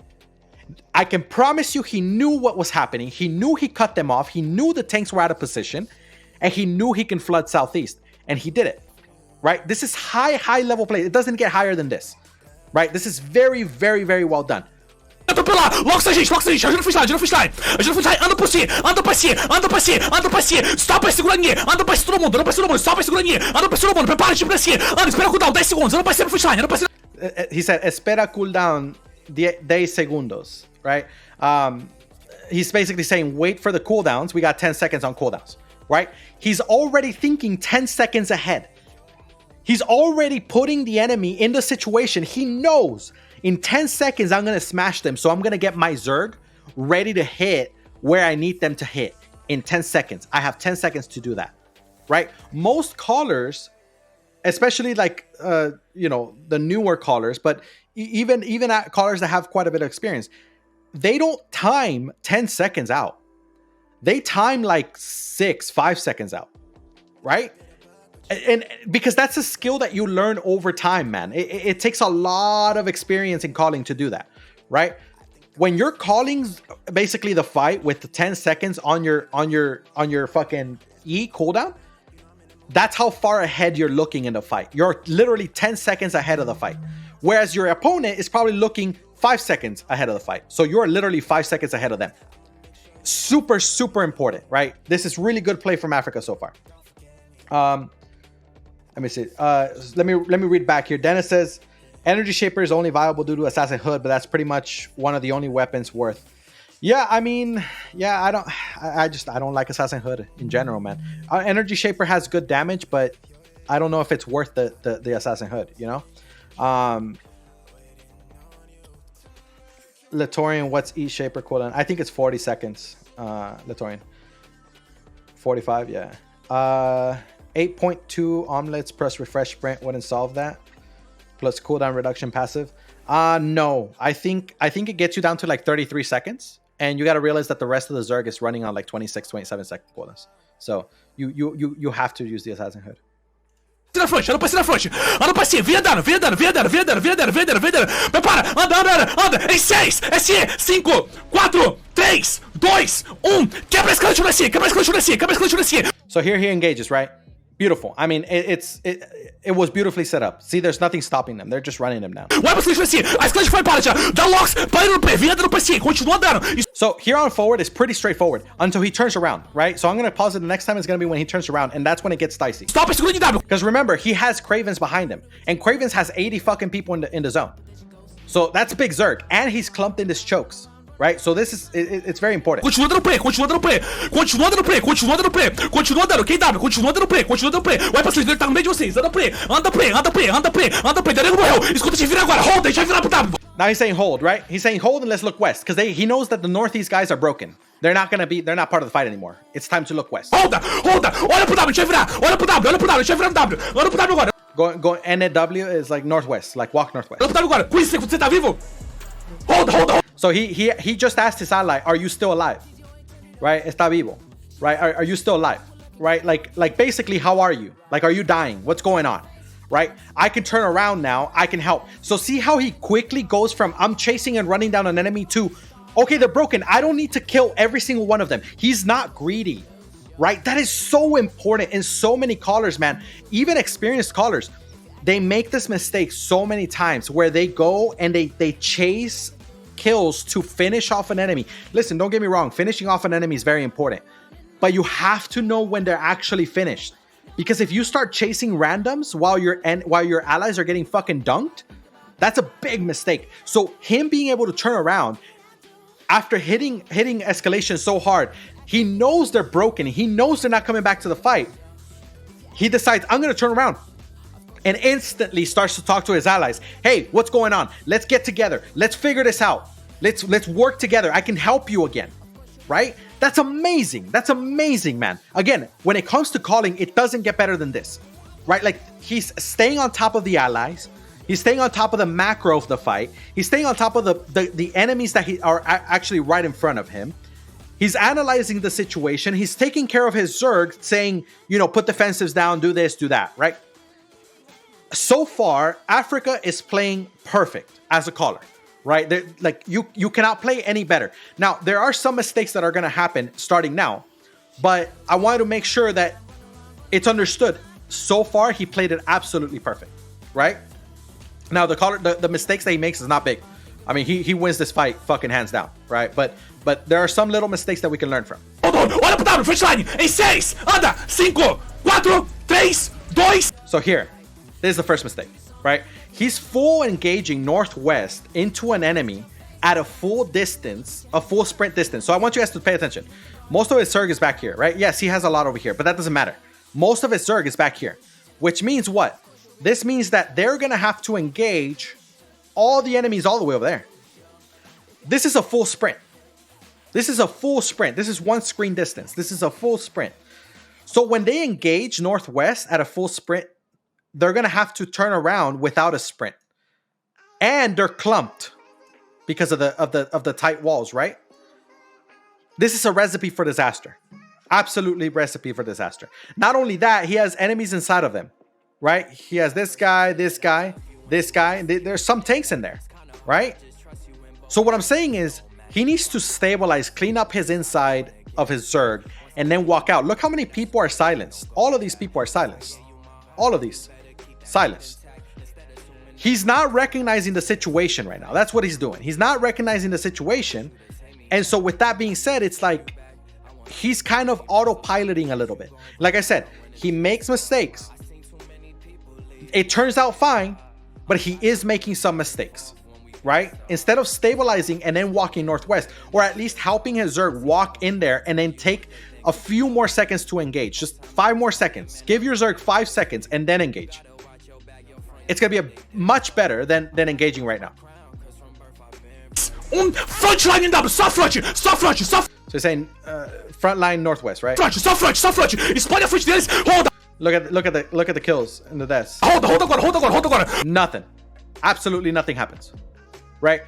S1: I can promise you he knew what was happening. He knew he cut them off. He knew the tanks were out of position, and he knew he can flood southeast, and he did it, right? This is high level play. It doesn't get higher than this, right? This is very, very, very well done.
S6: Atropelar, logo essa gente, ajuda no freestyle, anda por C, anda pra C, stop esse segura linha, anda pra C todo mundo, stop esse segura linha, anda pra C todo mundo, prepara de pra C, anda, espera cooldown, 10 segundos, anda pra C no freestyle, anda pra C.
S1: He said, espera cooldown 10 segundos, right? He's basically saying, wait for the cooldowns. We got 10 seconds on cooldowns, right? He's already thinking 10 seconds ahead. He's already putting the enemy in the situation. He knows in 10 seconds, I'm going to smash them. So I'm going to get my Zerg ready to hit where I need them to hit in 10 seconds. I have 10 seconds to do that, right? Most callers, especially like, the newer callers, but even callers that have quite a bit of experience, they don't time 10 seconds out. They time like 5 seconds out, right? And because that's a skill that you learn over time, man. It takes a lot of experience in calling to do that, right? When you're calling basically the fight with the 10 seconds on your fucking E cooldown, that's how far ahead you're looking in the fight. You're literally 10 seconds ahead of the fight. Whereas your opponent is probably looking 5 seconds ahead of the fight. So you're literally 5 seconds ahead of them. Super, super important, right? This is really good play from Africa so far. Let me see. Let me read back here. Dennis says, Energy Shaper is only viable due to Assassin Hood, but that's pretty much one of the only weapons worth. Yeah, I mean, yeah, I don't like Assassin Hood in general, man. Energy Shaper has good damage, but I don't know if it's worth the Assassin Hood, Latorian, what's E Shaper cooldown? I think it's 40 seconds, Latorian. 45, yeah. 8.2 omelets plus refresh sprint wouldn't solve that. Plus cooldown reduction passive. No. I think it gets you down to like 33 seconds. And you got to realize that the rest of the Zerg is running on like 26, 27 second quotas. So you have to use the Assassin Hood.
S6: Na frente, anda pra cima na frente. Anda pra cima, vem andando, vem andando, vem andando, vem andando, vem andando, vem andando, vem andando. Prepara, anda. Em 6, SE, 5, 4, 3, 2, 1. Quebra a escalante no SE, quebra a escalante no SE, quebra a escalante no SE.
S1: So here he engages, right? Beautiful. I mean, it was beautifully set up. See, there's nothing stopping them. They're just running them down.
S6: Vai pra escalante no SE, a escalante foi para já. Dá locks, para no P, vem andando pra SE, continua andando.
S1: So here on forward is pretty straightforward until he turns around, right? So I'm going to pause it. The next time is going to be when he turns around, and that's when it gets dicey.
S6: Stop it, segura de W.
S1: Because remember, he has Cravens behind him, and Cravens has 80 fucking people in the zone. So that's big Zerg, and he's clumped in his chokes, right? So this is it's very important.
S6: Continua dando play, continua dando play, continua dando play, continua dando play, continua dando, quem W, continua dando play, continua dando play. Vai pra frente, ele tá no meio de vocês, anda play, anda play, anda play, anda play, anda play. Danego morreu, escuta, te vira agora, hold, deixa virar pro W.
S1: Now he's saying hold, right? He's saying hold and let's look west because he knows that the northeast guys are broken. They're not part of the fight anymore. It's time to look west.
S6: Hold, olha pro W, deixa virar, olha pro W, deixa virar no W, olha pro W agora.
S1: Going NW is like northwest, like walk northwest.
S6: Olha pro W agora, Queen, você tá vivo? Hold.
S1: So he just asked his ally, are you still alive? Right? Está vivo. Right? Are you still alive? Right? Like basically, how are you? Like, are you dying? What's going on? Right? I can turn around now. I can help. So see how he quickly goes from I'm chasing and running down an enemy to, okay, they're broken. I don't need to kill every single one of them. He's not greedy. Right? That is so important in so many callers, man. Even experienced callers, they make this mistake so many times where they go and they chase kills to finish off an enemy. Listen, don't get me wrong. Finishing off an enemy is very important. But you have to know when they're actually finished. Because if you start chasing randoms while your allies are getting fucking dunked, that's a big mistake. So him being able to turn around after hitting Escalation so hard, he knows they're broken. He knows they're not coming back to the fight. He decides, I'm going to turn around. And instantly starts to talk to his allies. Hey, what's going on? Let's get together. Let's figure this out. Let's work together. I can help you again. Right? That's amazing. That's amazing, man. Again, when it comes to calling, it doesn't get better than this. Right? Like, he's staying on top of the allies. He's staying on top of the macro of the fight. He's staying on top of the enemies that are actually right in front of him. He's analyzing the situation. He's taking care of his Zerg, saying, put defensives down, do this, do that, right? So far, Africa is playing perfect as a caller, right? Like you cannot play any better. Now, there are some mistakes that are going to happen starting now, but I wanted to make sure that it's understood. So far, he played it absolutely perfect, right? Now, the mistakes that he makes is not big. I mean, he wins this fight fucking hands down, right? But there are some little mistakes that we can learn from.
S6: Olha pro W, front line, em 6, anda, 5, 4, 3, 2.
S1: So here. This is the first mistake, right? He's full engaging northwest into an enemy at a full distance, a full sprint distance. So I want you guys to pay attention. Most of his Zerg is back here, right? Yes, he has a lot over here, but that doesn't matter. Most of his Zerg is back here, which means what? This means that they're going to have to engage all the enemies all the way over there. This is a full sprint. This is a full sprint. This is one screen distance. This is a full sprint. So when they engage northwest at a full sprint, they're going to have to turn around without a sprint. And they're clumped because of the tight walls, right? This is a recipe for disaster. Absolutely recipe for disaster. Not only that, he has enemies inside of them, right? He has this guy, this guy, this guy. There's some tanks in there, right? So what I'm saying is he needs to stabilize, clean up his inside of his Zerg, and then walk out. Look how many people are silenced. All of these people are silenced. All of these. Silenced. He's not recognizing the situation right now. That's what he's doing. He's not recognizing the situation. And so with that being said, it's like he's kind of autopiloting a little bit. Like I said, he makes mistakes. It turns out fine, but he is making some mistakes, right? Instead of stabilizing and then walking northwest, or at least helping his Zerg walk in there and then take a few more seconds to engage. Just 5 more seconds. Give your Zerg 5 seconds and then engage. It's going to be much better than engaging right now.
S6: Front line in W, soft front.
S1: So he's saying front line northwest, right?
S6: Front, só front. Explode a frente deles. Hold.
S1: Look at the kills and the deaths.
S6: Hold agora.
S1: Nothing. Absolutely nothing happens. Right?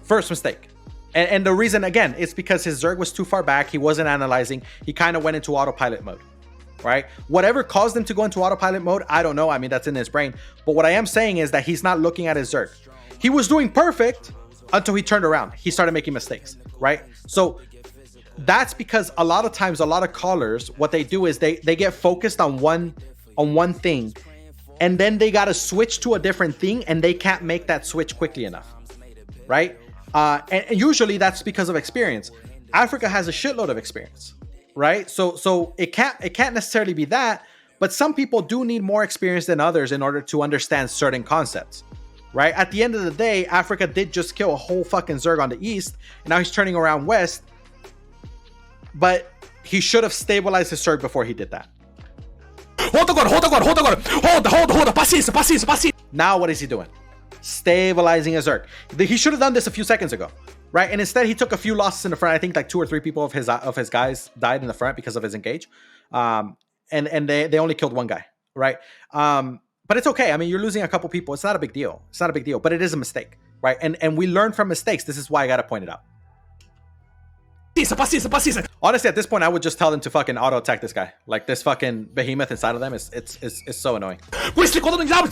S1: First mistake. And the reason, again, it's because his Zerg was too far back. He wasn't analyzing. He kind of went into autopilot mode. Right? Whatever caused him to go into autopilot mode, I don't know. I mean, that's in his brain. But what I am saying is that he's not looking at his Zerg. He was doing perfect until he turned around. He started making mistakes. Right? So that's because a lot of times, a lot of callers, what they do is they get focused on one thing, and then they got to switch to a different thing, and they can't make that switch quickly enough, right? And usually that's because of experience. Africa has a shitload of experience, right? So it can't necessarily be that, but some people do need more experience than others in order to understand certain concepts, right? At the end of the day, Africa did just kill a whole fucking Zerg on the east, and now he's turning around west. But he should have stabilized his Zerg before he did that.
S6: Hold agora. Paciência.
S1: Now what is he doing? Stabilizing his Zerg. He should have done this a few seconds ago, right? And instead he took a few losses in the front. I think like 2 or 3 people of his guys died in the front because of his engage. And they only killed one guy, right? But it's okay. I mean, you're losing a couple people. It's not a big deal. But it is a mistake, right? And we learn from mistakes. This is why I gotta point it out.
S6: Paciência.
S1: Honestly, at this point, I would just tell them to fucking auto attack this guy. Like this fucking behemoth inside of them is so annoying.
S6: Com esse comando em W.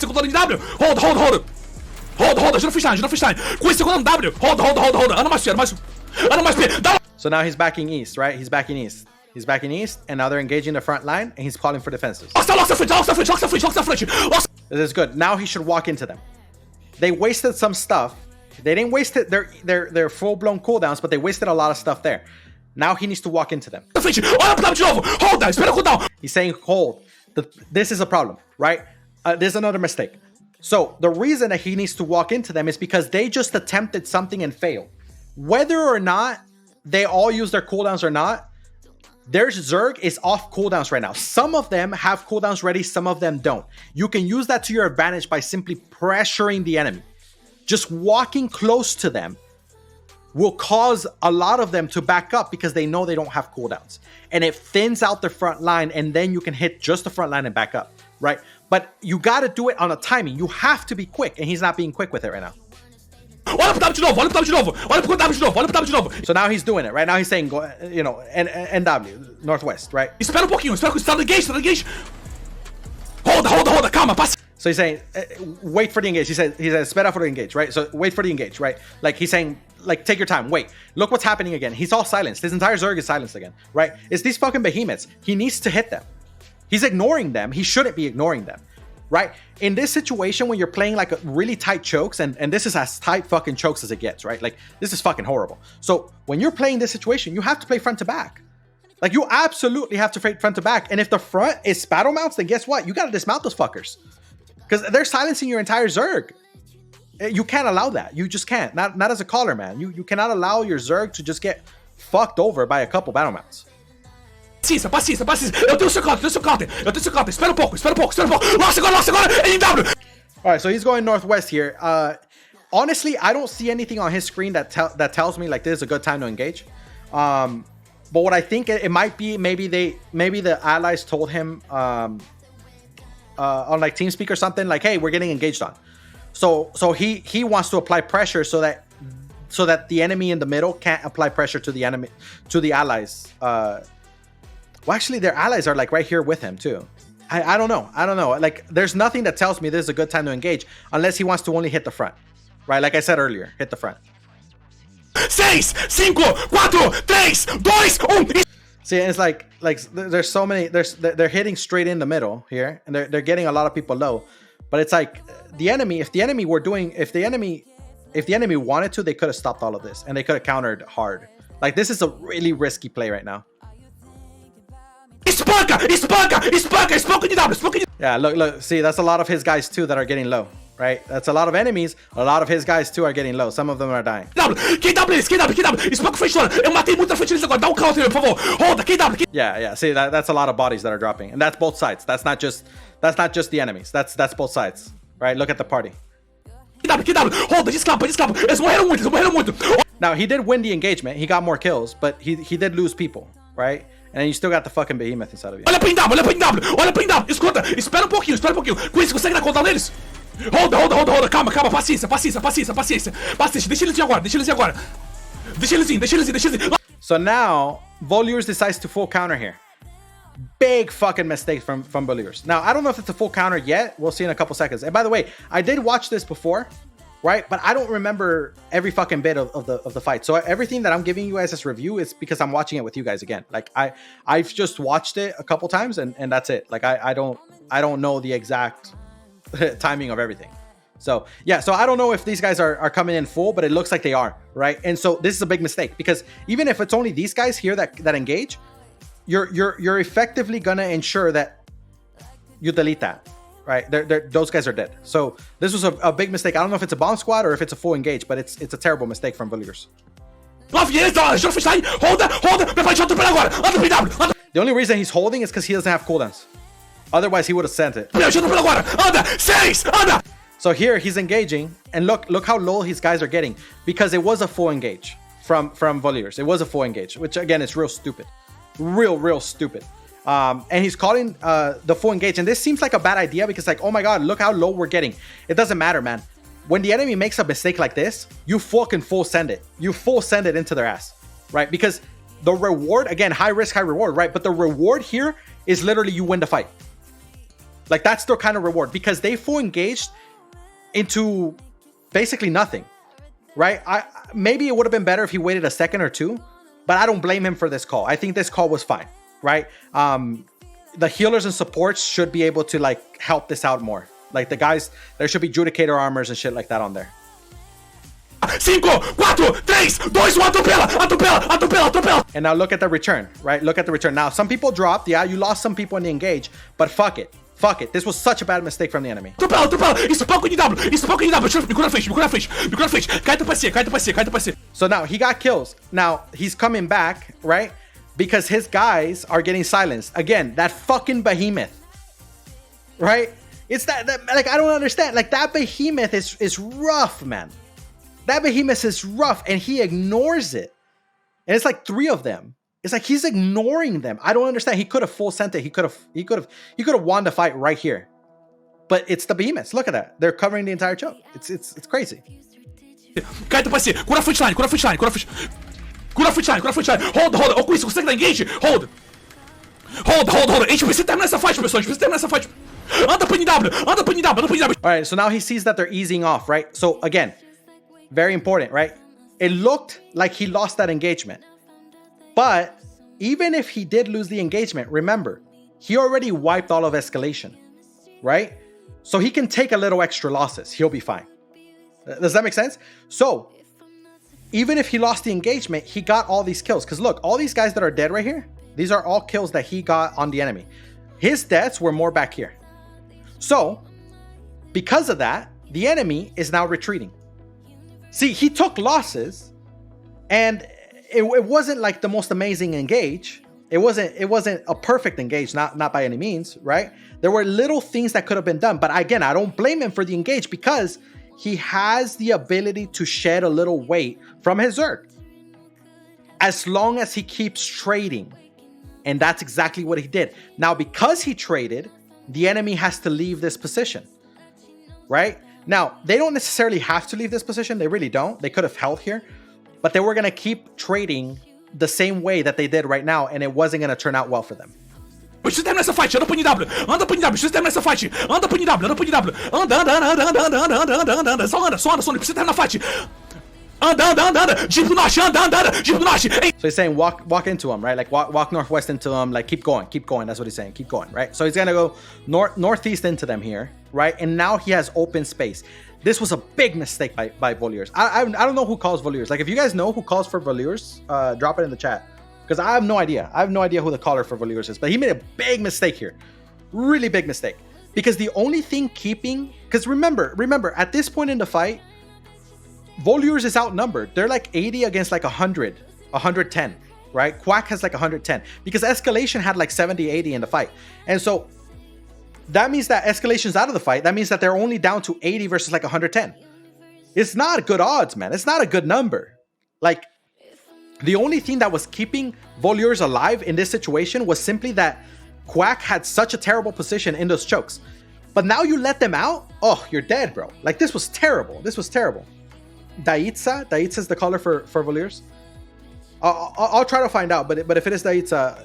S6: Hold. Ajuda no freestyle. Com esse comando W. Hold. Ana mais P.
S1: So now he's backing east, right? He's backing east, and now they're engaging the front line, and he's calling for defenses.
S6: Locks the frente.
S1: This is good. Now he should walk into them. They wasted some stuff. They didn't waste their full-blown cooldowns, but they wasted a lot of stuff there. Now he needs to walk into them. He's saying hold. This is a problem, right? There's another mistake. So the reason that he needs to walk into them is because they just attempted something and failed. Whether or not they all use their cooldowns or not, their Zerg is off cooldowns right now. Some of them have cooldowns ready, some of them don't. You can use that to your advantage by simply pressuring the enemy. Just walking close to them will cause a lot of them to back up because they know they don't have cooldowns. And it thins out the front line, and then you can hit just the front line and back up, right? But you got to do it on a timing. You have to be quick, and he's not being quick with it right now. So now he's doing it, right? Now he's saying, you know, NW, northwest, right?
S6: Espera pouquinho, espera que está no engage. Hold, calma, passa.
S1: So he's saying, wait for the engage. He says, espera for the engage, right? So wait for the engage, right? Like he's saying, like, take your time, wait. Look what's happening again. He's all silenced. His entire Zerg is silenced again, right? It's these fucking behemoths. He needs to hit them. He's ignoring them. He shouldn't be ignoring them, right? In this situation, when you're playing like a really tight chokes, and this is as tight fucking chokes as it gets, right? Like, this is fucking horrible. So when you're playing this situation, you have to play front to back. Like, you absolutely have to play front to back. And if the front is battle mounts, then guess what? You got to dismount those fuckers. Because they're silencing your entire Zerg. You can't allow that. You just can't. Not as a caller, man. You cannot allow your Zerg to just get fucked over by a couple battle mounts.
S6: Paciência. Eu tenho seu counter. Espera um pouco. Lost agora, NW.
S1: Alright, so he's going northwest here. Honestly, I don't see anything on his screen that tells me like this is a good time to engage. But what I think it might be, maybe the allies told him on like TeamSpeak or something, like, hey, we're getting engaged on. So he wants to apply pressure so that the enemy in the middle can't apply pressure to the allies. Well, actually, their allies are like right here with him too. I don't know. Like, there's nothing that tells me this is a good time to engage unless he wants to only hit the front, right? Like I said earlier, hit the front.
S6: 6, 5, 4, 3, 2, 1.
S1: See, it's like there's so many. They're hitting straight in the middle here, and they're getting a lot of people low. But it's like the enemy. If the enemy wanted to, they could have stopped all of this, and they could have countered hard. Like, this is a really risky play right now.
S6: Espanca.
S1: Yeah, look. See, that's a lot of his guys too that are getting low, right? That's a lot of enemies. A lot of his guys too are getting low. Some of them are dying.
S6: KW. Espanca frente. Eu matei muita frente deles agora. Dá counter, por favor. Roda, KW.
S1: Yeah. See, that's a lot of bodies that are dropping, and that's both sides. That's not just the enemies. That's both sides, right? Look at the party.
S6: KW. Roda, descapa. Eles morreram muito.
S1: Now, he did win the engagement. He got more kills, but he did lose people, right? And then you still got the fucking behemoth inside of you.
S6: Olha pra W, olha pra W, olha pra W. Escuta, espera um pouquinho. Com isso, consegue dar cooldown neles? Hold. Calma. Paciência. Deixa eles ir agora. Deixa eles ir.
S1: So now, Volures decides to full counter here. Big fucking mistake from Volures. Now, I don't know if it's a full counter yet. We'll see in a couple seconds. And by the way, I did watch this before, right? But I don't remember every fucking bit of the fight. So everything that I'm giving you guys this review is because I'm watching it with you guys again. Like I've just watched it a couple times and that's it. Like I don't know the exact timing of everything. So yeah, so I don't know if these guys are coming in full, but it looks like they are, right? And so this is a big mistake because even if it's only these guys here that engage, you're effectively gonna ensure that you delete that, right? Those guys are dead. So this was a big mistake. I don't know if it's a bomb squad or if it's a full engage, but it's a terrible mistake from Volures. The only reason he's holding is because he doesn't have cooldowns. Otherwise, he would have sent it. So here he's engaging, and look how low his guys are getting because it was a full engage from Volures. It was a full engage, which again is real stupid, real stupid. And he's calling the full engage, and this seems like a bad idea because like, oh my god, look how low we're getting. It doesn't matter, man. When the enemy makes a mistake like this, you fucking full send it. You full send it into their ass, right? Because the reward, again, high risk, high reward, right? But the reward here is literally you win the fight. Like that's their kind of reward because they full engaged into basically nothing, right? Maybe it would have been better if he waited a second or two, but I don't blame him for this call. I think this call was fine, right? The healers and supports should be able to like help this out more. Like the guys, there should be Judicator armors and shit like that on there.
S6: 5, 4, 3, 2, 1, atropela.
S1: And now look at the return, right? Look at the return. Now, some people dropped. Yeah, you lost some people in the engage, but fuck it. Fuck it. This was such a bad mistake from the enemy. So now he got kills. Now he's coming back, right? Because his guys are getting silenced. Again, that fucking behemoth, right? It's that like, I don't understand. Like that behemoth is rough, man. That behemoth is rough and he ignores it. And it's like 3 of them. It's like he's ignoring them. I don't understand. He could have full sent it. He could have won the fight right here. But it's the behemoths. Look at that. They're covering the entire choke. It's crazy.
S6: Cura front line. Hold. Ó, com isso, consegue dar engage? Hold. A gente precisa terminar essa fight, pessoal. A gente precisa terminar essa fight. Anda pra NW.
S1: All right, so now he sees that they're easing off, right? So again, very important, right? It looked like he lost that engagement. But even if he did lose the engagement, remember, he already wiped all of Escalation, right? So he can take a little extra losses. He'll be fine. Does that make sense? So even if he lost the engagement, he got all these kills. Because look, all these guys that are dead right here, these are all kills that he got on the enemy. His deaths were more back here. So because of that, the enemy is now retreating. See, he took losses and it wasn't like the most amazing engage. It wasn't a perfect engage, not by any means, right? There were little things that could have been done. But again, I don't blame him for the engage because he has the ability to shed a little weight from his Zerg. As long as he keeps trading. And that's exactly what he did. Now, because he traded, the enemy has to leave this position, right? Now, they don't necessarily have to leave this position. They really don't. They could have held here. But they were going to keep trading the same way that they did right now, and it wasn't going to turn out well for them.
S6: Precisa terminar essa fight, anda pra NW, precisa terminar essa fight, anda pra NW, anda, só anda, precisa terminar a fight. Anda, deep north, anda.
S1: So he's saying walk into him, right? Like walk northwest into him, like keep going. That's what he's saying, keep going, right? So he's gonna go northeast into them here, right? And now he has open space. This was a big mistake by Volures. I don't know who calls Volures. Like if you guys know who calls for Volures, drop it in the chat. Because I have no idea. I have no idea who the caller for Volures is. But he made a big mistake here. Really big mistake. Because the only thing keeping... Because remember, at this point in the fight, Volures is outnumbered. They're like 80 against like 100, 110, right? Quack has like 110. Because Escalation had like 70, 80 in the fight. And so that means that Escalation's out of the fight. That means that they're only down to 80 versus like 110. It's not good odds, man. It's not a good number. Like, the only thing that was keeping Voleurs alive in this situation was simply that Quack had such a terrible position in those chokes. But now you let them out, oh, you're dead, bro. Like, this was terrible. This was terrible. Daitza is the color for Voleurs. I'll try to find out, but if it is Daitza,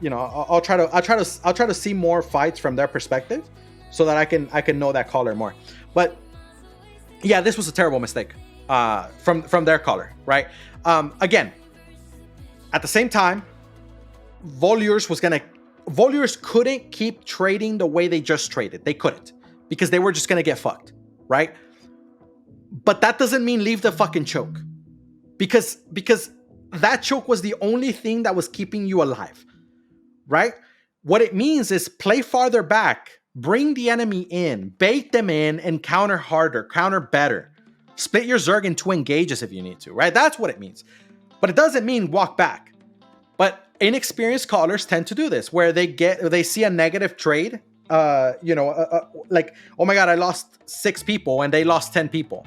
S1: you know, I'll try to see more fights from their perspective, so that I can know that color more. But yeah, this was a terrible mistake from their color, right? Again, at the same time, Voleurs couldn't keep trading the way they just traded. They couldn't, because they were just gonna get fucked, right? But that doesn't mean leave the fucking choke, because that choke was the only thing that was keeping you alive, right? What it means is play farther back, bring the enemy in, bait them in, and counter harder, counter better. Split your Zerg in 2 engages if you need to, right? That's what it means. But it doesn't mean walk back. But inexperienced callers tend to do this, where they see a negative trade, you know, like, oh my god, I lost 6 people and they lost 10 people.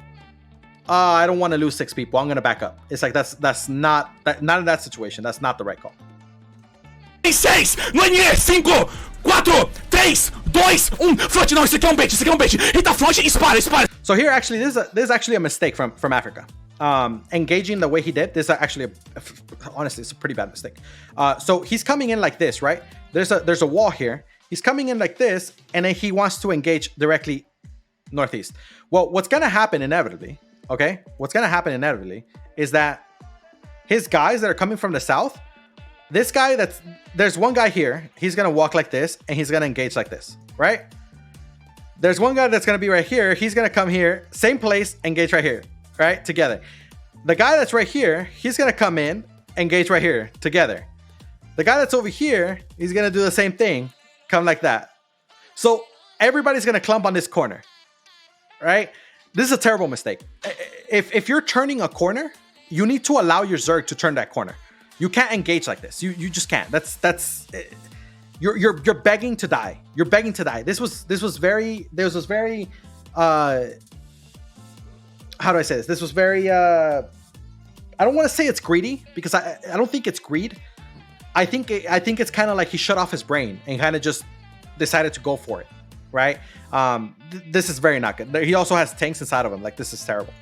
S1: I don't want to lose 6 people. I'm gonna back up. It's like that's not in that situation. That's not the right call.
S6: 6, no NE, 5, 4, 3, 2, 1. Front, não, isso aqui é bait, isso aqui é bait. Hita front e espalha.
S1: So here, actually, this is actually a mistake from Africa. Engaging the way he did, this is actually honestly, it's a pretty bad mistake. So he's coming in like this, right? There's a wall here. He's coming in like this, and then he wants to engage directly northeast. Well, what's gonna happen inevitably, okay? What's gonna happen inevitably is that his guys that are coming from the south, there's one guy here, he's gonna walk like this, and he's gonna engage like this, right? There's one guy that's gonna be right here, he's gonna come here, same place, engage right here, right? Together. The guy that's right here, he's gonna come in, engage right here, together. The guy that's over here, he's gonna do the same thing, come like that. So everybody's gonna clump on this corner, right? This is a terrible mistake. If you're turning a corner, you need to allow your Zerg to turn that corner. You can't engage like this. You just can't. You're begging to die. You're begging to die. This was very how do I say this? This was very I don't want to say it's greedy, because I don't think it's greed. I think it's kind of like he shut off his brain and kind of just decided to go for it, right? This is very not good. He also has tanks inside of him. Like, this is terrible.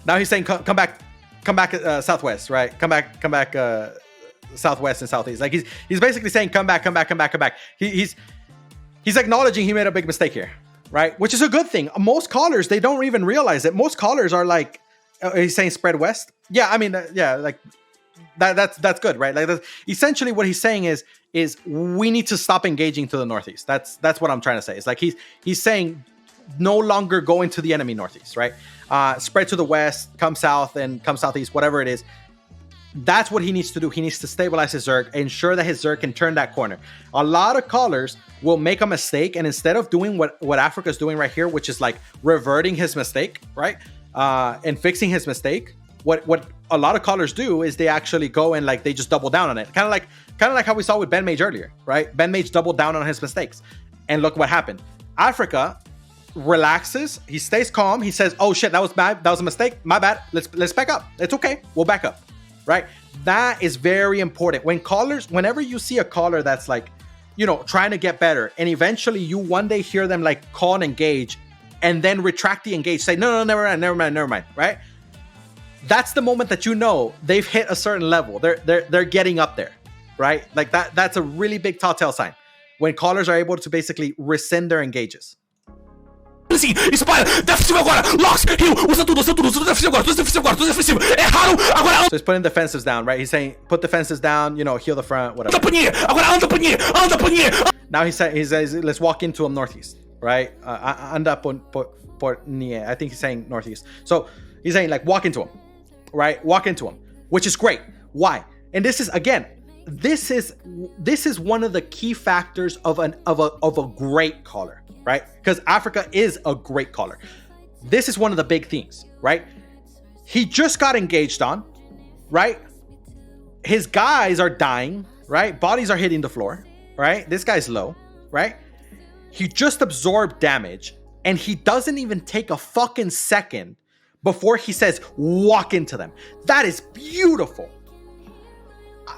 S1: Now he's saying come back southwest, right? Come back southwest and southeast. Like, he's basically saying come back. He's acknowledging he made a big mistake here, right? Which is a good thing. Most callers, they don't even realize it. Most callers are like, he's saying spread west. Yeah, I mean, yeah, like that's good, right? Like, essentially what he's saying is we need to stop engaging to the northeast. That's what I'm trying to say. It's like he's saying no longer go into the enemy northeast, right? Spread to the west, come south, and come southeast, whatever it is. That's what he needs to do. He needs to stabilize his Zerg, ensure that his Zerg can turn that corner. A lot of callers will make a mistake, and instead of doing what Africa is doing right here, which is like reverting his mistake, right? And fixing his mistake, what a lot of callers do is they actually go and like they just double down on it. Kind of like how we saw with Ben Mage earlier, right? Ben Mage doubled down on his mistakes. And look what happened. Africa relaxes, he stays calm, he says, oh shit, that was bad, that was a mistake, my bad, let's back up, it's okay, we'll back up, right? That is very important. Whenever you see a caller that's like, you know, trying to get better, and eventually you one day hear them like call and engage and then retract the engage, say no, never mind, right? That's the moment that you know they've hit a certain level, they're getting up there, right? Like that's a really big telltale sign when callers are able to basically rescind their engages.
S6: Espalha, defensivo agora, locks, heal, usa tudo, defensivo agora, tudo defensivo, erraram, agora...
S1: So he's putting defensives down, right? He's saying, put defenses down, you know, heal the front, whatever.
S6: Anda por NE.
S1: Now he says, let's walk into him northeast, right? Anda por NE. I think he's saying northeast. So he's saying, like, walk into him, right? Walk into him, which is great. Why? And this is, again, this is one of the key factors of a great caller, right? Because Africa is a great caller. This is one of the big things, right? He just got engaged on, right? His guys are dying, right? Bodies are hitting the floor, right? This guy's low, right? He just absorbed damage, and he doesn't even take a fucking second before he says walk into them. That is beautiful.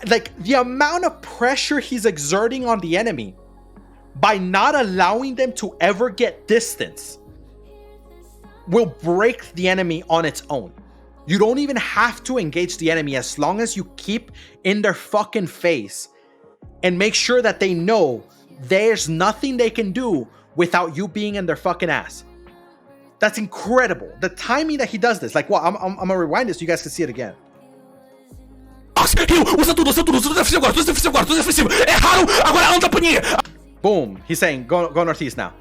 S1: Like the amount of pressure he's exerting on the enemy by not allowing them to ever get distance will break the enemy on its own. You don't even have to engage the enemy as long as you keep in their fucking face and make sure that they know there's nothing they can do without you being in their fucking ass. That's incredible. The timing that he does this. Like, well, I'm gonna rewind this so you guys can see it again. Boom. He's saying, go northeast now.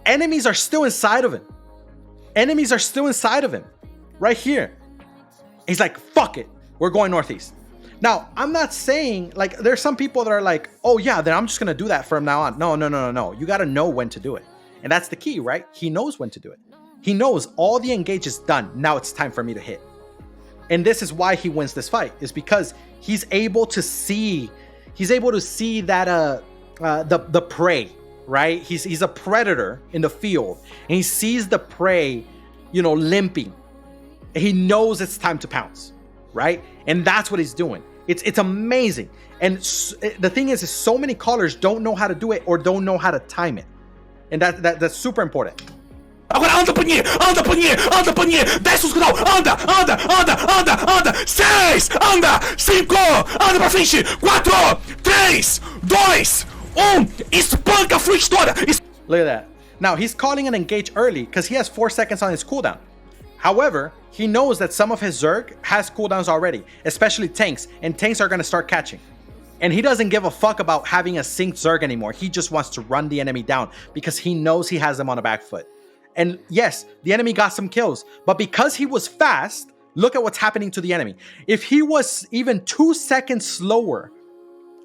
S1: Enemies are still inside of him. Enemies are still inside of him. Right here. He's like, fuck it. We're going northeast. Now, I'm not saying, like, there's some people that are like, oh yeah, then I'm just gonna do that from now on. No. You gotta know when to do it. And that's the key, right? He knows when to do it. He knows all the engage is done. Now it's time for me to hit. And this is why he wins this fight, is because he's able to see that the prey, right? He's a predator in the field, and he sees the prey, limping. He knows it's time to pounce, right? And that's what he's doing. It's amazing. And the thing is so many callers don't know how to do it or don't know how to time it. And that's super important.
S6: Agora anda, Paninha! Anda, Paninha! Anda, Paninha! Desce os grau! Anda! 6! Anda! 5! Anda pra frente! 4! 3! 2! 1! Espanca a frente toda!
S1: Look at that. Now, he's calling an engage early because he has 4 seconds on his cooldown. However, he knows that some of his Zerg has cooldowns already, especially tanks, and tanks are going to start catching. And he doesn't give a fuck about having a synced Zerg anymore. He just wants to run the enemy down because he knows he has them on the back foot. And yes, the enemy got some kills, but because he was fast, look at what's happening to the enemy. If he was even 2 seconds slower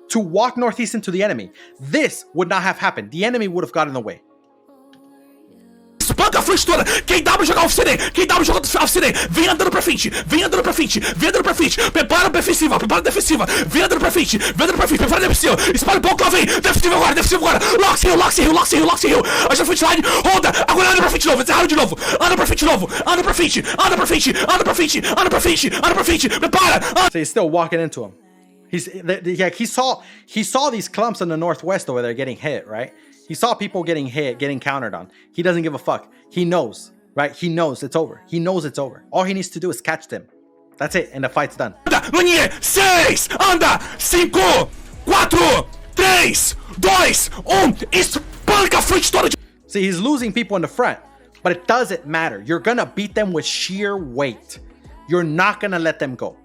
S1: to walk northeast into the enemy, this would not have happened. The enemy would have gotten away.
S6: Espanca a frente toda! Quem dá pra jogar off-city? Quem dá pra jogar off-city? Vem andando pra frente! Vem andando pra frente! Vem andando pra frente! Prepara a defensiva! Prepara a defensiva! Vem andando pra frente! Vem andando pra frente! Prepara a defensiva! Espalha o pouco lá, vem! Defensiva agora! Defensiva agora! Lock hill! Acha a frente line! Roda! Agora anda pra frente de novo! Encerraram de novo! Anda pra frente de novo! Anda pra frente! Anda pra frente! Anda pra frente! Anda pra frente! Anda pra frente! Prepara!
S1: So he's still walking into him. He saw these clumps in the northwest over there getting hit, right? He saw people getting hit, getting countered on. He doesn't give a fuck. He knows, right? He knows it's over. He knows it's over. All he needs to do is catch them. That's it, and the fight's done.
S6: Anda, Manie! 6! Anda! 5! 4! 3! 2! 1! Espanca a frente toda!
S1: See, he's losing people in the front, but it doesn't matter. You're gonna beat them with sheer weight. You're not gonna let them go.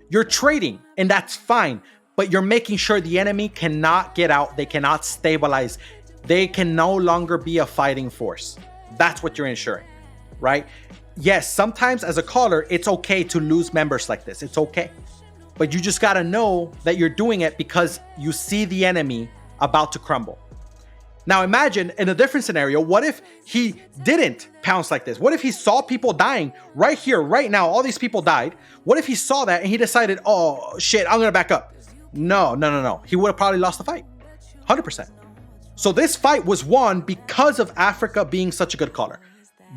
S1: You're trading, and that's fine, but you're making sure the enemy cannot get out. They cannot stabilize. They can no longer be a fighting force. That's what you're ensuring, right? Yes, sometimes as a caller, it's okay to lose members like this. It's okay. But you just gotta know that you're doing it because you see the enemy about to crumble. Now imagine in a different scenario, what if he didn't pounce like this? What if he saw people dying right here, right now? All these people died. What if he saw that and he decided, oh shit, I'm gonna back up? No. He would have probably lost the fight, 100%. So this fight was won because of Africa being such a good caller.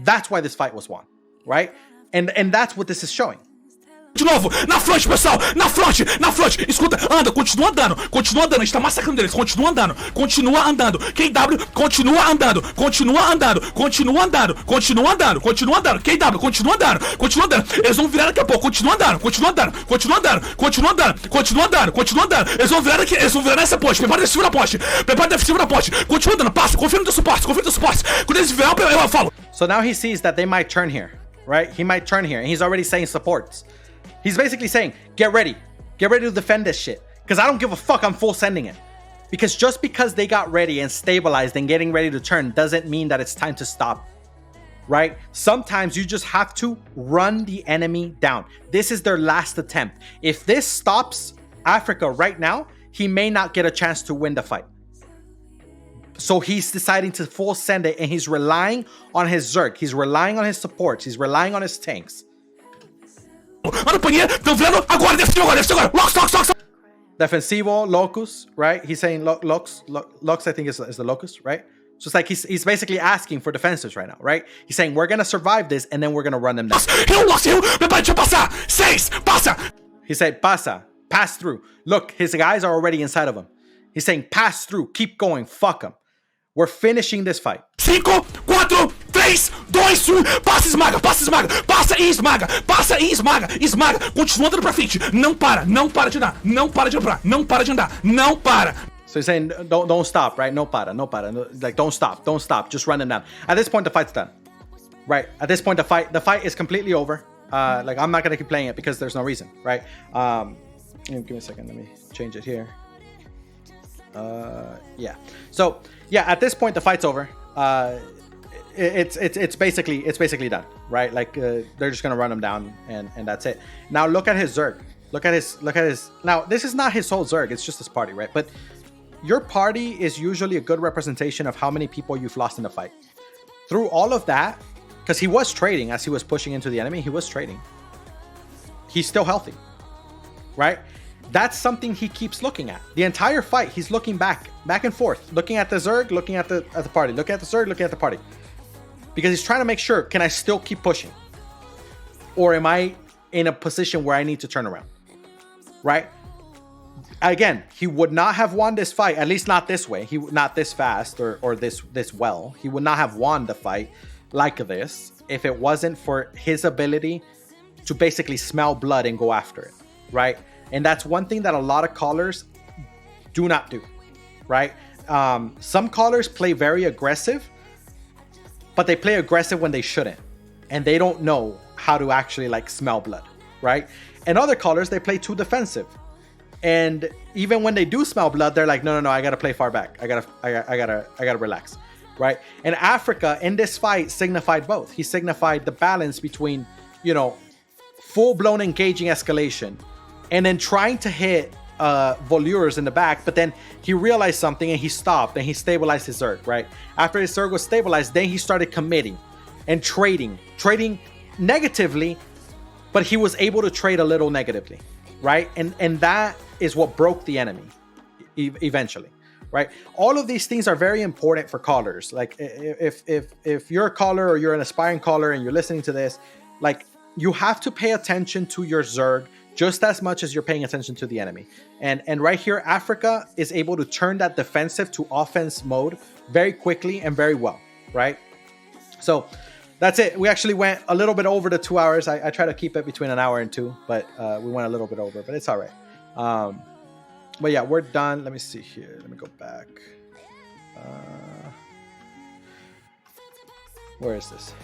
S1: That's why this fight was won, right? And that's what this is showing.
S6: De novo, na frente, pessoal, na frente, escuta, anda, continua andando, a gente tá massacrando eles, continua andando, KW, continua andando, KW, continua andando, eles vão virar daqui a pouco, continua andando, eles vão virar nessa ponte, prepara a defensiva na ponte, continua andando, passa, confia no teu suporte, quando eles virar, eu falo.
S1: So now he sees that they might turn here, right? He might turn here, and he's already saying supports. He's basically saying, get ready to defend this shit. Because I don't give a fuck, I'm full sending it. Because just because they got ready and stabilized and getting ready to turn doesn't mean that it's time to stop, right? Sometimes you just have to run the enemy down. This is their last attempt. If this stops Africa right now, he may not get a chance to win the fight. So he's deciding to full send it, and he's relying on his Zerg. He's relying on his supports. He's relying on his tanks. Defensivo, locus, right? He's saying locus, I think is the locus, right? So it's like he's basically asking for defenses right now, right? He's saying we're gonna survive this and then we're gonna run them down. He said, pasa, pass through. Look, his guys are already inside of him. He's saying, pass through, keep going, fuck him. We're finishing this fight.
S6: 5, 4, 3, 2, 1. Passa e esmaga, passa e esmaga, passa e esmaga, passa e esmaga, esmaga. Continua andando pra frente. Não para de andar, não para de andar, não para de andar, não para.
S1: So he's saying, don't stop, right? No para. Like, don't stop. Just run him down. At this point, the fight's done, right? At this point, the fight is completely over. Like, I'm not gonna keep playing it because there's no reason, right? Give me a second. Let me change it here. Yeah. So yeah, at this point, the fight's over. It's basically done, right? Like, they're just gonna run him down, and that's it. Now look at his Zerg. Look at his. Now this is not his whole Zerg. It's just his party, right? But your party is usually a good representation of how many people you've lost in the fight. Through all of that, because he was trading as he was pushing into the enemy, he was trading. He's still healthy, right? That's something he keeps looking at. The entire fight, he's looking back and forth, looking at the Zerg, looking at the party, looking at the Zerg, looking at the party. Because he's trying to make sure, can I still keep pushing? Or am I in a position where I need to turn around? Right? Again, he would not have won this fight, at least not this way. He not this fast or this well. He would not have won the fight like this if it wasn't for his ability to basically smell blood and go after it, right? And that's one thing that a lot of callers do not do, right? Some callers play very aggressive, but they play aggressive when they shouldn't. And they don't know how to actually like smell blood, right? And other callers, they play too defensive. And even when they do smell blood, they're like, no, I gotta play far back. I gotta relax, right? And Africa in this fight signified both. He signified the balance between, you know, full-blown engaging escalation and then trying to hit voleurs in the back, but then he realized something and he stopped and he stabilized his Zerg, right? After his Zerg was stabilized, then he started committing and trading negatively, but he was able to trade a little negatively, right? And that is what broke the enemy eventually, right? All of these things are very important for callers. Like if you're a caller or you're an aspiring caller and you're listening to this, like you have to pay attention to your Zerg just as much as you're paying attention to the enemy. And right here, Africa is able to turn that defensive to offense mode very quickly and very well, right? So that's it. We actually went a little bit over the 2 hours. I try to keep it between an hour and 2, but we went a little bit over, but it's all right. But yeah, we're done. Let me see here. Let me go back. Where is this?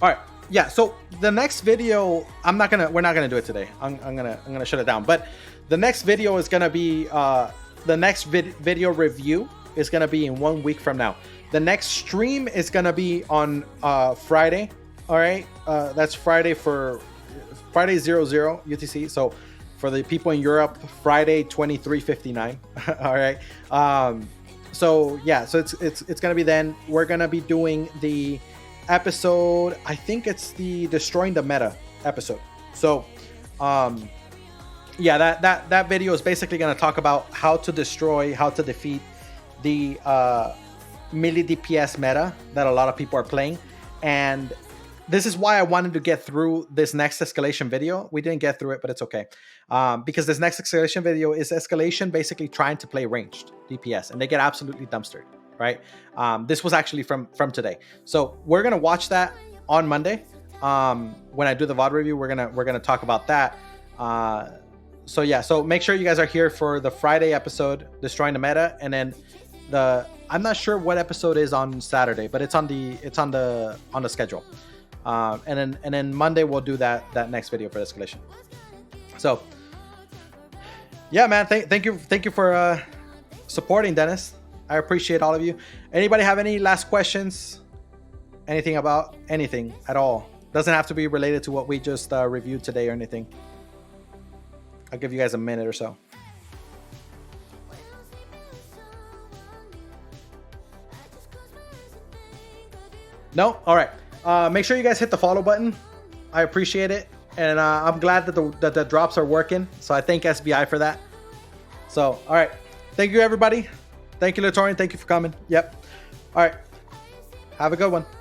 S1: All right. Yeah, so the next video, we're not gonna do it today. I'm gonna shut it down. But the next video is gonna be the next video review is gonna be in 1 week from now. The next stream is gonna be on Friday. All right, that's Friday 00 UTC. So for the people in Europe, Friday 23:59. All right. So yeah, so it's gonna be then. We're gonna be doing the episode, I think it's the destroying the meta episode. So yeah, that video is basically going to talk about how to defeat the melee DPS meta that a lot of people are playing. And this is why I wanted to get through this next escalation video. We didn't get through it, but it's okay. Because this next escalation video is escalation basically trying to play ranged DPS, and they get absolutely dumpstered. Right. This was actually from today. So we're going to watch that on Monday. When I do the VOD review, we're going to talk about that. So yeah, so make sure you guys are here for the Friday episode, Destroying the Meta. And then I'm not sure what episode is on Saturday, but it's on the schedule. And then Monday we'll do that next video for escalation. So yeah, man, thank you for supporting, Dennis. I appreciate all of you. Anybody have any last questions? Anything about anything at all? Doesn't have to be related to what we just reviewed today or anything. I'll give you guys a minute or so. No? All right. Make sure you guys hit the follow button. I appreciate it. And I'm glad that the drops are working. So I thank SBI for that. So, all right. Thank you, everybody. Thank you, Latorian. Thank you for coming. Yep. All right. Have a good one.